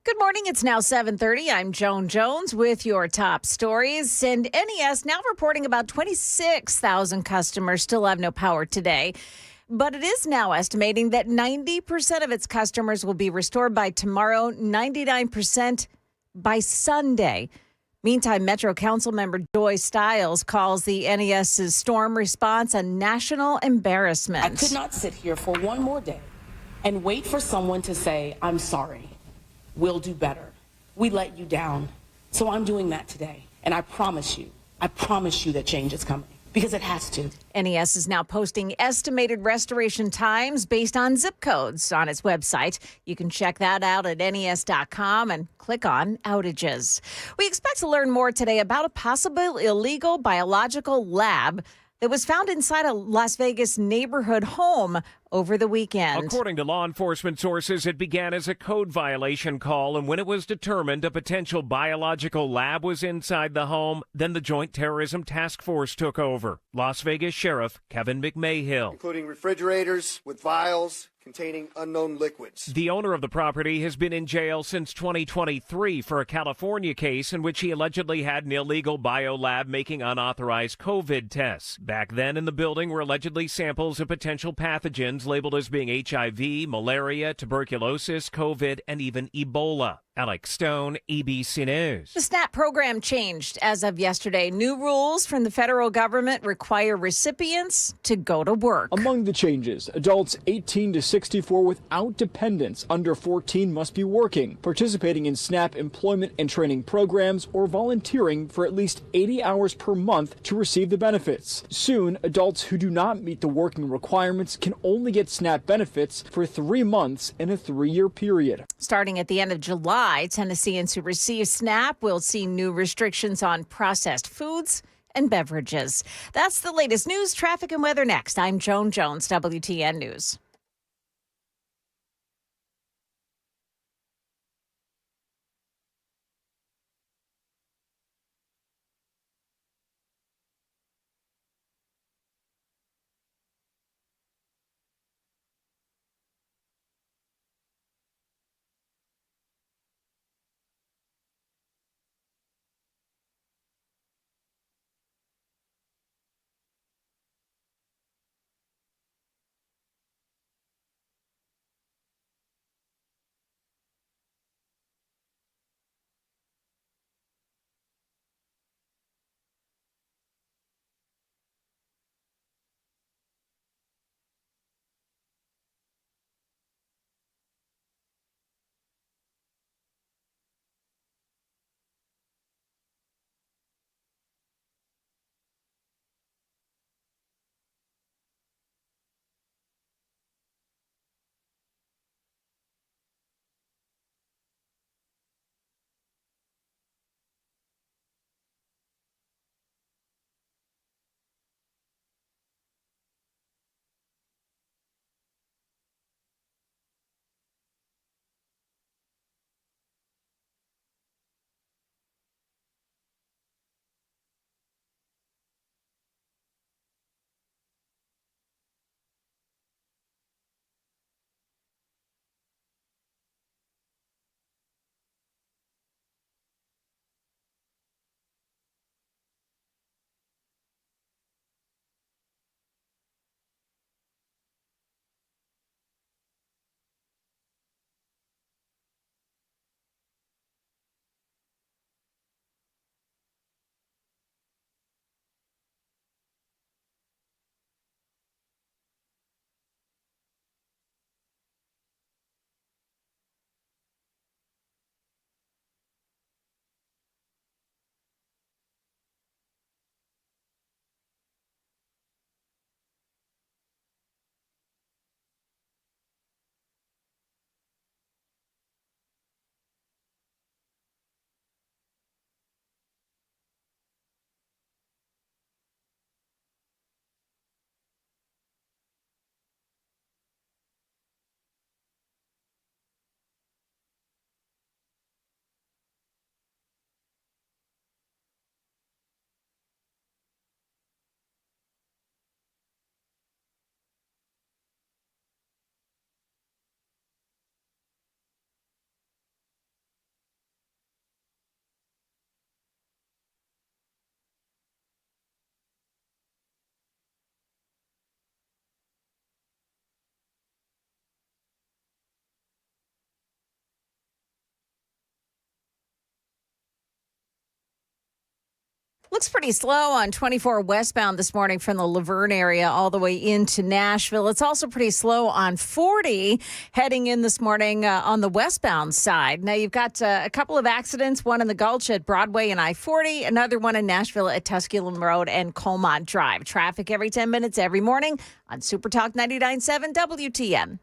Good morning. It's now 7:30. I'm Joan Jones with your top stories. And NES now reporting about 26,000 customers still have no power today. But it is now estimating that 90% of its customers will be restored by tomorrow, 99% by Sunday. Meantime, Metro Council member Joy Stiles calls the NES's storm response a national embarrassment. I could not sit here for one more day and wait for someone to say, I'm sorry, we'll do better. We let you down. So I'm doing that today. And I promise you that change is coming. Because it has to. NES is now posting estimated restoration times based on zip codes on its website. You can check that out at NES.com and click on outages. We expect to learn more today about a possible illegal biological lab that was found inside a Las Vegas neighborhood home over the weekend. According to law enforcement sources, it began as a code violation call, and when it was determined a potential biological lab was inside the home, then the Joint Terrorism Task Force took over. Las Vegas Sheriff Kevin McMahill. Including refrigerators with vials containing unknown liquids. The owner of the property has been in jail since 2023 for a California case in which he allegedly had an illegal biolab making unauthorized COVID tests. Back then in the building were allegedly samples of potential pathogens labeled as being HIV, malaria, tuberculosis, COVID, and even Ebola. Alex Stone, ABC News. The SNAP program changed as of yesterday. New rules from the federal government require recipients to go to work. Among the changes, adults 18 to 64 without dependents under 14 must be working, participating in SNAP employment and training programs, or volunteering for at least 80 hours per month to receive the benefits. Soon, adults who do not meet the working requirements can only get SNAP benefits for 3 months in a 3-year period. Starting at the end of July, Tennesseans who receive SNAP will see new restrictions on processed foods and beverages. That's the latest news, traffic, and weather next. I'm Joan Jones, WTN News. Looks pretty slow on 24 westbound this morning from the Laverne area all the way into Nashville. It's also pretty slow on 40 heading in this morning on the westbound side. Now, you've got a couple of accidents, one in the Gulch at Broadway and I-40, another one in Nashville at Tusculum Road and Colmont Drive. Traffic every 10 minutes every morning on Super Talk 99.7 WTN.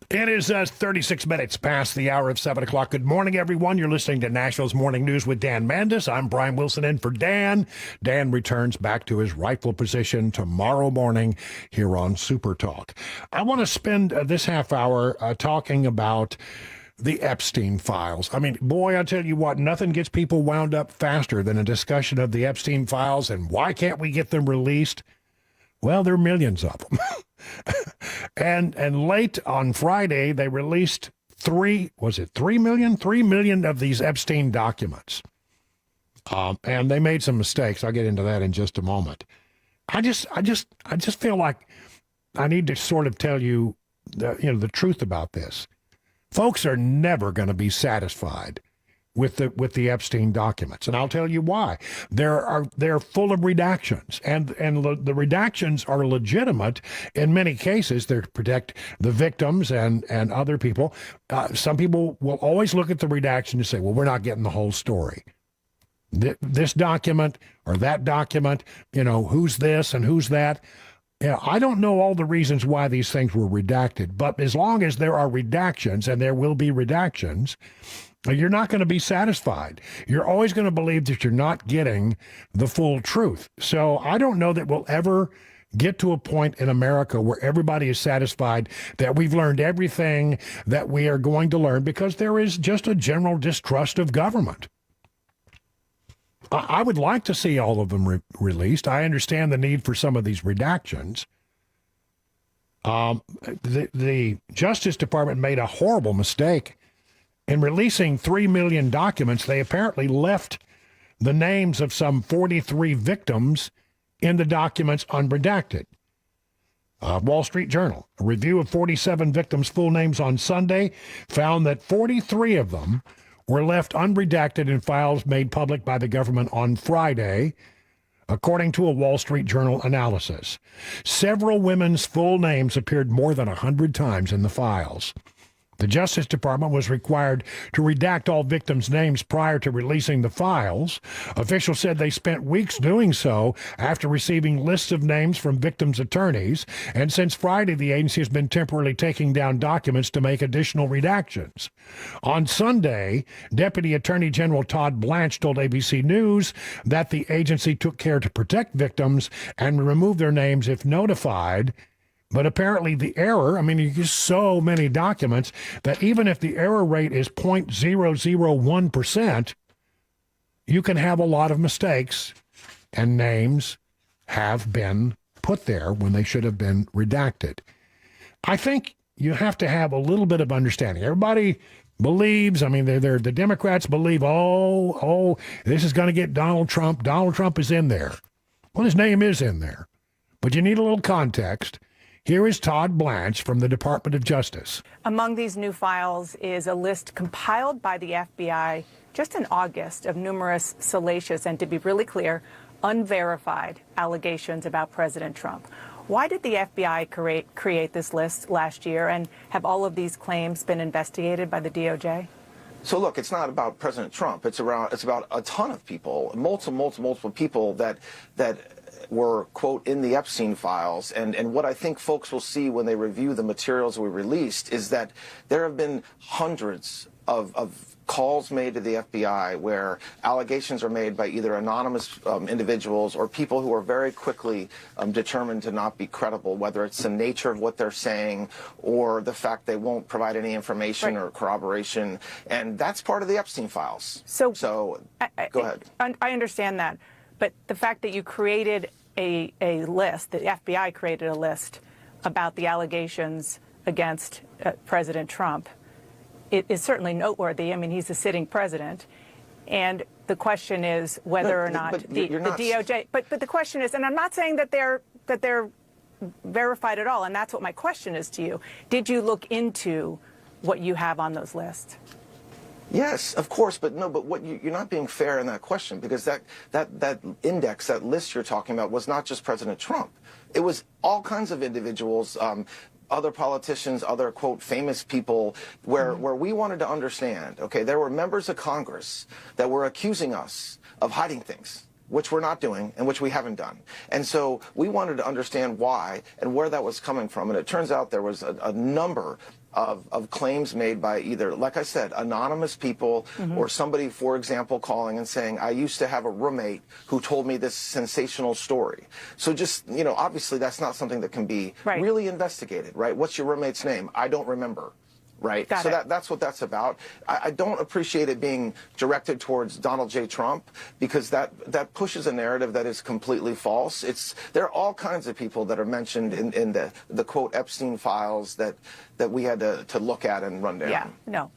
It is 36 minutes past the hour of 7 o'clock. Good morning, everyone. You're listening to Nashville's Morning News with Dan Mandis. I'm Brian Wilson in for Dan. Dan returns back to his rightful position tomorrow morning here on Super Talk. I want to spend this half hour talking about the Epstein files. I mean, boy, I tell you what, nothing gets people wound up faster than a discussion of the Epstein files, and why can't we get them released? Well, there are millions of them. And late on Friday, they released 3 million of these Epstein documents. And they made some mistakes. I'll get into that in just a moment. I just feel like I need to sort of tell you the truth about this. Folks are never going to be satisfied with the Epstein documents, and I'll tell you why. They're full of redactions, and the redactions are legitimate in many cases. They're to protect the victims and other people. Some people will always look at the redaction and say, "Well, we're not getting the whole story. This document or that document, who's this and who's that." I don't know all the reasons why these things were redacted, but as long as there are redactions, and there will be redactions, you're not going to be satisfied. You're always going to believe that you're not getting the full truth. So I don't know that we'll ever get to a point in America where everybody is satisfied that we've learned everything that we are going to learn, because there is just a general distrust of government. I would like to see all of them released. I understand the need for some of these redactions. The Justice Department made a horrible mistake. In releasing 3 million documents, they apparently left the names of some 43 victims in the documents unredacted. Wall Street Journal, a review of 47 victims' full names on Sunday, found that 43 of them were left unredacted in files made public by the government on Friday, according to a Wall Street Journal analysis. Several women's full names appeared more than 100 times in the files. The Justice Department was required to redact all victims' names prior to releasing the files. Officials said they spent weeks doing so after receiving lists of names from victims' attorneys, and since Friday, the agency has been temporarily taking down documents to make additional redactions. On Sunday, Deputy Attorney General Todd Blanche told ABC News that the agency took care to protect victims and remove their names if notified. But apparently the error, you get so many documents that even if the error rate is 0.001%, you can have a lot of mistakes, and names have been put there when they should have been redacted. I think you have to have a little bit of understanding. Everybody believes, the Democrats believe, this is going to get Donald Trump. Donald Trump is in there. Well, his name is in there. But you need a little context. Here is Todd Blanche from the Department of Justice. Among these new files is a list compiled by the FBI just in August of numerous salacious and, to be really clear, unverified allegations about President Trump. Why did the FBI create this list last year, and have all of these claims been investigated by the DOJ? So look, it's not about President Trump. It's about a ton of people, multiple people that were, quote, in the Epstein files. And what I think folks will see when they review the materials we released is that there have been hundreds of calls made to the FBI where allegations are made by either anonymous individuals or people who are very quickly determined to not be credible, whether it's the nature of what they're saying or the fact they won't provide any information or corroboration. And that's part of the Epstein files. So go ahead. I understand that. But the fact that you created a list, the FBI created a list about the allegations against President Trump, it is certainly noteworthy. I mean, he's a sitting president. And the question is whether or not the DOJ. But the question is, and I'm not saying that they're verified at all, and that's what my question is to you. Did you look into what you have on those lists? Yes, of course, but no, but you're not being fair in that question, because that index, that list you're talking about, was not just President Trump. It was all kinds of individuals, other politicians, other, quote, famous people, where we wanted to understand, okay, there were members of Congress that were accusing us of hiding things, which we're not doing and which we haven't done. And so we wanted to understand why and where that was coming from. And it turns out there was a number of claims made by either, like I said, anonymous people or somebody, for example, calling and saying, I used to have a roommate who told me this sensational story. So just, you know, obviously that's not something that can be really investigated, right? What's your roommate's name? I don't remember. Right. So that's what that's about. I don't appreciate it being directed towards Donald J. Trump, because that pushes a narrative that is completely false. There are all kinds of people that are mentioned in the quote Epstein files that we had to look at and run down. Yeah, no,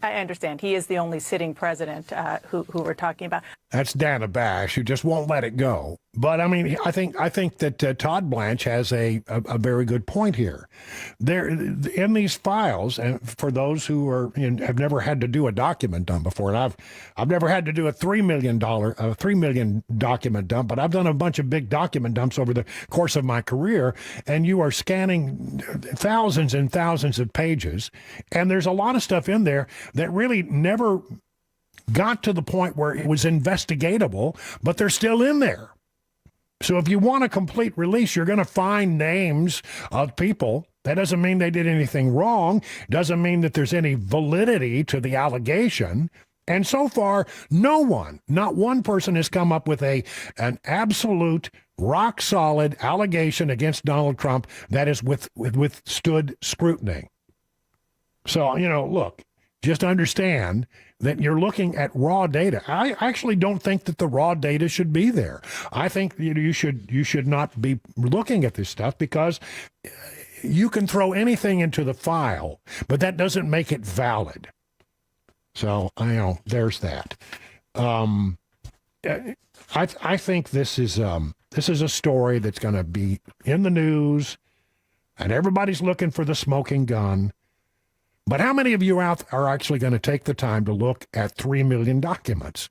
I understand. He is the only sitting president who we're talking about. That's Dana Bash, who just won't let it go. But I mean, I think that Todd Blanche has a very good point here. There, in these files, and for those who have never had to do a document dump before, and I've never had to do a $3 million document dump, but I've done a bunch of big document dumps over the course of my career, and you are scanning thousands and thousands of pages, and there's a lot of stuff in there that really never got to the point where it was investigatable, but they're still in there. So if you want a complete release, you're going to find names of people. That doesn't mean they did anything wrong. Doesn't mean that there's any validity to the allegation. And so far, not one person has come up with an absolute rock solid allegation against Donald Trump that has withstood scrutiny. So, you know, look, just understand that you're looking at raw data. I actually don't think that the raw data should be there. I think you should not be looking at this stuff, because you can throw anything into the file, but that doesn't make it valid. So, there's that. I think this is a story that's going to be in the news, and everybody's looking for the smoking gun. But how many of you out are actually going to take the time to look at 3 million documents?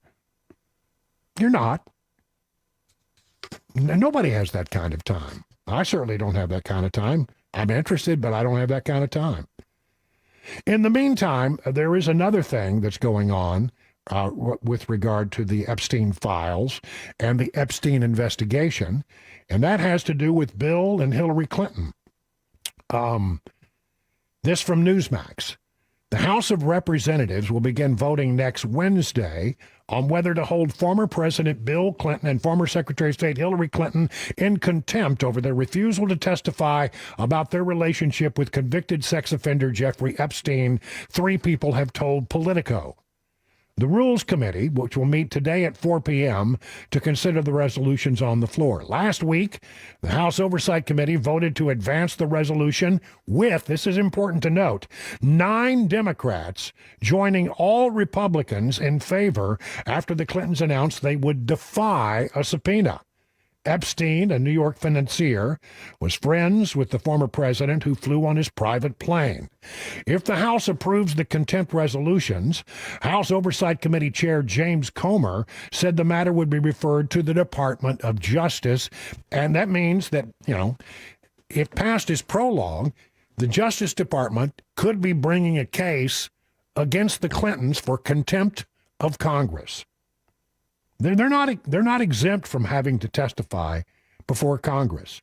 You're not. Nobody has that kind of time. I certainly don't have that kind of time. I'm interested, but I don't have that kind of time. In the meantime, there is another thing that's going on with regard to the Epstein files and the Epstein investigation, and that has to do with Bill and Hillary Clinton. This from Newsmax. The House of Representatives will begin voting next Wednesday on whether to hold former President Bill Clinton and former Secretary of State Hillary Clinton in contempt over their refusal to testify about their relationship with convicted sex offender Jeffrey Epstein, 3 people have told Politico. The Rules Committee, which will meet today at 4 p.m. to consider the resolutions on the floor. Last week, the House Oversight Committee voted to advance the resolution with, this is important to note, 9 Democrats joining all Republicans in favor after the Clintons announced they would defy a subpoena. Epstein, a New York financier, was friends with the former president who flew on his private plane. If the House approves the contempt resolutions, House Oversight Committee Chair James Comer said the matter would be referred to the Department of Justice. And that means that, if past is prologue, the Justice Department could be bringing a case against the Clintons for contempt of Congress. They're not exempt from having to testify before Congress.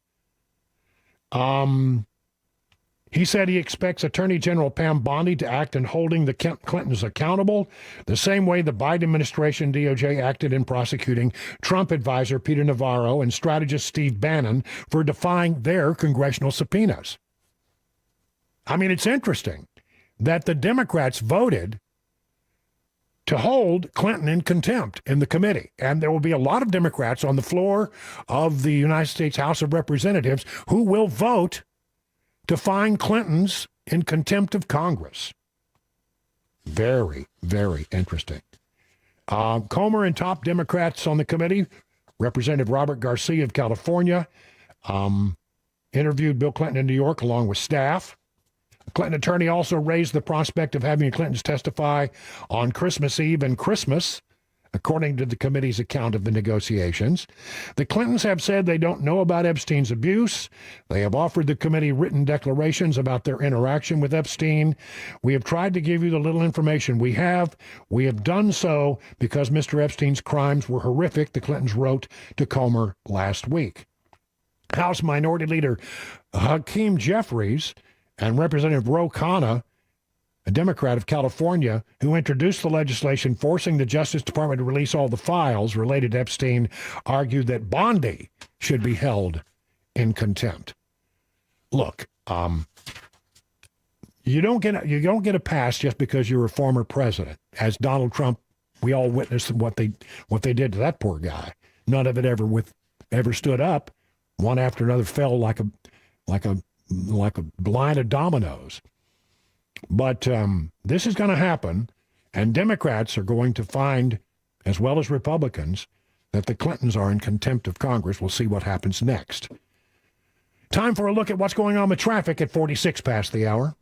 He said he expects Attorney General Pam Bondi to act in holding the Clintons accountable the same way the Biden administration DOJ acted in prosecuting Trump advisor Peter Navarro and strategist Steve Bannon for defying their congressional subpoenas. I mean, it's interesting that the Democrats voted to hold Clinton in contempt in the committee. And there will be a lot of Democrats on the floor of the United States House of Representatives who will vote to find Clintons in contempt of Congress. Very, very interesting. Comer and top Democrats on the committee, Representative Robert Garcia of California, interviewed Bill Clinton in New York along with staff. The Clinton attorney also raised the prospect of having the Clintons testify on Christmas Eve and Christmas, according to the committee's account of the negotiations. The Clintons have said they don't know about Epstein's abuse. They have offered the committee written declarations about their interaction with Epstein. We have tried to give you the little information we have. We have done so because Mr. Epstein's crimes were horrific, the Clintons wrote to Comer last week. House Minority Leader Hakeem Jeffries and Representative Ro Khanna, a Democrat of California, who introduced the legislation forcing the Justice Department to release all the files related to Epstein, argued that Bondi should be held in contempt. Look, you don't get a pass just because you're a former president. As Donald Trump, we all witnessed what they did to that poor guy. None of it ever stood up. One after another fell like a line of dominoes. But this is going to happen, and Democrats are going to find, as well as Republicans, that the Clintons are in contempt of Congress. We'll see what happens next. Time for a look at what's going on with traffic at 46 past the hour.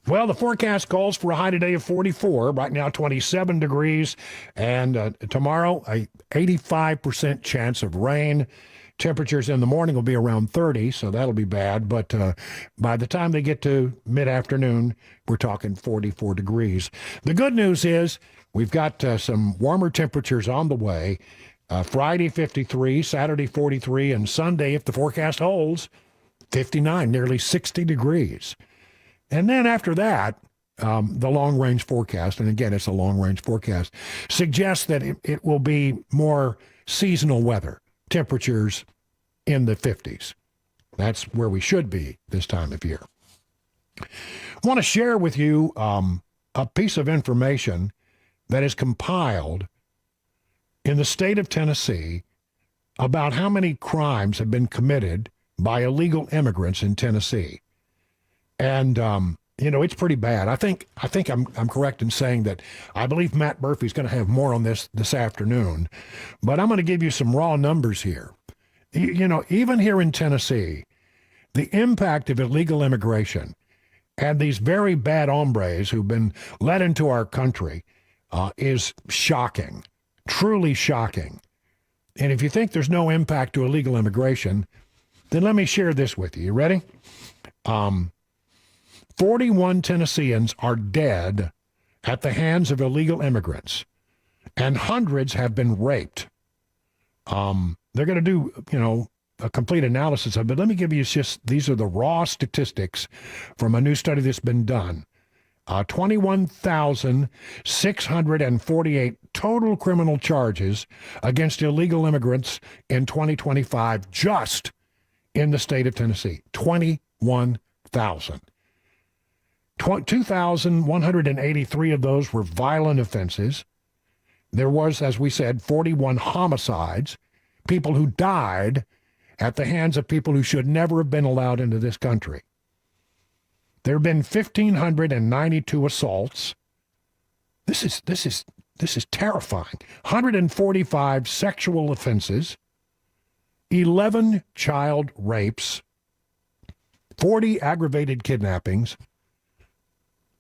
Well, the forecast calls for a high today of 44, right now 27 degrees, and tomorrow a 85% chance of rain. Temperatures in the morning will be around 30, so that'll be bad, but by the time they get to mid-afternoon, we're talking 44 degrees. The good news is we've got some warmer temperatures on the way. Friday 53, Saturday 43, and Sunday, if the forecast holds, 59, nearly 60 degrees. And then after that, the long-range forecast, and again, it's a long-range forecast, suggests that it will be more seasonal weather, temperatures in the 50s. That's where we should be this time of year. I want to share with you a piece of information that is compiled in the state of Tennessee about how many crimes have been committed by illegal immigrants in Tennessee. And, it's pretty bad. I think I'm correct in saying that I believe Matt Murphy's going to have more on this afternoon. But I'm going to give you some raw numbers here. Even here in Tennessee, the impact of illegal immigration and these very bad hombres who've been let into our country is shocking, truly shocking. And if you think there's no impact to illegal immigration, then let me share this with you. You ready? 41 Tennesseans are dead at the hands of illegal immigrants, and hundreds have been raped. They're going to do, a complete analysis of it. Let me give you these are the raw statistics from a new study that's been done. 21,648 total criminal charges against illegal immigrants in 2025, just in the state of Tennessee. 21,000. 2,183 of those were violent offenses. There was, as we said, 41 homicides, people who died at the hands of people who should never have been allowed into this country. There have been 1,592 assaults. This is terrifying. 145 sexual offenses, 11 child rapes, 40 aggravated kidnappings.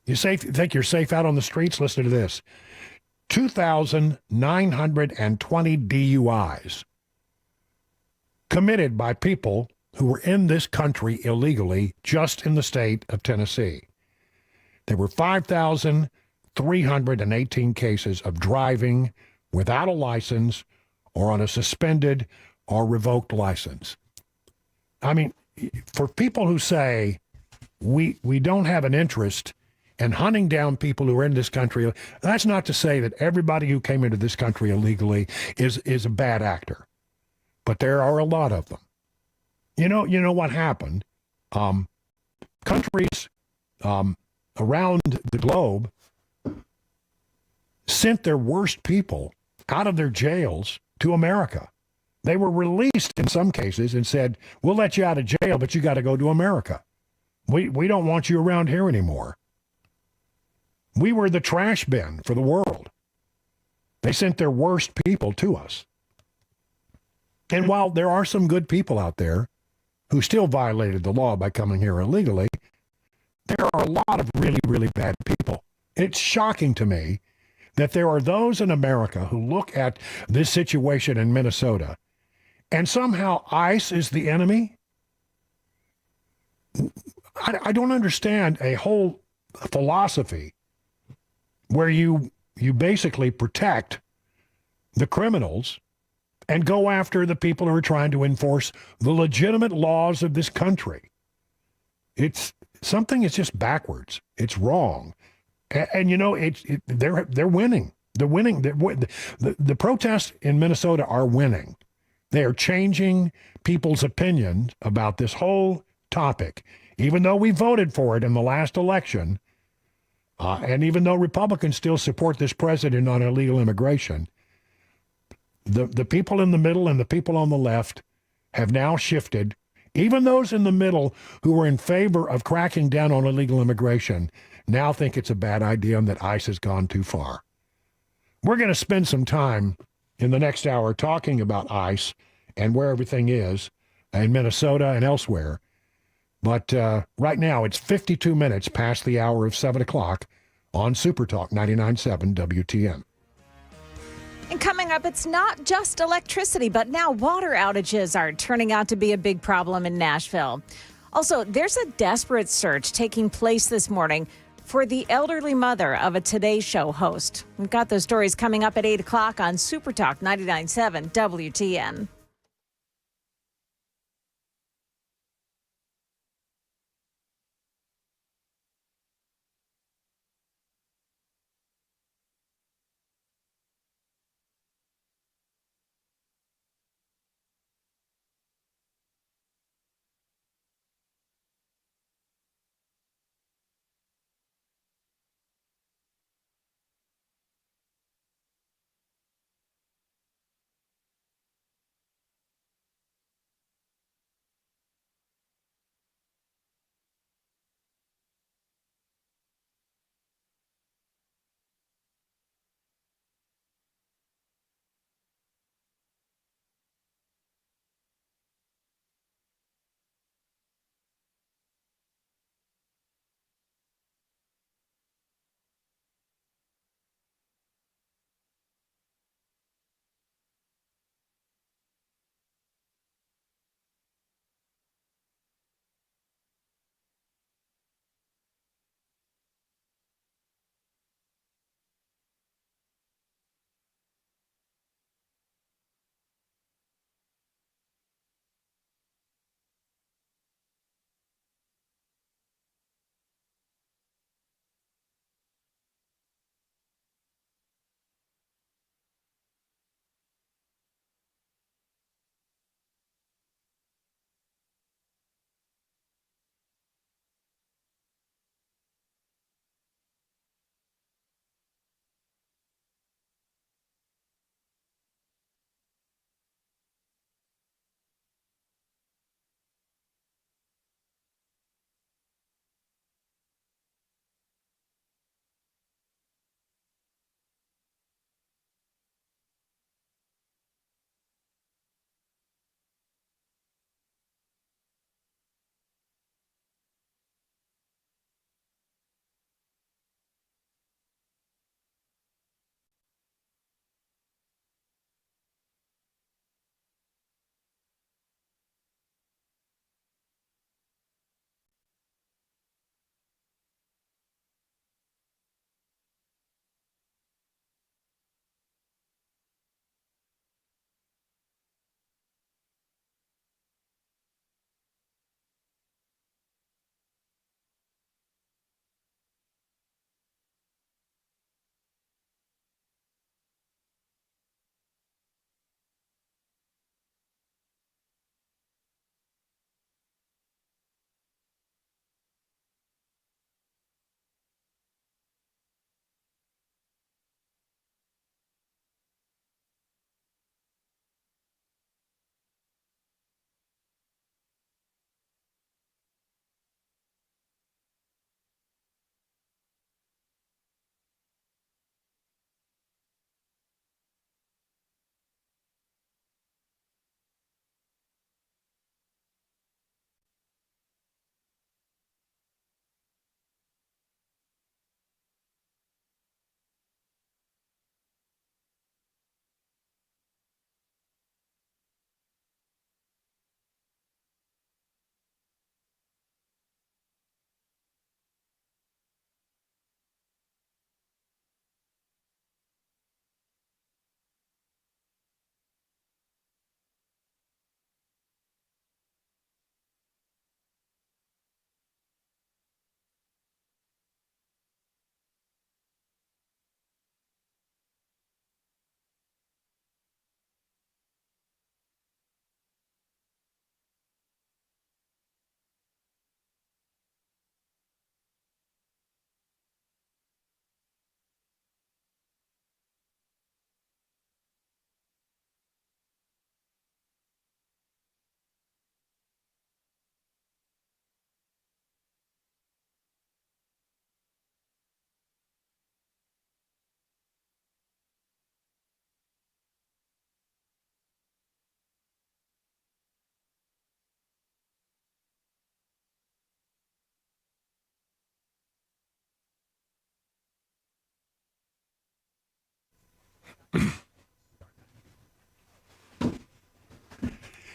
You think you're safe out on the streets? Listen to this. 2,920 DUIs committed by people who were in this country illegally just in the state of Tennessee. There were 5,318 cases of driving without a license or on a suspended or revoked license. I mean, for people who say we don't have an interest in hunting down people who are in this country, that's not to say that everybody who came into this country illegally is a bad actor, but there are a lot of them. You know what happened? Countries around the globe sent their worst people out of their jails to America. They were released in some cases and said, we'll let you out of jail, but you got to go to America. We don't want you around here anymore. We were the trash bin for the world. They sent their worst people to us. And while there are some good people out there who still violated the law by coming here illegally, there are a lot of really, really bad people. It's shocking to me that there are those in America who look at this situation in Minnesota and somehow ICE is the enemy. I don't understand a whole philosophy where you basically protect the criminals and go after the people who are trying to enforce the legitimate laws of this country. Something is just backwards. It's wrong. And you know, they're winning. They're winning. The protests in Minnesota are winning. They are changing people's opinions about this whole topic. Even though we voted for it in the last election, and even though Republicans still support this president on illegal immigration, the people in the middle and the people on the left have now shifted. Even those in the middle who were in favor of cracking down on illegal immigration now think it's a bad idea and that ICE has gone too far. We're going to spend some time in the next hour talking about ICE and where everything is in Minnesota and elsewhere. But right now, it's 52 minutes past the hour of 7 o'clock on Super Talk 99.7 WTN. And coming up, it's not just electricity, but now water outages are turning out to be a big problem in Nashville. Also, there's a desperate search taking place this morning for the elderly mother of a Today Show host. We've got those stories coming up at 8 o'clock on Super Talk 99.7 WTN.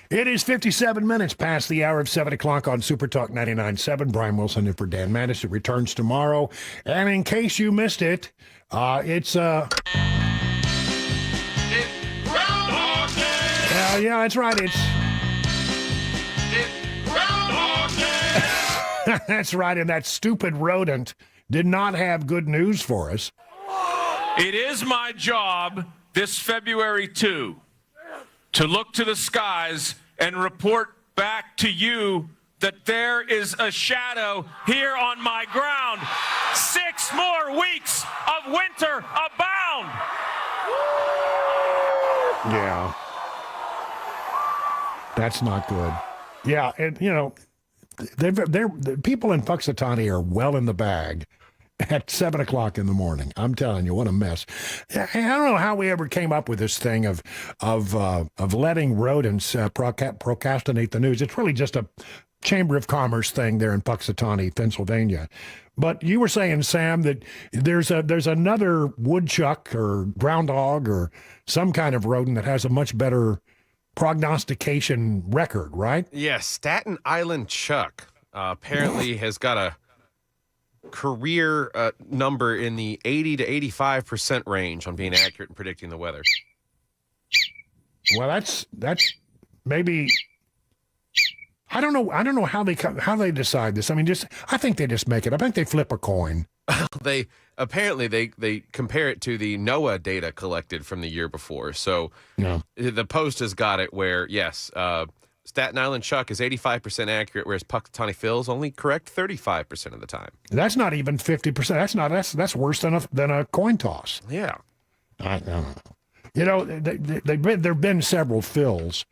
It is 57 minutes past the hour of 7 o'clock on Super Talk 99.7. Brian Wilson in for Dan Mattis. It returns tomorrow. And in case you missed it, it's Groundhog Day! yeah, that's right. It's Groundhog Day! that's right. And that stupid rodent did not have good news for us. It is my job this February 2 to look to the skies and report back to you that there is a shadow here on my ground. 6 more weeks of winter abound. Yeah. That's not good. Yeah, and you know, the people in Puxatawny are well in the bag at 7 o'clock in the morning. I'm telling you, what a mess. I don't know how we ever came up with this thing of letting rodents procrastinate the news. It's really just a Chamber of Commerce thing there in Puxatawny, Pennsylvania. But you were saying, Sam, that there's another woodchuck or groundhog or some kind of rodent that has a much better prognostication record, right? Yes, Staten Island Chuck apparently has got a career number in the 80 to 85% range on being accurate in predicting the weather. Well, that's maybe. I don't know how they decide this. I mean, I think they just make it. I think they flip a coin. They compare it to the NOAA data collected from the year before. So the Post has got it where yes, Staten Island Chuck is 85% accurate, whereas Puxatawny Phil is only correct 35% of the time. That's not even 50%. That's worse than a coin toss. Yeah, I don't know. You know, there've been several Phils,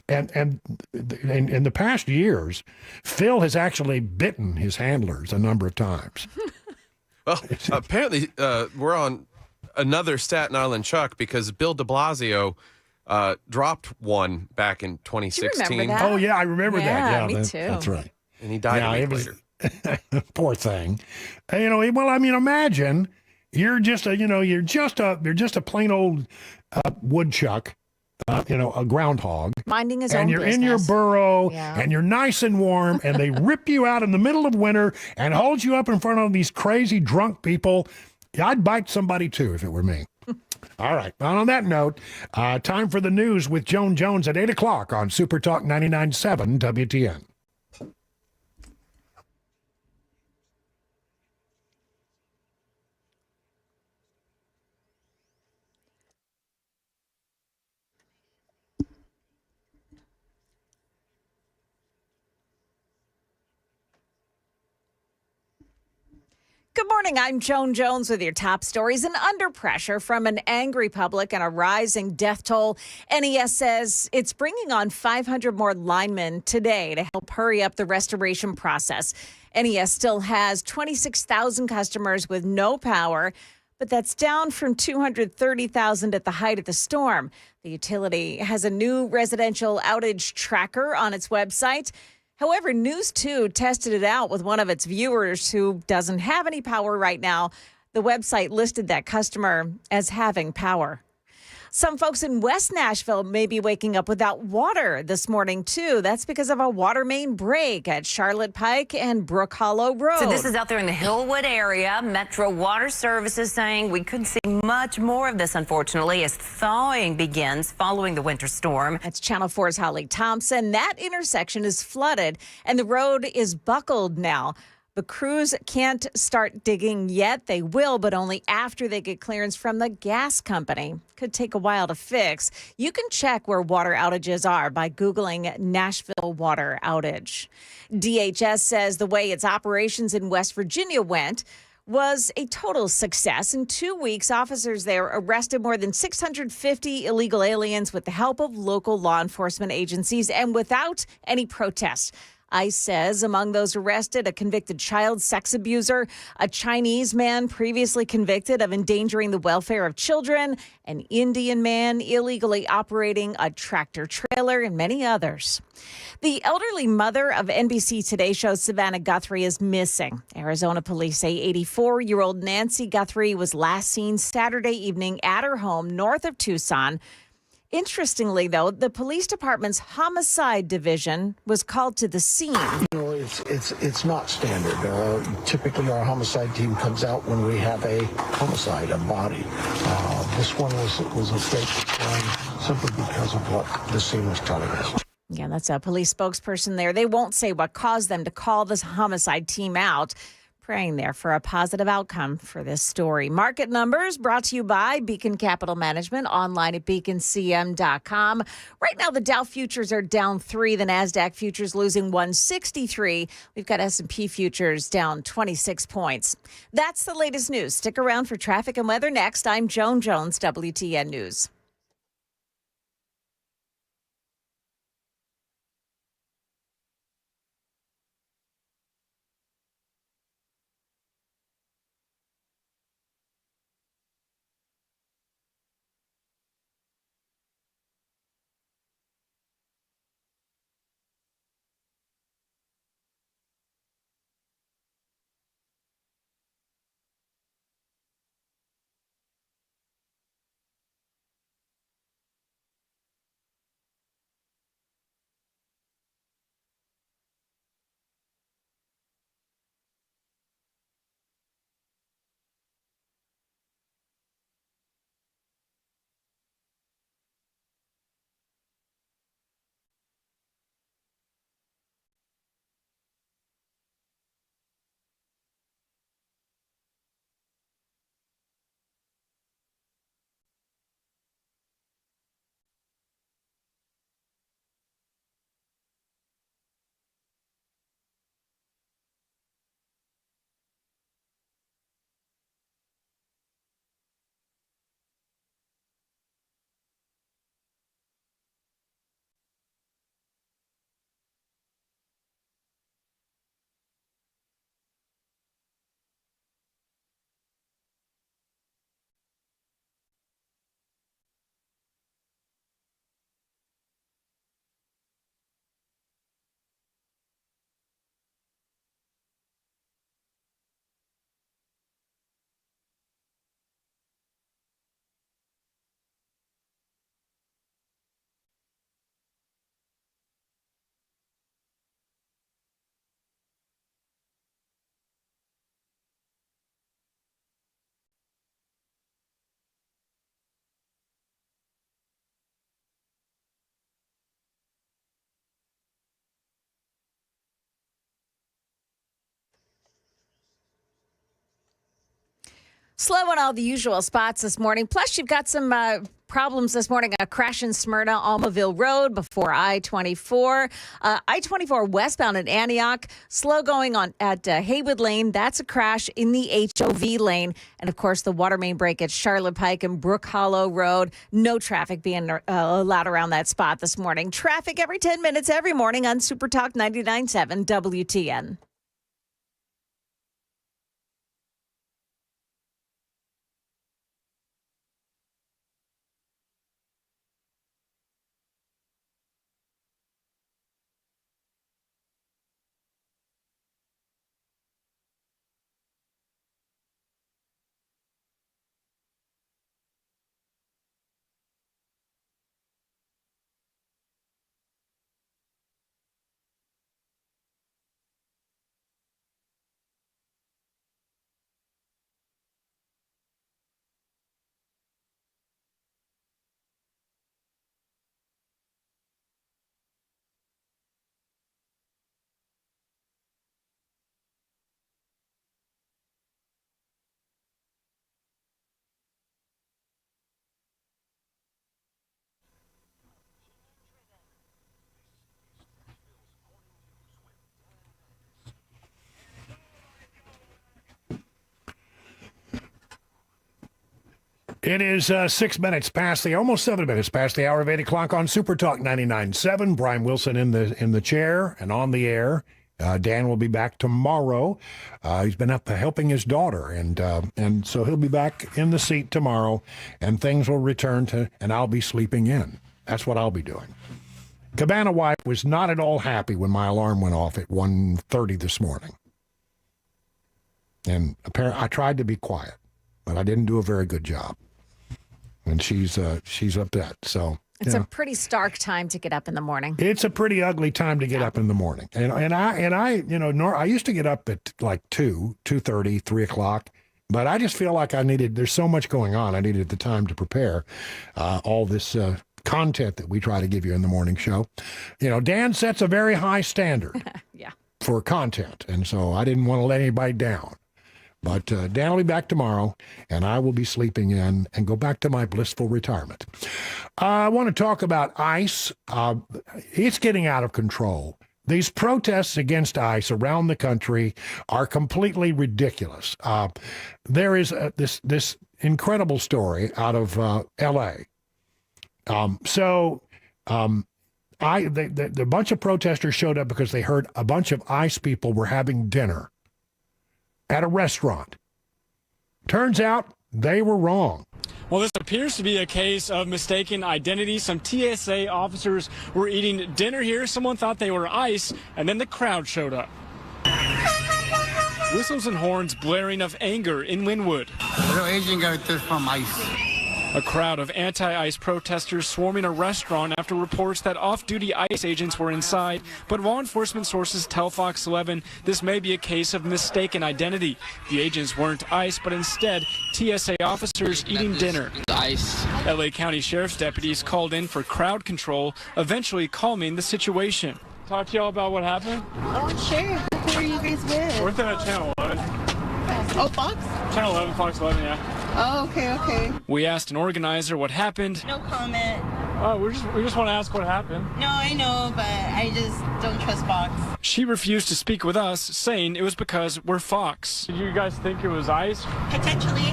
and in the past years, Phil has actually bitten his handlers a number of times. Well, apparently we're on another Staten Island Chuck because Bill de Blasio dropped one back in 2016. Do you remember that? Oh, yeah, I remember that. Yeah, me too. That's right. And he died a week later. Poor thing. You know, well, I mean, imagine you're just a plain old woodchuck, a groundhog. Minding his own business. And you're in your burrow, and you're nice and warm, and they rip you out in the middle of winter and hold you up in front of these crazy drunk people. I'd bite somebody, too, if it were me. All right. Well, on that note, time for the news with Joan Jones at 8 o'clock on Super Talk 99.7 WTN. Good morning. I'm Joan Jones with your top stories. And under pressure from an angry public and a rising death toll, NES says it's bringing on 500 more linemen today to help hurry up the restoration process. NES still has 26,000 customers with no power, but that's down from 230,000 at the height of the storm. The utility has a new residential outage tracker on its website. However, News 2 tested it out with one of its viewers who doesn't have any power right now. The website listed that customer as having power. Some folks in West Nashville may be waking up without water this morning, too. That's because of a water main break at Charlotte Pike and Brook Hollow Road. So this is out there in the Hillwood area. Metro Water Services saying we could see much more of this, unfortunately, as thawing begins following the winter storm. That's Channel 4's Holly Thompson. That intersection is flooded, and the road is buckled now. The crews can't start digging yet. They will, but only after they get clearance from the gas company. Could take a while to fix. You can check where water outages are by Googling Nashville water outage. DHS says the way its operations in West Virginia went was a total success. In 2 weeks, officers there arrested more than 650 illegal aliens with the help of local law enforcement agencies and without any protests. ICE says among those arrested, a convicted child sex abuser, a Chinese man previously convicted of endangering the welfare of children, an Indian man illegally operating a tractor trailer, and many others. The elderly mother of NBC Today Show's Savannah Guthrie is missing. Arizona police say 84-year-old Nancy Guthrie was last seen Saturday evening at her home north of Tucson. Interestingly, though, the police department's homicide division was called to the scene. It's not standard. Typically, our homicide team comes out when we have a homicide, a body. This one was a fake crime simply because of what the scene was telling us. Yeah, that's a police spokesperson there. They won't say what caused them to call this homicide team out. Praying there for a positive outcome for this story. Market numbers brought to you by Beacon Capital Management, online at beaconcm.com. Right now, the Dow futures are down 3. The NASDAQ futures losing 163. We've got S&P futures down 26 points. That's the latest news. Stick around for traffic and weather next. I'm Joan Jones, WTN News. Slow on all the usual spots this morning. Plus, you've got some problems this morning. A crash in Smyrna, Almaville Road before I-24. I-24 westbound at Antioch. Slow going on at Haywood Lane. That's a crash in the HOV lane. And, of course, the water main break at Charlotte Pike and Brook Hollow Road. No traffic being allowed around that spot this morning. Traffic every 10 minutes every morning on Super Talk 99.7 WTN. It is 6 minutes past almost 7 minutes past the hour of 8 o'clock on Super Talk 99.7. Brian Wilson in the chair and on the air. Dan will be back tomorrow. He's been up helping his daughter, and so he'll be back in the seat tomorrow, and things will return to, and I'll be sleeping in. That's what I'll be doing. Cabana wife was not at all happy when my alarm went off at 1:30 this morning. And apparently I tried to be quiet, but I didn't do a very good job. And she's upset. So it's a pretty stark time to get up in the morning. It's a pretty ugly time to get up in the morning. And I used to get up at like 2:30, 3 o'clock. But I just feel like there's so much going on. I needed the time to prepare all this content that we try to give you in the morning show. Dan sets a very high standard for content. And so I didn't want to let anybody down. But Dan will be back tomorrow, and I will be sleeping in and go back to my blissful retirement. I want to talk about ICE. It's getting out of control. These protests against ICE around the country are completely ridiculous. There is this incredible story out of L.A. The bunch of protesters showed up because they heard a bunch of ICE people were having dinner at a restaurant. Turns out they were wrong. Well, this appears to be a case of mistaken identity. Some TSA officers were eating dinner here. Someone thought they were ICE, and then the crowd showed up. Whistles and horns blaring of anger in Linwood. From ICE. A crowd of anti-ICE protesters swarming a restaurant after reports that off-duty ICE agents were inside, but law enforcement sources tell Fox 11 this may be a case of mistaken identity. The agents weren't ICE, but instead TSA officers eating dinner. ICE. LA County Sheriff's deputies called in for crowd control, eventually calming the situation. Talk to y'all about what happened? Oh, sure. Who are you guys with? We're at Channel 11. Oh, Fox? Channel 11, Fox 11, yeah. Oh, okay. We asked an organizer what happened. No comment. Oh, we just want to ask what happened. No, I know, but I just don't trust Fox. She refused to speak with us, saying it was because we're Fox. Did you guys think it was ICE? Potentially.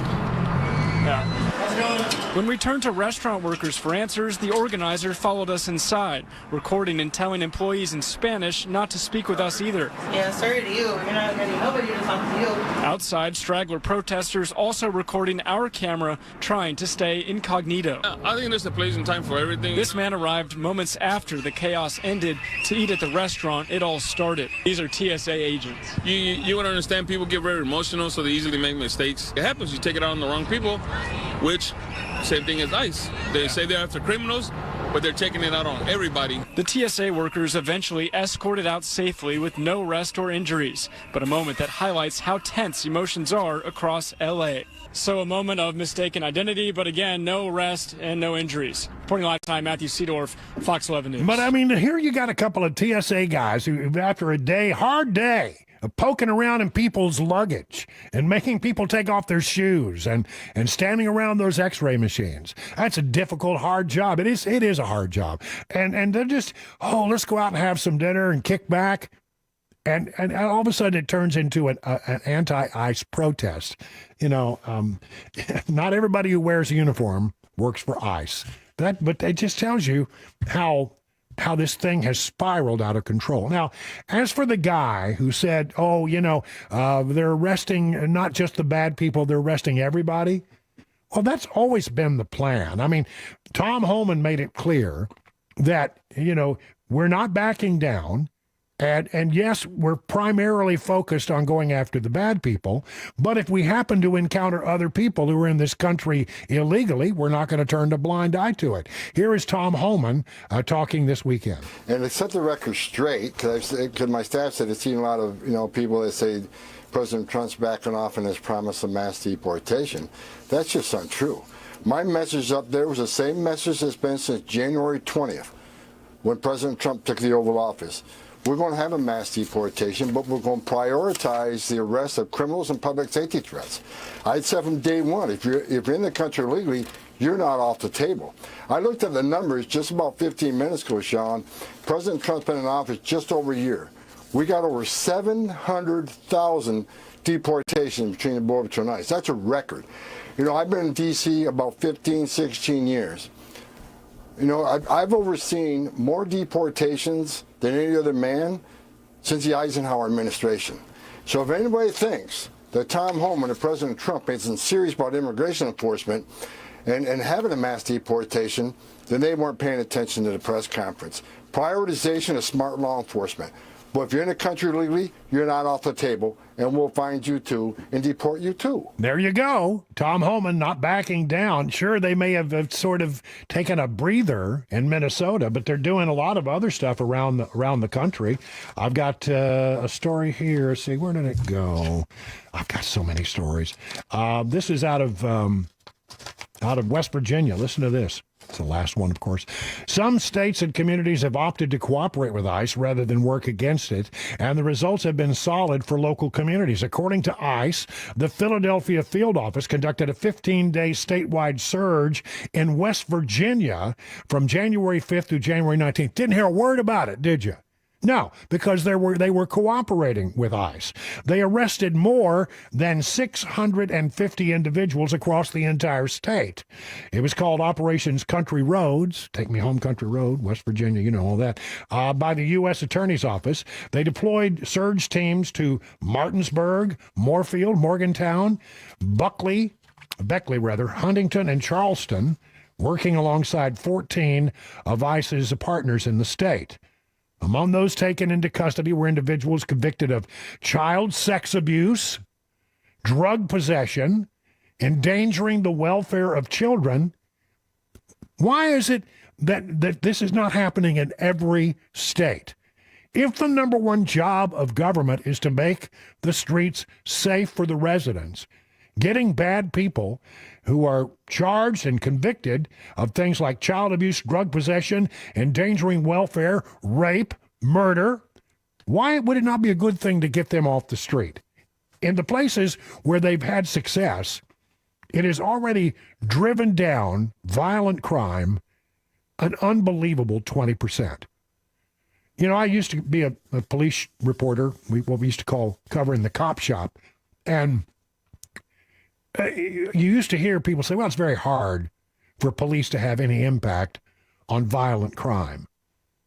Yeah. When we turned to restaurant workers for answers, the organizer followed us inside, recording and telling employees in Spanish not to speak with us either. Yeah, sorry to you. You're not getting nobody to talk to you. Outside, straggler protesters also recording our camera, trying to stay incognito. I think there's a place and time for everything. This man arrived moments after the chaos ended to eat at the restaurant it all started. These are TSA agents. You would understand people get very emotional, so they easily make mistakes. It happens, you take it out on the wrong people, which same thing as ICE. They say they're after criminals, but they're taking it out on everybody. The TSA workers eventually escorted out safely with no arrest or injuries, but a moment that highlights how tense emotions are across LA. So a moment of mistaken identity, but again, no arrest and no injuries. Reporting live time, Matthew Seedorf, Fox 11 News. But I mean, here you got a couple of TSA guys who, after a hard day, poking around in people's luggage and making people take off their shoes and standing around those x-ray machines. That's a difficult, hard job. It is a hard job. And they're just, let's go out and have some dinner and kick back. And all of a sudden it turns into an anti-ICE protest. Not everybody who wears a uniform works for ICE. But it just tells you how this thing has spiraled out of control. Now, as for the guy who said, they're arresting not just the bad people, they're arresting everybody. Well, that's always been the plan. I mean, Tom Homan made it clear that, we're not backing down. And yes, we're primarily focused on going after the bad people. But if we happen to encounter other people who are in this country illegally, we're not going to turn a blind eye to it. Here is Tom Homan talking this weekend. And to set the record straight, because my staff said it's seen a lot of people that say President Trump's backing off in his promise of mass deportation. That's just untrue. My message up there was the same message that's been since January 20th, when President Trump took the Oval Office. We're going to have a mass deportation, but we're going to prioritize the arrest of criminals and public safety threats. I'd said from day one, if you're in the country illegally, you're not off the table. I looked at the numbers just about 15 minutes ago, Sean. President Trump's been in office just over a year. We got over 700,000 deportations between the Border Patrol and ICE. That's a record. You know, I've been in D.C. about 15, 16 years. You know, I've overseen more deportations than any other man since the Eisenhower administration. So if anybody thinks that Tom Homan and President Trump isn't serious about immigration enforcement and having a mass deportation, then they weren't paying attention to the press conference. Prioritization is smart law enforcement. But if you're in the country legally, you're not off the table, and we'll find you too and deport you too. There you go. Tom Homan not backing down. Sure, they may have sort of taken a breather in Minnesota, but they're doing a lot of other stuff around the country. I've got a story here. Let's see, where did it go? I've got so many stories. This is out of West Virginia. Listen to this. It's the last one, of course. Some states and communities have opted to cooperate with ICE rather than work against it, and the results have been solid for local communities. According to ICE, the Philadelphia field office conducted a 15-day statewide surge in West Virginia from January 5th through January 19th. Didn't hear a word about it, did you? No, because they were cooperating with ICE. They arrested more than 650 individuals across the entire state. It was called Operations Country Roads, Take Me Home Country Road, West Virginia, you know all that, by the U.S. Attorney's Office. They deployed surge teams to Martinsburg, Moorfield, Morgantown, Beckley, Huntington, and Charleston, working alongside 14 of ICE's partners in the state. Among those taken into custody were individuals convicted of child sex abuse, drug possession, endangering the welfare of children. Why is it that this is not happening in every state? If the number one job of government is to make the streets safe for the residents, getting bad people who are charged and convicted of things like child abuse, drug possession, endangering welfare, rape, murder, why would it not be a good thing to get them off the street? In the places where they've had success, it has already driven down violent crime an unbelievable 20%. You know, I used to be a police reporter, what we used to call covering the cop shop, and you used to hear people say, well, it's very hard for police to have any impact on violent crime.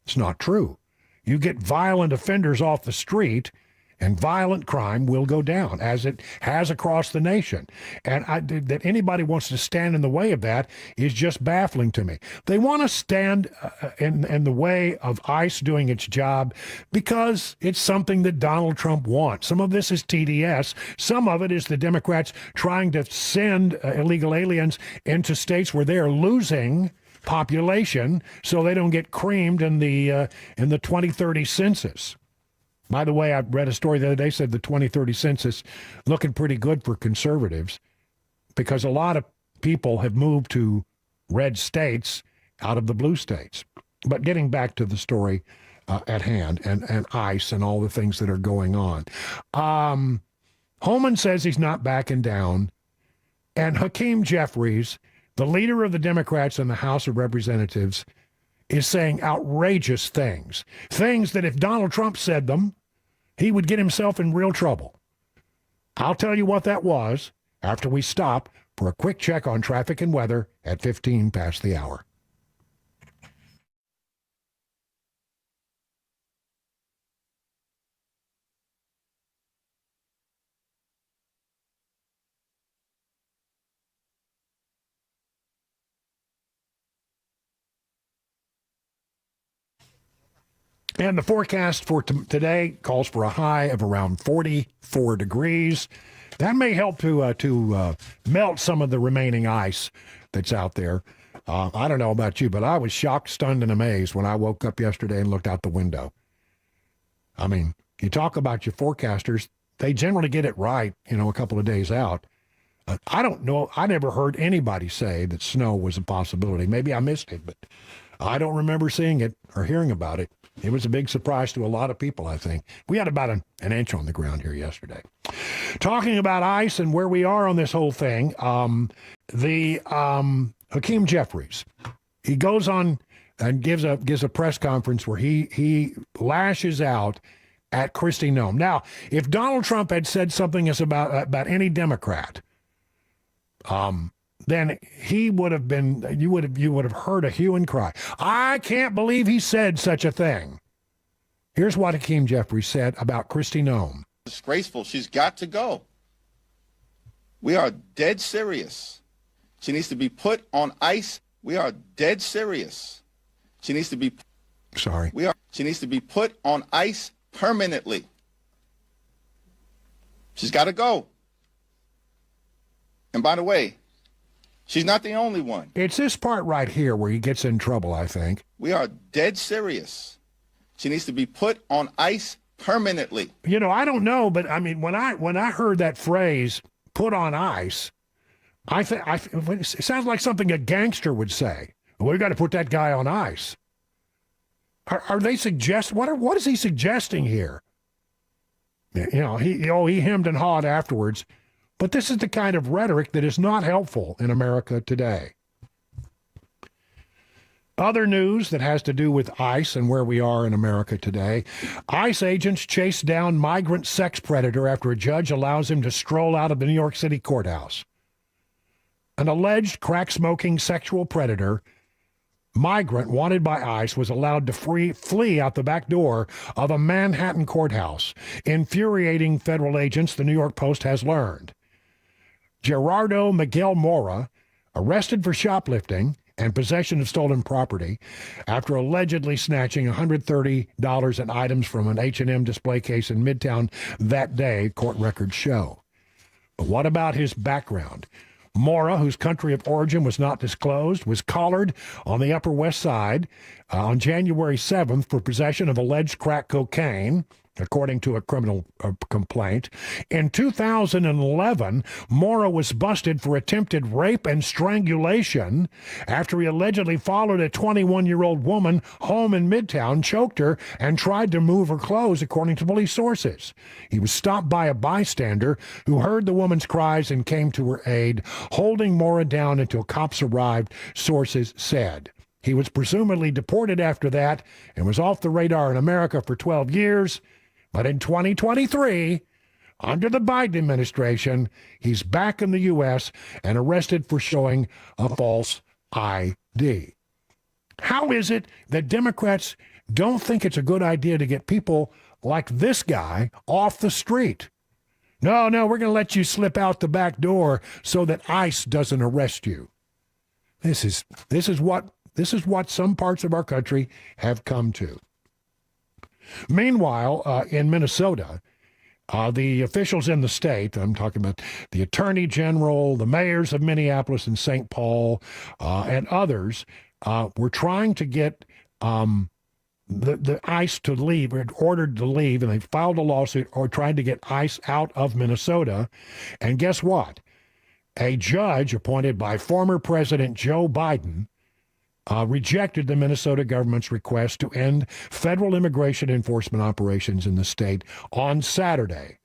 It's not true. You get violent offenders off the street, and violent crime will go down, as it has across the nation. And that anybody wants to stand in the way of that is just baffling to me. They want to stand in the way of ICE doing its job because it's something that Donald Trump wants. Some of this is TDS. Some of it is the Democrats trying to send illegal aliens into states where they are losing population so they don't get creamed in the 2030 census. By the way, I read a story the other day said the 2030 census looking pretty good for conservatives because a lot of people have moved to red states out of the blue states. But getting back to the story at hand and ICE and all the things that are going on. Homan says he's not backing down. And Hakeem Jeffries, the leader of the Democrats in the House of Representatives, is saying outrageous things that if Donald Trump said them, he would get himself in real trouble. I'll tell you what that was after we stop for a quick check on traffic and weather at 15 past the hour. And the forecast for today calls for a high of around 44 degrees. That may help to melt some of the remaining ice that's out there. I don't know about you, but I was shocked, stunned, and amazed when I woke up yesterday and looked out the window. I mean, you talk about your forecasters, they generally get it right, a couple of days out. I don't know. I never heard anybody say that snow was a possibility. Maybe I missed it, but I don't remember seeing it or hearing about it. It was a big surprise to a lot of people, I think. We had about an inch on the ground here yesterday. Talking about ice and where we are on this whole thing, Hakeem Jeffries, he goes on and gives a press conference where he lashes out at Kristi Noem. Now, if Donald Trump had said something about any Democrat, then he would have been, you would have heard a hue and cry. I can't believe he said such a thing. Here's what Hakeem Jeffries said about Kristi Noem. Disgraceful. She's got to go. We are dead serious. She needs to be put on ice. We are dead serious. She needs to be. Sorry. She needs to be put on ice permanently. She's got to go. And by the way, she's not the only one. It's this part right here where he gets in trouble, I think. We are dead serious. She needs to be put on ice permanently. You know, I don't know, but I mean, when I heard that phrase, "put on ice," it sounds like something a gangster would say. We got to put that guy on ice. Are they what is he suggesting here? You know, he hemmed and hawed afterwards, but this is the kind of rhetoric that is not helpful in America today. Other news that has to do with ICE and where we are in America today. ICE agents chase down migrant sex predator after a judge allows him to stroll out of the New York City courthouse. An alleged crack-smoking sexual predator migrant wanted by ICE was allowed to flee out the back door of a Manhattan courthouse, infuriating federal agents, the New York Post has learned. Gerardo Miguel Mora, arrested for shoplifting and possession of stolen property after allegedly snatching $130 in items from an H&M display case in Midtown that day, court records show. But what about his background? Mora, whose country of origin was not disclosed, was collared on the Upper West Side on January 7th for possession of alleged crack cocaine, according to a criminal complaint. In 2011, Mora was busted for attempted rape and strangulation after he allegedly followed a 21-year-old woman home in Midtown, choked her, and tried to move her clothes, according to police sources. He was stopped by a bystander who heard the woman's cries and came to her aid, holding Mora down until cops arrived, sources said. He was presumably deported after that and was off the radar in America for 12 years. But in 2023, under the Biden administration, he's back in the U.S. and arrested for showing a false ID. How is it that Democrats don't think it's a good idea to get people like this guy off the street? No, we're going to let you slip out the back door so that ICE doesn't arrest you. This is what some parts of our country have come to. Meanwhile, in Minnesota, the officials in the state, I'm talking about the Attorney General, the mayors of Minneapolis and St. Paul, and others, were trying to get the ICE to leave, or ordered to leave, and they filed a lawsuit or tried to get ICE out of Minnesota. And guess what? A judge appointed by former President Joe Biden rejected the Minnesota government's request to end federal immigration enforcement operations in the state on Saturday.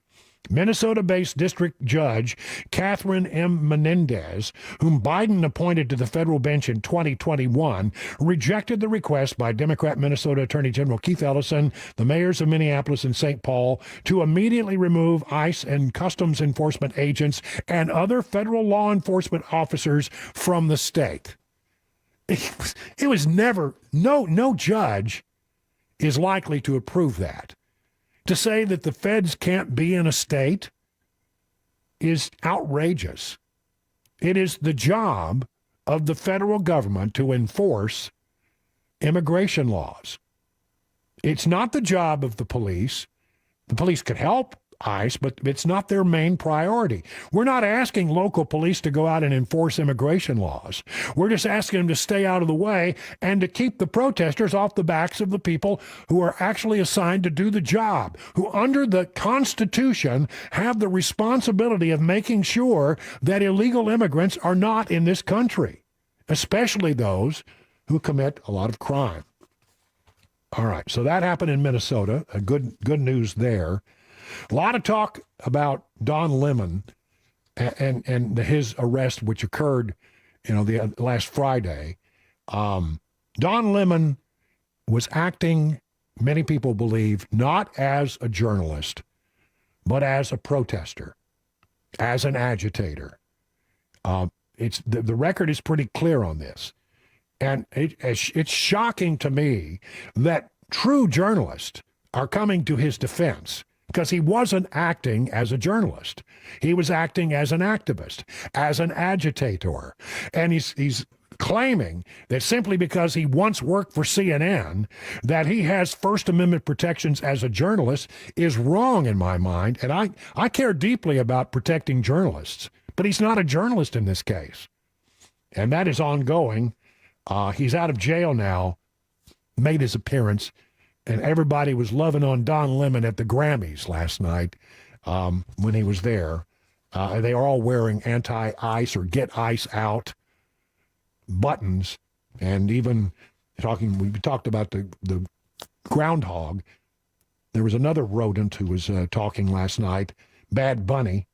Minnesota-based District Judge Catherine M. Menendez, whom Biden appointed to the federal bench in 2021, rejected the request by Democrat Minnesota Attorney General Keith Ellison, the mayors of Minneapolis and St. Paul, to immediately remove ICE and customs enforcement agents and other federal law enforcement officers from the state. It was never, no judge is likely to approve that. To say that the feds can't be in a state is outrageous. It is the job of the federal government to enforce immigration laws. It's not the job of the police. The police could help ICE, but it's not their main priority. We're not asking local police to go out and enforce immigration laws. We're just asking them to stay out of the way and to keep the protesters off the backs of the people who are actually assigned to do the job, who under the Constitution have the responsibility of making sure that illegal immigrants are not in this country, especially those who commit a lot of crime. All right, so that happened in Minnesota. Good news there. A lot of talk about Don Lemon and his arrest, which occurred, the last Friday. Don Lemon was acting many people believe, not as a journalist, but as a protester, as an agitator. It's the record is pretty clear on this. And it's shocking to me that true journalists are coming to his defense, because he wasn't acting as a journalist. He was acting as an activist, as an agitator. And he's claiming that simply because he once worked for CNN, that he has First Amendment protections as a journalist is wrong in my mind. And I care deeply about protecting journalists, but he's not a journalist in this case. And that is ongoing. He's out of jail now, made his appearance, and everybody was loving on Don Lemon at the Grammys last night when he was there. They are all wearing anti-ice or get ice out buttons, and even we talked about the groundhog. There was another rodent who was talking last night. Bad Bunny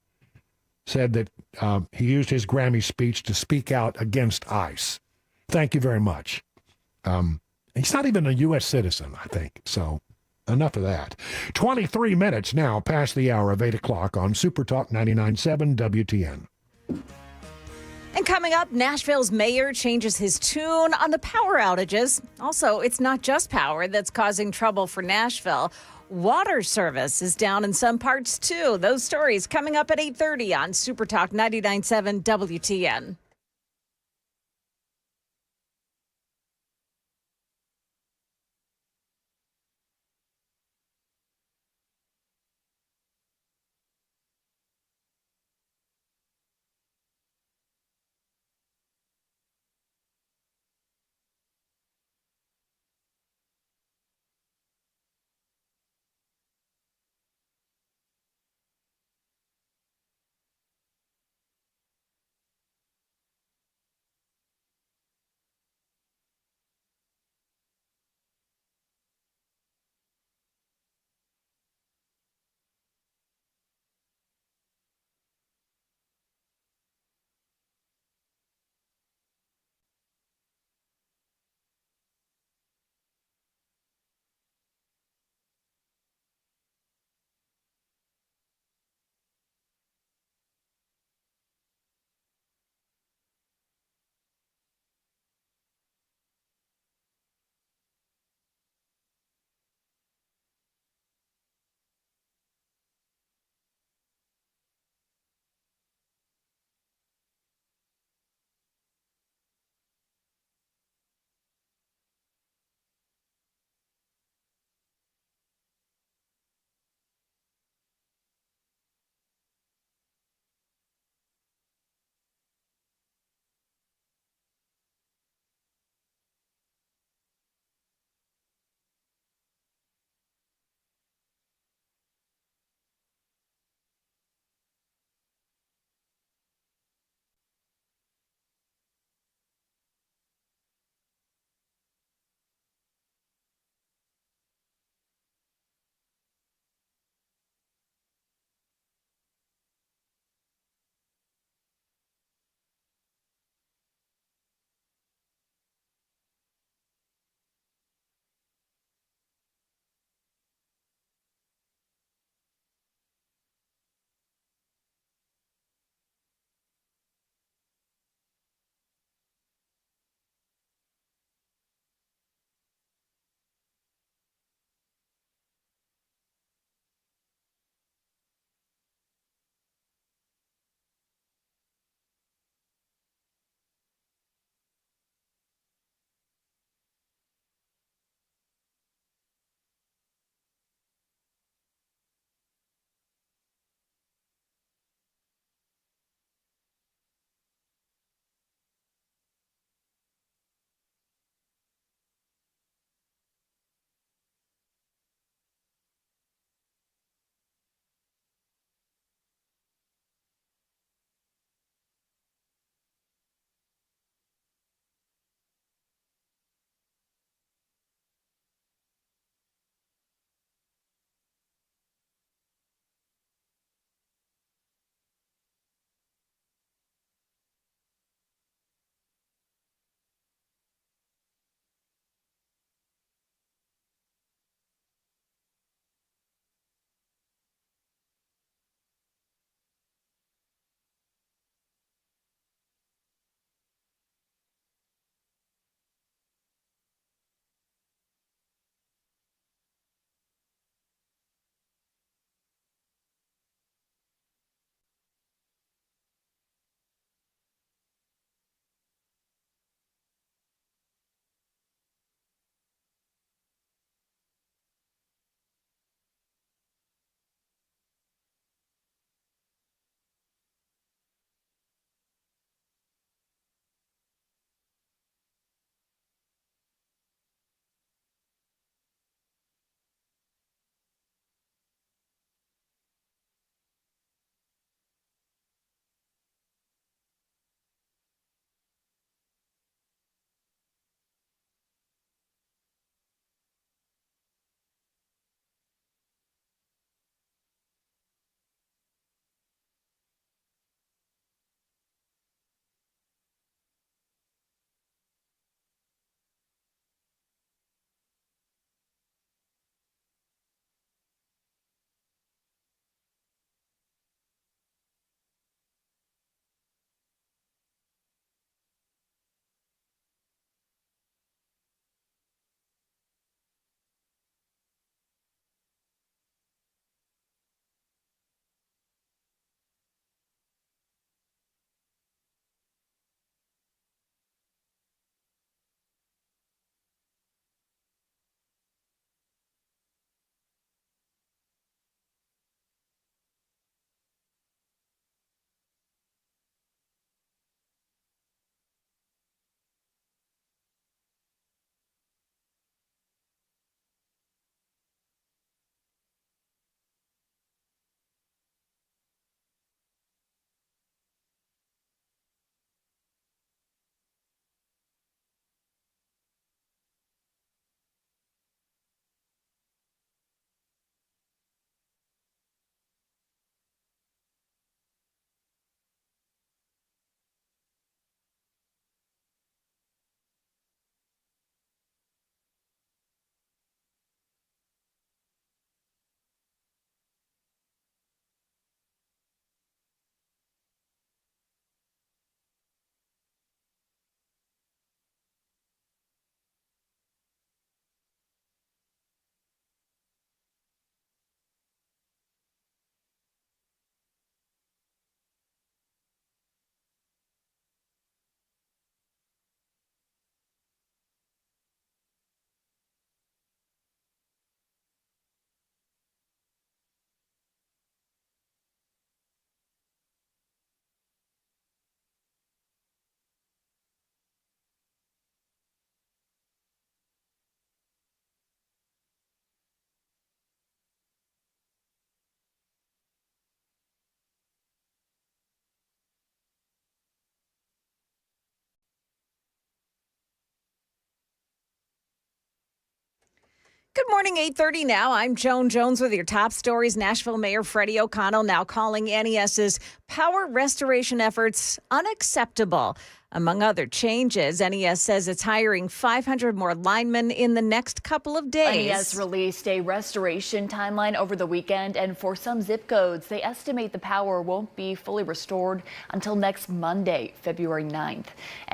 said that he used his Grammy speech to speak out against ice. Thank you very much. He's not even a U.S. citizen, I think. So enough of that. 23 minutes now past the hour of 8 o'clock on Super Talk 99.7 WTN. And coming up, Nashville's mayor changes his tune on the power outages. Also, it's not just power that's causing trouble for Nashville. Water service is down in some parts, too. Those stories coming up at 8:30 on Super Talk 99.7 WTN. Good morning, 8:30 now. I'm Joan Jones with your top stories. Nashville Mayor Freddie O'Connell now calling NES's power restoration efforts unacceptable. Among other changes, NES says it's hiring 500 more linemen in the next couple of days. NES released a restoration timeline over the weekend, and for some zip codes, they estimate the power won't be fully restored until next Monday, February 9th.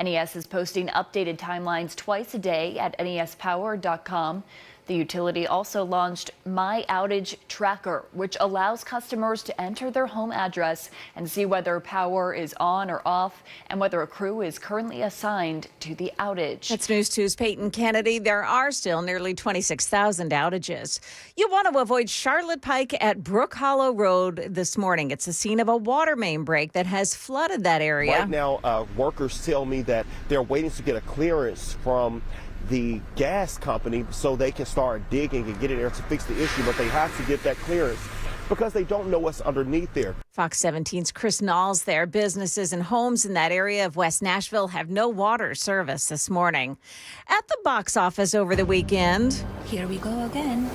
NES is posting updated timelines twice a day at nespower.com. The utility also launched My Outage Tracker, which allows customers to enter their home address and see whether power is on or off and whether a crew is currently assigned to the outage. That's News 2's Peyton Kennedy. There are still nearly 26,000 outages. You want to avoid Charlotte Pike at Brook Hollow Road this morning. It's the scene of a water main break that has flooded that area. Right now, workers tell me that they're waiting to get a clearance from the gas company so they can start digging and get in there to fix the issue, but they have to get that clearance because they don't know what's underneath there. Fox 17's Chris Knowles there. Businesses and homes in that area of West Nashville have no water service this morning. At the box office over the weekend. Here we go again.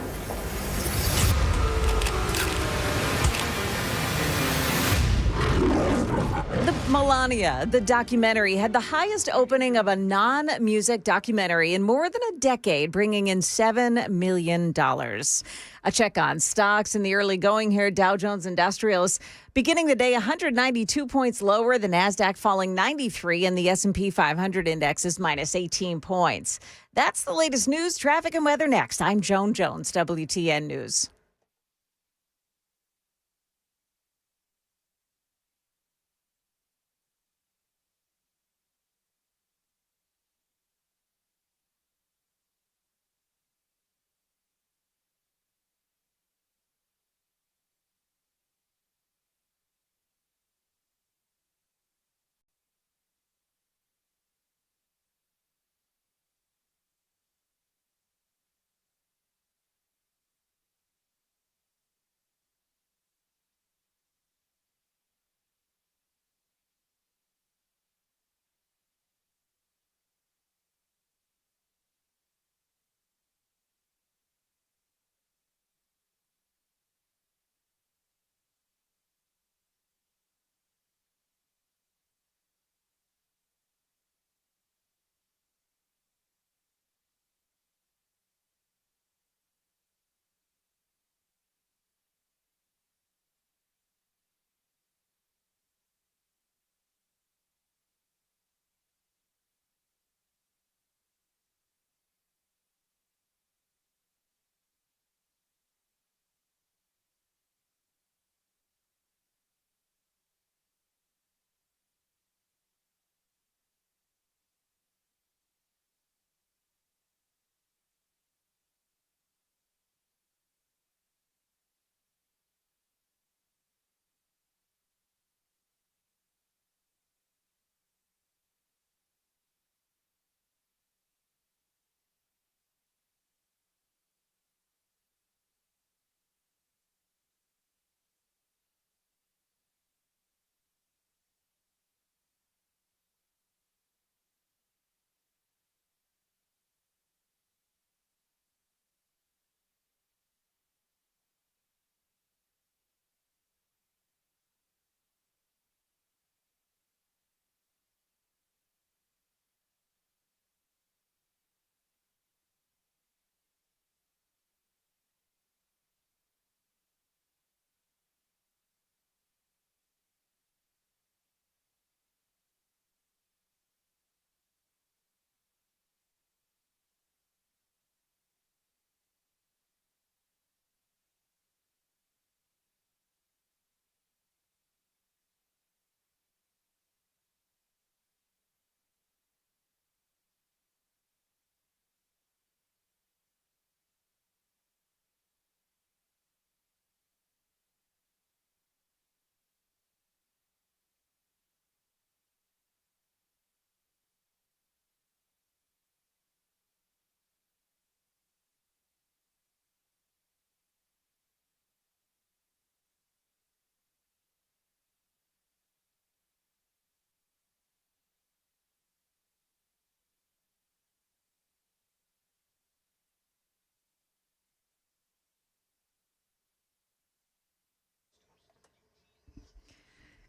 The Melania, the documentary, had the highest opening of a non-music documentary in more than a decade, bringing in $7 million. A check on stocks in the early going here. Dow Jones Industrials beginning the day 192 points lower. The NASDAQ falling 93, and the S&P 500 index is minus 18 points. That's the latest news, traffic, and weather next. I'm Joan Jones, WTN News.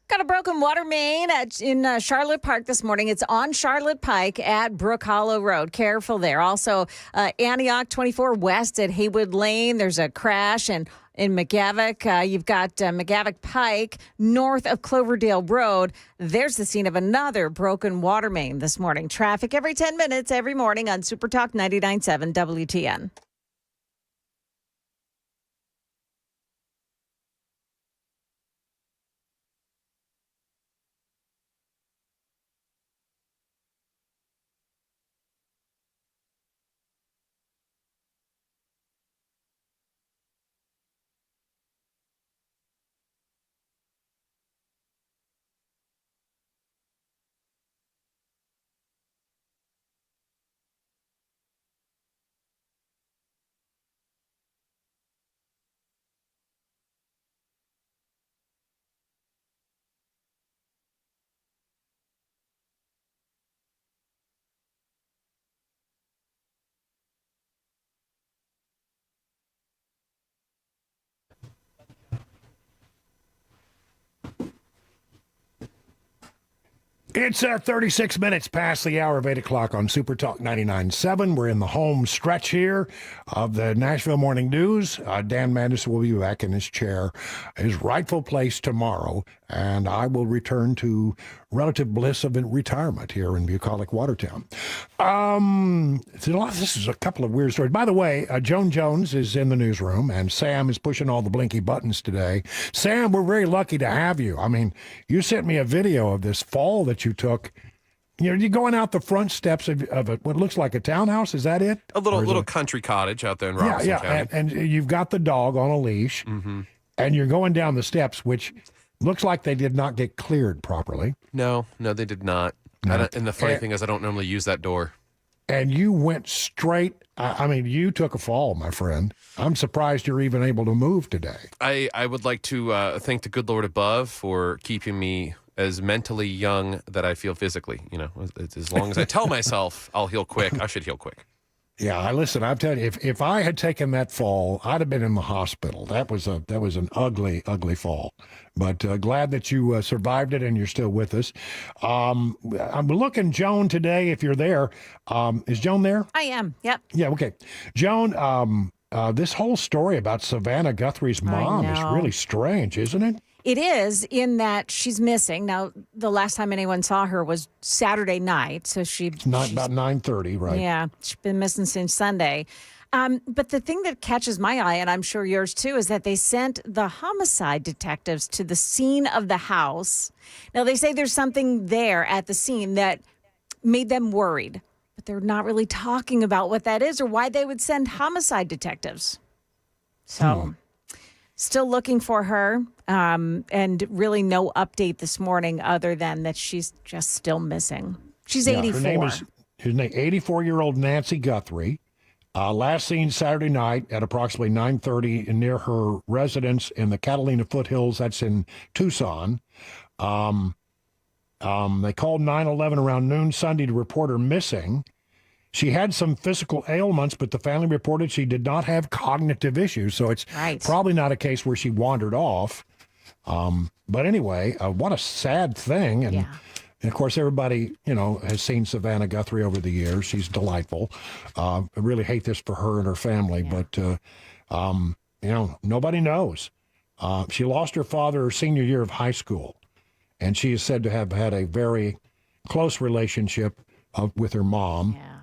Got a broken water main in Charlotte Park this morning. It's on Charlotte Pike at Brook Hollow Road. Careful there. Also, Antioch 24 West at Haywood Lane. There's a crash. And in McGavock, you've got McGavock Pike north of Cloverdale Road. There's the scene of another broken water main this morning. Traffic every 10 minutes every morning on Super Talk 99.7 WTN. It's 36 minutes past the hour of 8 o'clock on Super Talk 99.7. We're in the home stretch here of the Nashville Morning News. Dan Mandis will be back in his chair, his rightful place tomorrow, and I will return to relative bliss of retirement here in bucolic Watertown. This is a couple of weird stories. By the way, Joan Jones is in the newsroom, and Sam is pushing all the blinky buttons today. Sam, we're very lucky to have you. I mean, you sent me a video of this fall that you took. You're going out the front steps of what looks like a townhouse. Is that it? A little country cottage out there in Robertson County. And you've got the dog on a leash, and you're going down the steps, which looks like they did not get cleared properly. No, they did not. No. And the funny thing is, I don't normally use that door. And you went straight. I mean, you took a fall, my friend. I'm surprised you're even able to move today. I would like to thank the good Lord above for keeping me as mentally young that I feel physically. You know, as long as I tell myself I'll heal quick, I should heal quick. Yeah, listen, I'm telling you, if I had taken that fall, I'd have been in the hospital. That was an ugly, ugly fall. But glad that you survived it and you're still with us. I'm looking, Joan, today, if you're there. Is Joan there? I am, yep. Yeah, okay. Joan, this whole story about Savannah Guthrie's mom is really strange, isn't it? It is, in that she's missing. Now, the last time anyone saw her was Saturday night, so she's about 9:30, right? Yeah, she's been missing since Sunday. But the thing that catches my eye, and I'm sure yours too, is that they sent the homicide detectives to the scene of the house. Now, they say there's something there at the scene that made them worried, but they're not really talking about what that is or why they would send homicide detectives. So... Still looking for her, and really no update this morning other than that she's just still missing. She's 84. Her name is 84-year-old Nancy Guthrie. Last seen Saturday night at approximately 9:30 near her residence in the Catalina foothills. That's in Tucson. They called 911 around noon Sunday to report her missing. She had some physical ailments, but the family reported she did not have cognitive issues. So it's probably not a case where she wandered off. But anyway, what a sad thing. And of course, everybody, has seen Savannah Guthrie over the years. She's delightful. I really hate this for her and her family, but, nobody knows. She lost her father her senior year of high school, and she is said to have had a very close relationship with her mom. Yeah.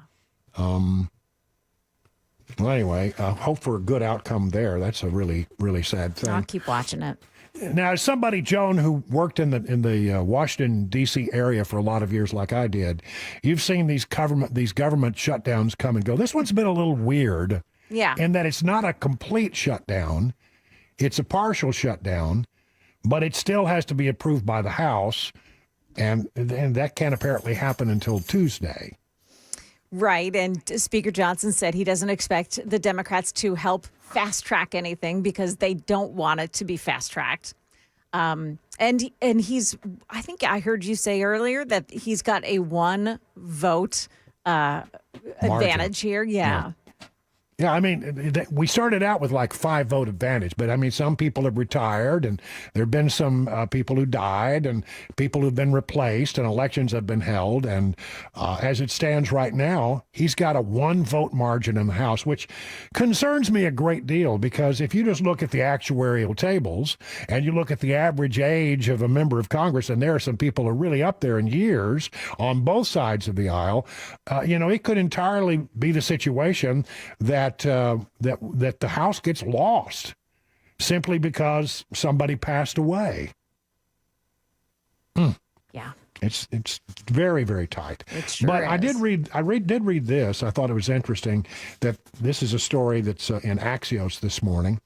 Well, anyway, hope for a good outcome there. That's a really, really sad thing. I'll keep watching it. Now, as somebody, Joan, who worked in the Washington, D.C. area for a lot of years like I did, you've seen these government shutdowns come and go. This one's been a little weird. Yeah. In that it's not a complete shutdown. It's a partial shutdown, but it still has to be approved by the House, and that can't apparently happen until Tuesday. Right. And Speaker Johnson said he doesn't expect the Democrats to help fast track anything because they don't want it to be fast tracked. And he's, I think I heard you say earlier that he's got a 1 vote advantage here. Yeah. Yeah, I mean, we started out with like 5-vote advantage, but I mean, some people have retired, and there have been some people who died, and people who've been replaced, and elections have been held. And as it stands right now, he's got a 1-vote margin in the House, which concerns me a great deal, because if you just look at the actuarial tables and you look at the average age of a member of Congress, and there are some people who are really up there in years on both sides of the aisle, it could entirely be the situation that the House gets lost simply because somebody passed away. Yeah, it's very, very tight. It sure but is. I did read this. I thought it was interesting that this is a story that's in Axios this morning.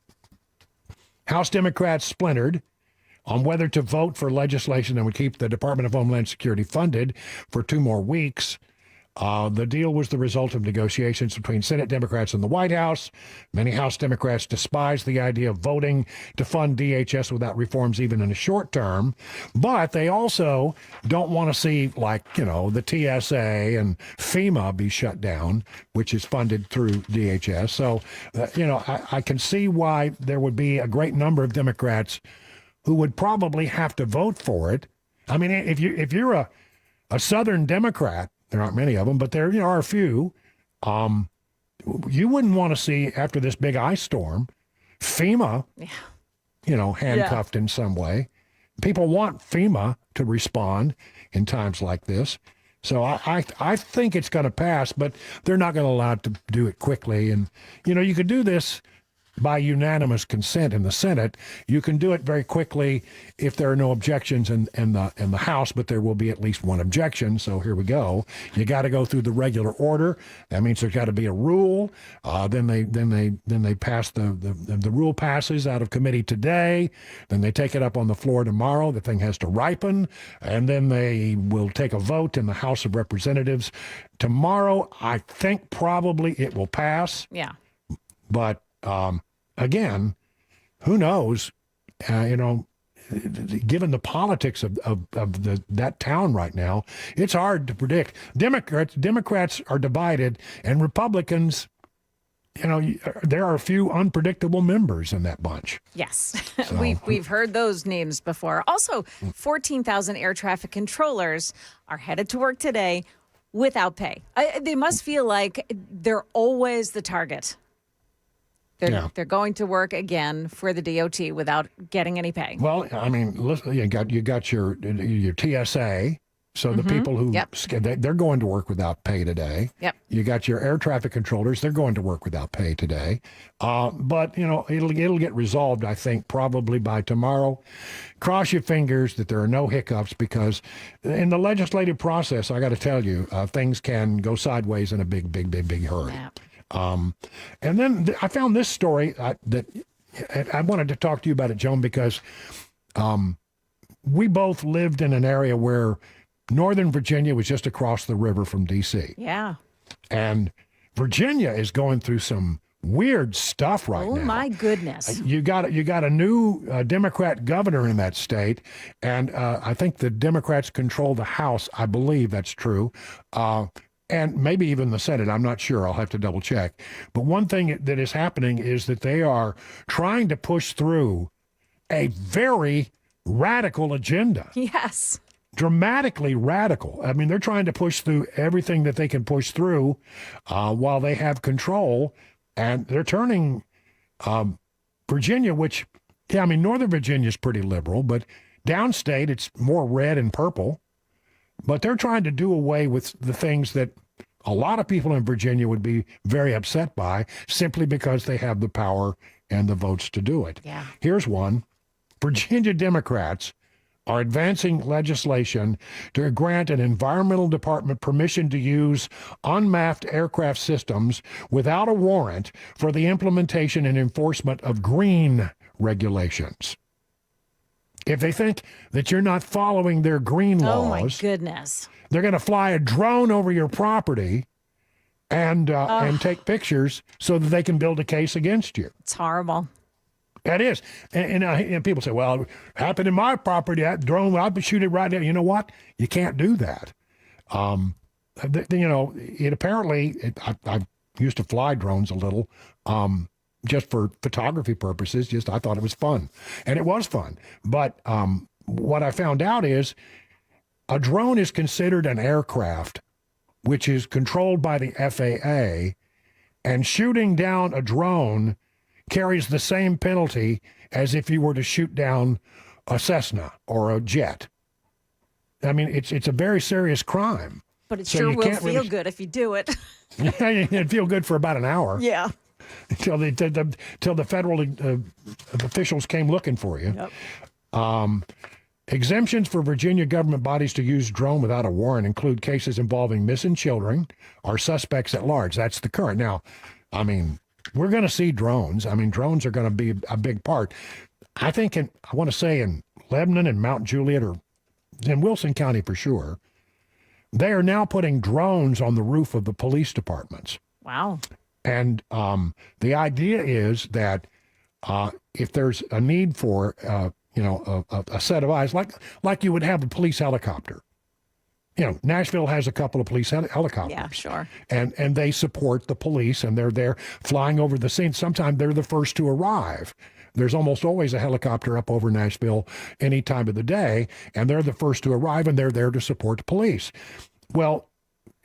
House Democrats splintered on whether to vote for legislation that would keep the Department of Homeland Security funded for 2 more weeks. The deal was the result of negotiations between Senate Democrats and the White House. Many House Democrats despise the idea of voting to fund DHS without reforms even in the short term, but they also don't want to see, the TSA and FEMA be shut down, which is funded through DHS. So, I can see why there would be a great number of Democrats who would probably have to vote for it. I mean, if you're a Southern Democrat, there aren't many of them, but there are a few. You wouldn't want to see, after this big ice storm, FEMA, handcuffed in some way. People want FEMA to respond in times like this. So I think it's going to pass, but they're not going to allow it to do it quickly. And, you could do this by unanimous consent in the Senate. You can do it very quickly if there are no objections in the House, but there will be at least one objection. So here we go. You got to go through the regular order. That means there's got to be a rule. Then they pass the rule passes out of committee today. Then they take it up on the floor tomorrow. The thing has to ripen, and then they will take a vote in the House of Representatives tomorrow. I think probably it will pass. Yeah. But again, who knows? Given the politics of that town right now, it's hard to predict. Democrats are divided, and Republicans, there are a few unpredictable members in that bunch. Yes, So- we've heard those names before. Also, 14,000 air traffic controllers are headed to work today without pay. They must feel like they're always the target. They're going to work again for the DOT without getting any pay. Well, I mean, listen, you got your TSA. So the people who they're going to work without pay today. Yep. You got your air traffic controllers. They're going to work without pay today. But it'll get resolved, I think, probably by tomorrow. Cross your fingers that there are no hiccups, because in the legislative process, I got to tell you, things can go sideways in a big hurry. Yep. And then I found this story that I wanted to talk to you about it, Joan, because we both lived in an area where Northern Virginia was just across the river from D.C. Yeah. And Virginia is going through some weird stuff right now. Oh, my goodness. You got a new Democrat governor in that state, and I think the Democrats control the House. I believe that's true. And maybe even the Senate. I'm not sure. I'll have to double check. But one thing that is happening is that they are trying to push through a very radical agenda. Yes. Dramatically radical. I mean, they're trying to push through everything that they can push through while they have control. And they're turning Virginia, which, Northern Virginia is pretty liberal, but downstate it's more red and purple. But they're trying to do away with the things that a lot of people in Virginia would be very upset by, simply because they have the power and the votes to do it. Yeah. Here's one. Virginia Democrats are advancing legislation to grant an environmental department permission to use unmanned aircraft systems without a warrant for the implementation and enforcement of green regulations. If they think that you're not following their green laws, Oh, my goodness. they're going to fly a drone over your property and take pictures so that they can build a case against you. It's horrible. That is. And people say, well, it happened in my property, that drone, I'll be shooting right there. You know what? You can't do that. It apparently, used to fly drones a little, just for photography purposes. Just I thought it was fun, and it was fun. But what I found out is a drone is considered an aircraft, which is controlled by the FAA, and shooting down a drone carries the same penalty as if you were to shoot down a Cessna or a jet. I mean, it's a very serious crime. But it So sure you will can't feel really- good if you do it. Yeah, it'd feel good for about an hour. Yeah. Till the federal officials came looking for you. Yep. Exemptions for Virginia government bodies to use drone without a warrant include cases involving missing children or suspects at large. That's the current. Now, I mean, we're going to see drones. I mean, drones are going to be a big part. I think I want to say in Lebanon and Mount Juliet, or in Wilson County for sure, they are now putting drones on the roof of the police departments. Wow. And the idea is that if there's a need for, a set of eyes, like you would have a police helicopter. You know, Nashville has a couple of police helicopters. Yeah, sure. And they support the police, and they're there flying over the scene. Sometimes they're the first to arrive. There's almost always a helicopter up over Nashville any time of the day, and they're the first to arrive, and they're there to support the police. Well,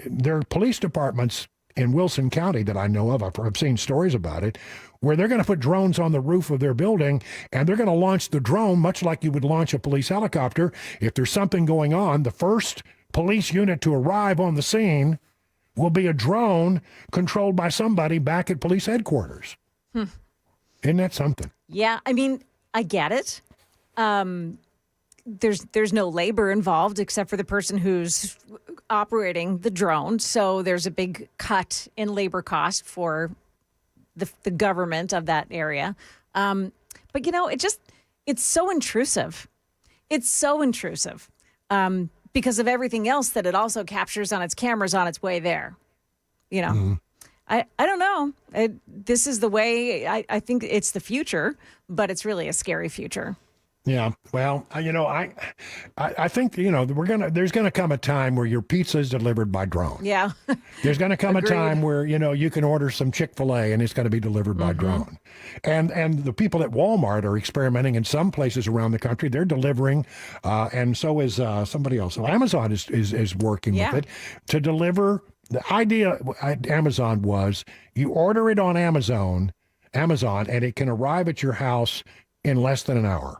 there are police departments in Wilson County that I know of, I've seen stories about it, where they're going to put drones on the roof of their building, and they're going to launch the drone much like you would launch a police helicopter. If there's something going on, the first police unit to arrive on the scene will be a drone controlled by somebody back at police headquarters. Isn't that something? Yeah, I mean, I get it. There's no labor involved except for the person who's operating the drone. So there's a big cut in labor cost for the government of that area. But, you know, it's so intrusive. It's so intrusive because of everything else that it also captures on its cameras on its way there. You know, I don't know. This is the way I think it's the future, but it's really a scary future. Yeah, well, I think there's gonna come a time where your pizza is delivered by drone. Yeah, there's gonna come Agreed. a time where you can order some Chick-fil-A and it's going to be delivered by drone. And the people at Walmart are experimenting in some places around the country. They're delivering, and so is somebody else. So Amazon is working with it to deliver. The idea at Amazon was you order it on Amazon, and it can arrive at your house in less than an hour.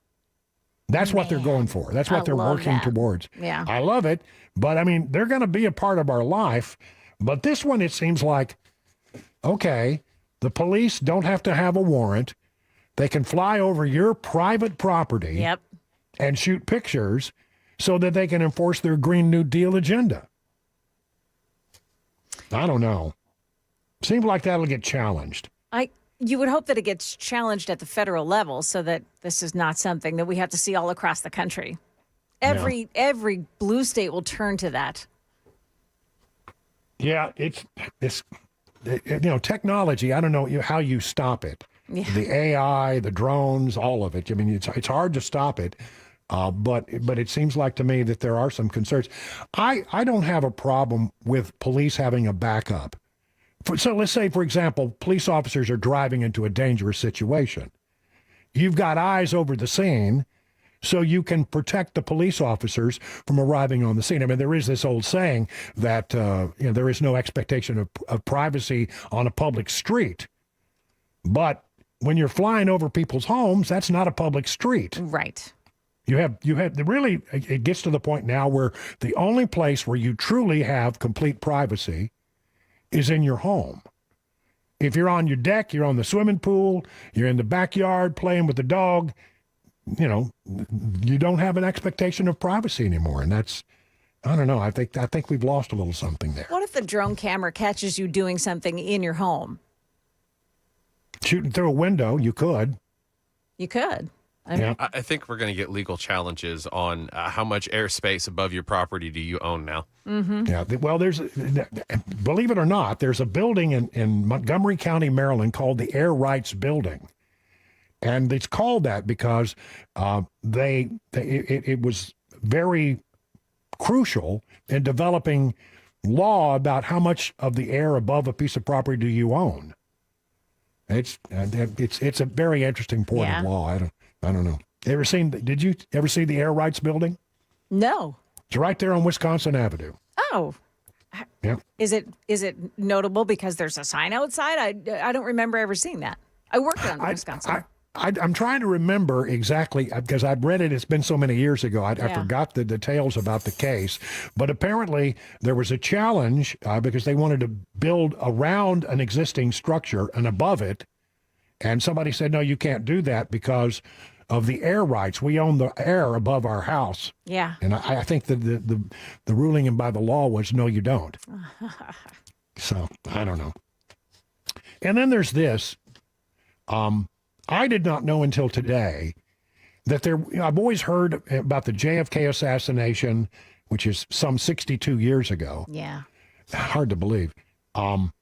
That's what they're going for. That's what they're working towards. Yeah. I love it. But I mean, they're going to be a part of our life. But this one, it seems like, okay, the police don't have to have a warrant. They can fly over your private property and shoot pictures so that they can enforce their Green New Deal agenda. I don't know. Seems like that'll get challenged. You would hope that it gets challenged at the federal level so that this is not something that we have to see all across the country. Every blue state will turn to that. Yeah, it's technology. I don't know how you stop it. Yeah. The AI, the drones, all of it. I mean, it's hard to stop it. But it seems like to me that there are some concerns. I don't have a problem with police having a backup. So let's say, for example, police officers are driving into a dangerous situation. You've got eyes over the scene, so you can protect the police officers from arriving on the scene. I mean, there is this old saying that there is no expectation of privacy on a public street. But when you're flying over people's homes, that's not a public street. Right. You have really, it gets to the point now where the only place where you truly have complete privacy is in your home. If you're on your deck, you're on the swimming pool, you're in the backyard playing with the dog, you don't have an expectation of privacy anymore. And that's, I don't know, I think we've lost a little something there. What if the drone camera catches you doing something in your home? Shooting through a window, you could. You could. I think we're going to get legal challenges on how much airspace above your property do you own now. Mm-hmm. Yeah, well, believe it or not, there's a building in Montgomery County, Maryland called the Air Rights Building. And it's called that because it was very crucial in developing law about how much of the air above a piece of property do you own. It's a very interesting important law. I don't know. Did you ever see the Air Rights Building? No. It's right there on Wisconsin Avenue. Oh. Yeah. Is it notable because there's a sign outside? I don't remember ever seeing that. I worked on Wisconsin. I'm trying to remember exactly because I've read it. It's been so many years ago. I forgot the details about the case. But apparently there was a challenge because they wanted to build around an existing structure and above it. And somebody said, no, you can't do that because of the air rights. We own the air above our house. Yeah. And I think that the ruling and by the law was, no, you don't. So I don't know. And then there's this. I did not know until today that I've always heard about the JFK assassination, which is some 62 years ago. Yeah. Hard to believe. And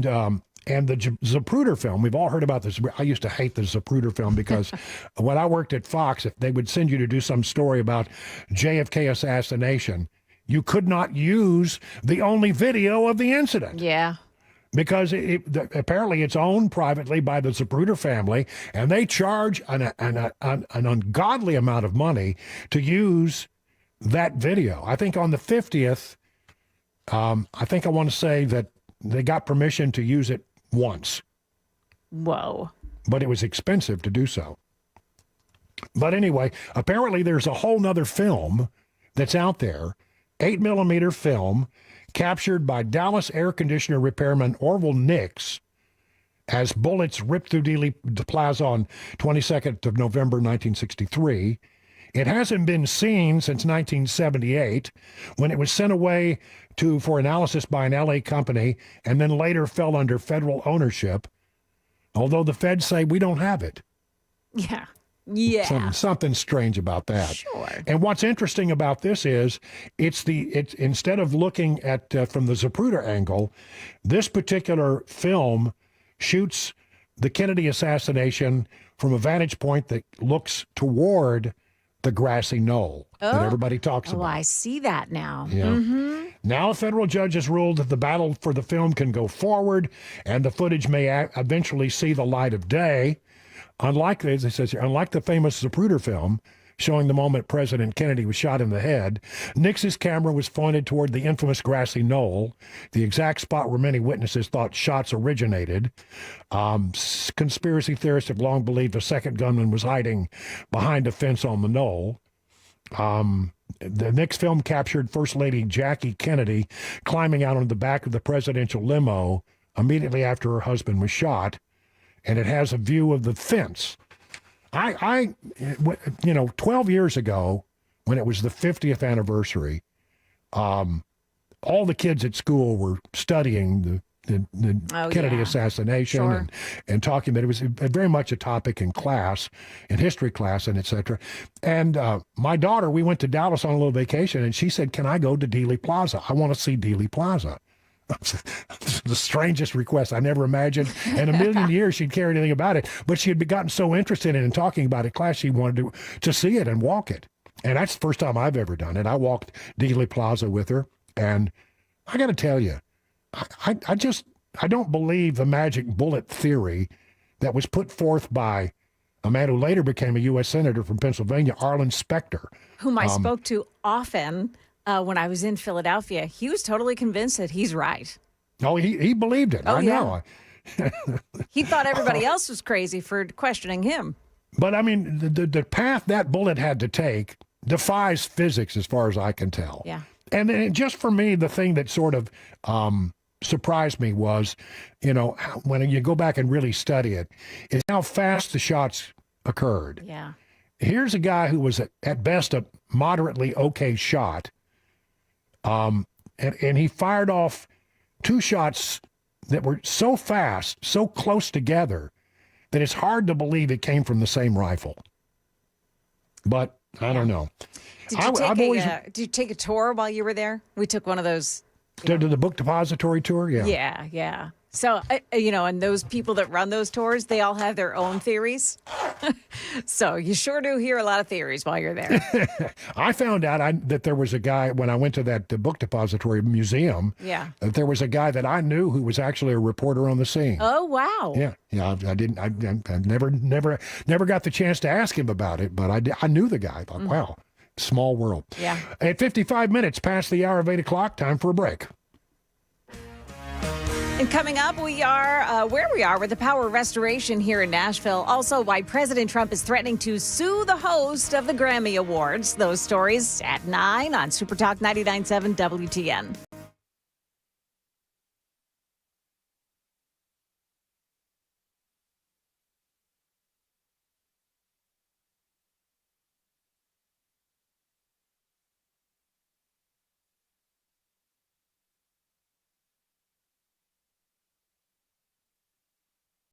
the Zapruder film, we've all heard about this. I used to hate the Zapruder film because when I worked at Fox, if they would send you to do some story about JFK assassination, you could not use the only video of the incident. Yeah. Because apparently it's owned privately by the Zapruder family, and they charge an ungodly amount of money to use that video. I think on the 50th, I want to say that they got permission to use it once. Whoa. But it was expensive to do so. But anyway, apparently there's a whole nother film that's out there, 8mm film, captured by Dallas air conditioner repairman Orville Nix as bullets ripped through Dealey Plaza on 22nd of November 1963. It hasn't been seen since 1978, when it was sent away for analysis by an LA company and then later fell under federal ownership, although the feds say we don't have it. Yeah. Yeah. Something strange about that. Sure. And what's interesting about this is it's instead of looking at from the Zapruder angle, this particular film shoots the Kennedy assassination from a vantage point that looks toward the grassy knoll that everybody talks about. Oh, I see that now. Yeah. Mm-hmm. Now a federal judge has ruled that the battle for the film can go forward and the footage may eventually see the light of day. Unlike, as it says here, unlike the famous Zapruder film showing the moment President Kennedy was shot in the head, Nix's camera was pointed toward the infamous grassy knoll, the exact spot where many witnesses thought shots originated. Conspiracy theorists have long believed the second gunman was hiding behind a fence on the knoll. The Nix film captured First Lady Jackie Kennedy climbing out on the back of the presidential limo immediately after her husband was shot. And it has a view of the fence. 12 years ago, when it was the 50th anniversary, all the kids at school were studying the Kennedy assassination and talking about it. It was very much a topic in class, in history class, and et cetera. And my daughter, we went to Dallas on a little vacation, and she said, can I go to Dealey Plaza? I want to see Dealey Plaza. The strangest request I never imagined in a million years she'd cared anything about it, but she had gotten so interested in talking about it in class she wanted to see it and walk it. And that's the first time I've ever done it. I walked Dealey Plaza with her, and I got to tell you, I don't believe the magic bullet theory that was put forth by a man who later became a U.S. Senator from Pennsylvania, Arlen Specter, whom I spoke to often. When I was in Philadelphia, he was totally convinced that he's right. Oh, he believed it. Oh, I know. He thought everybody else was crazy for questioning him. But I mean, the path that bullet had to take defies physics as far as I can tell. Yeah. And then just for me, the thing that sort of surprised me was, when you go back and really study it, is how fast the shots occurred. Yeah. Here's a guy who was at best a moderately okay shot. And he fired off two shots that were so fast, so close together, that it's hard to believe it came from the same rifle. But I don't know. Did you take a tour while you were there? We took one of those. Did the book depository tour? Yeah. Yeah. So, and those people that run those tours, they all have their own theories. So you sure do hear a lot of theories while you're there. I found out that there was a guy, when I went to that book depository museum, that there was a guy that I knew who was actually a reporter on the scene. Oh, wow. Yeah. I never got the chance to ask him about it, but I knew the guy. I thought, wow, small world. Yeah. At 55 minutes past the hour of 8 o'clock, time for a break. And coming up, we are where we are with the power restoration here in Nashville. Also, why President Trump is threatening to sue the host of the Grammy Awards. Those stories at 9 on Super Talk 99.7 WTN.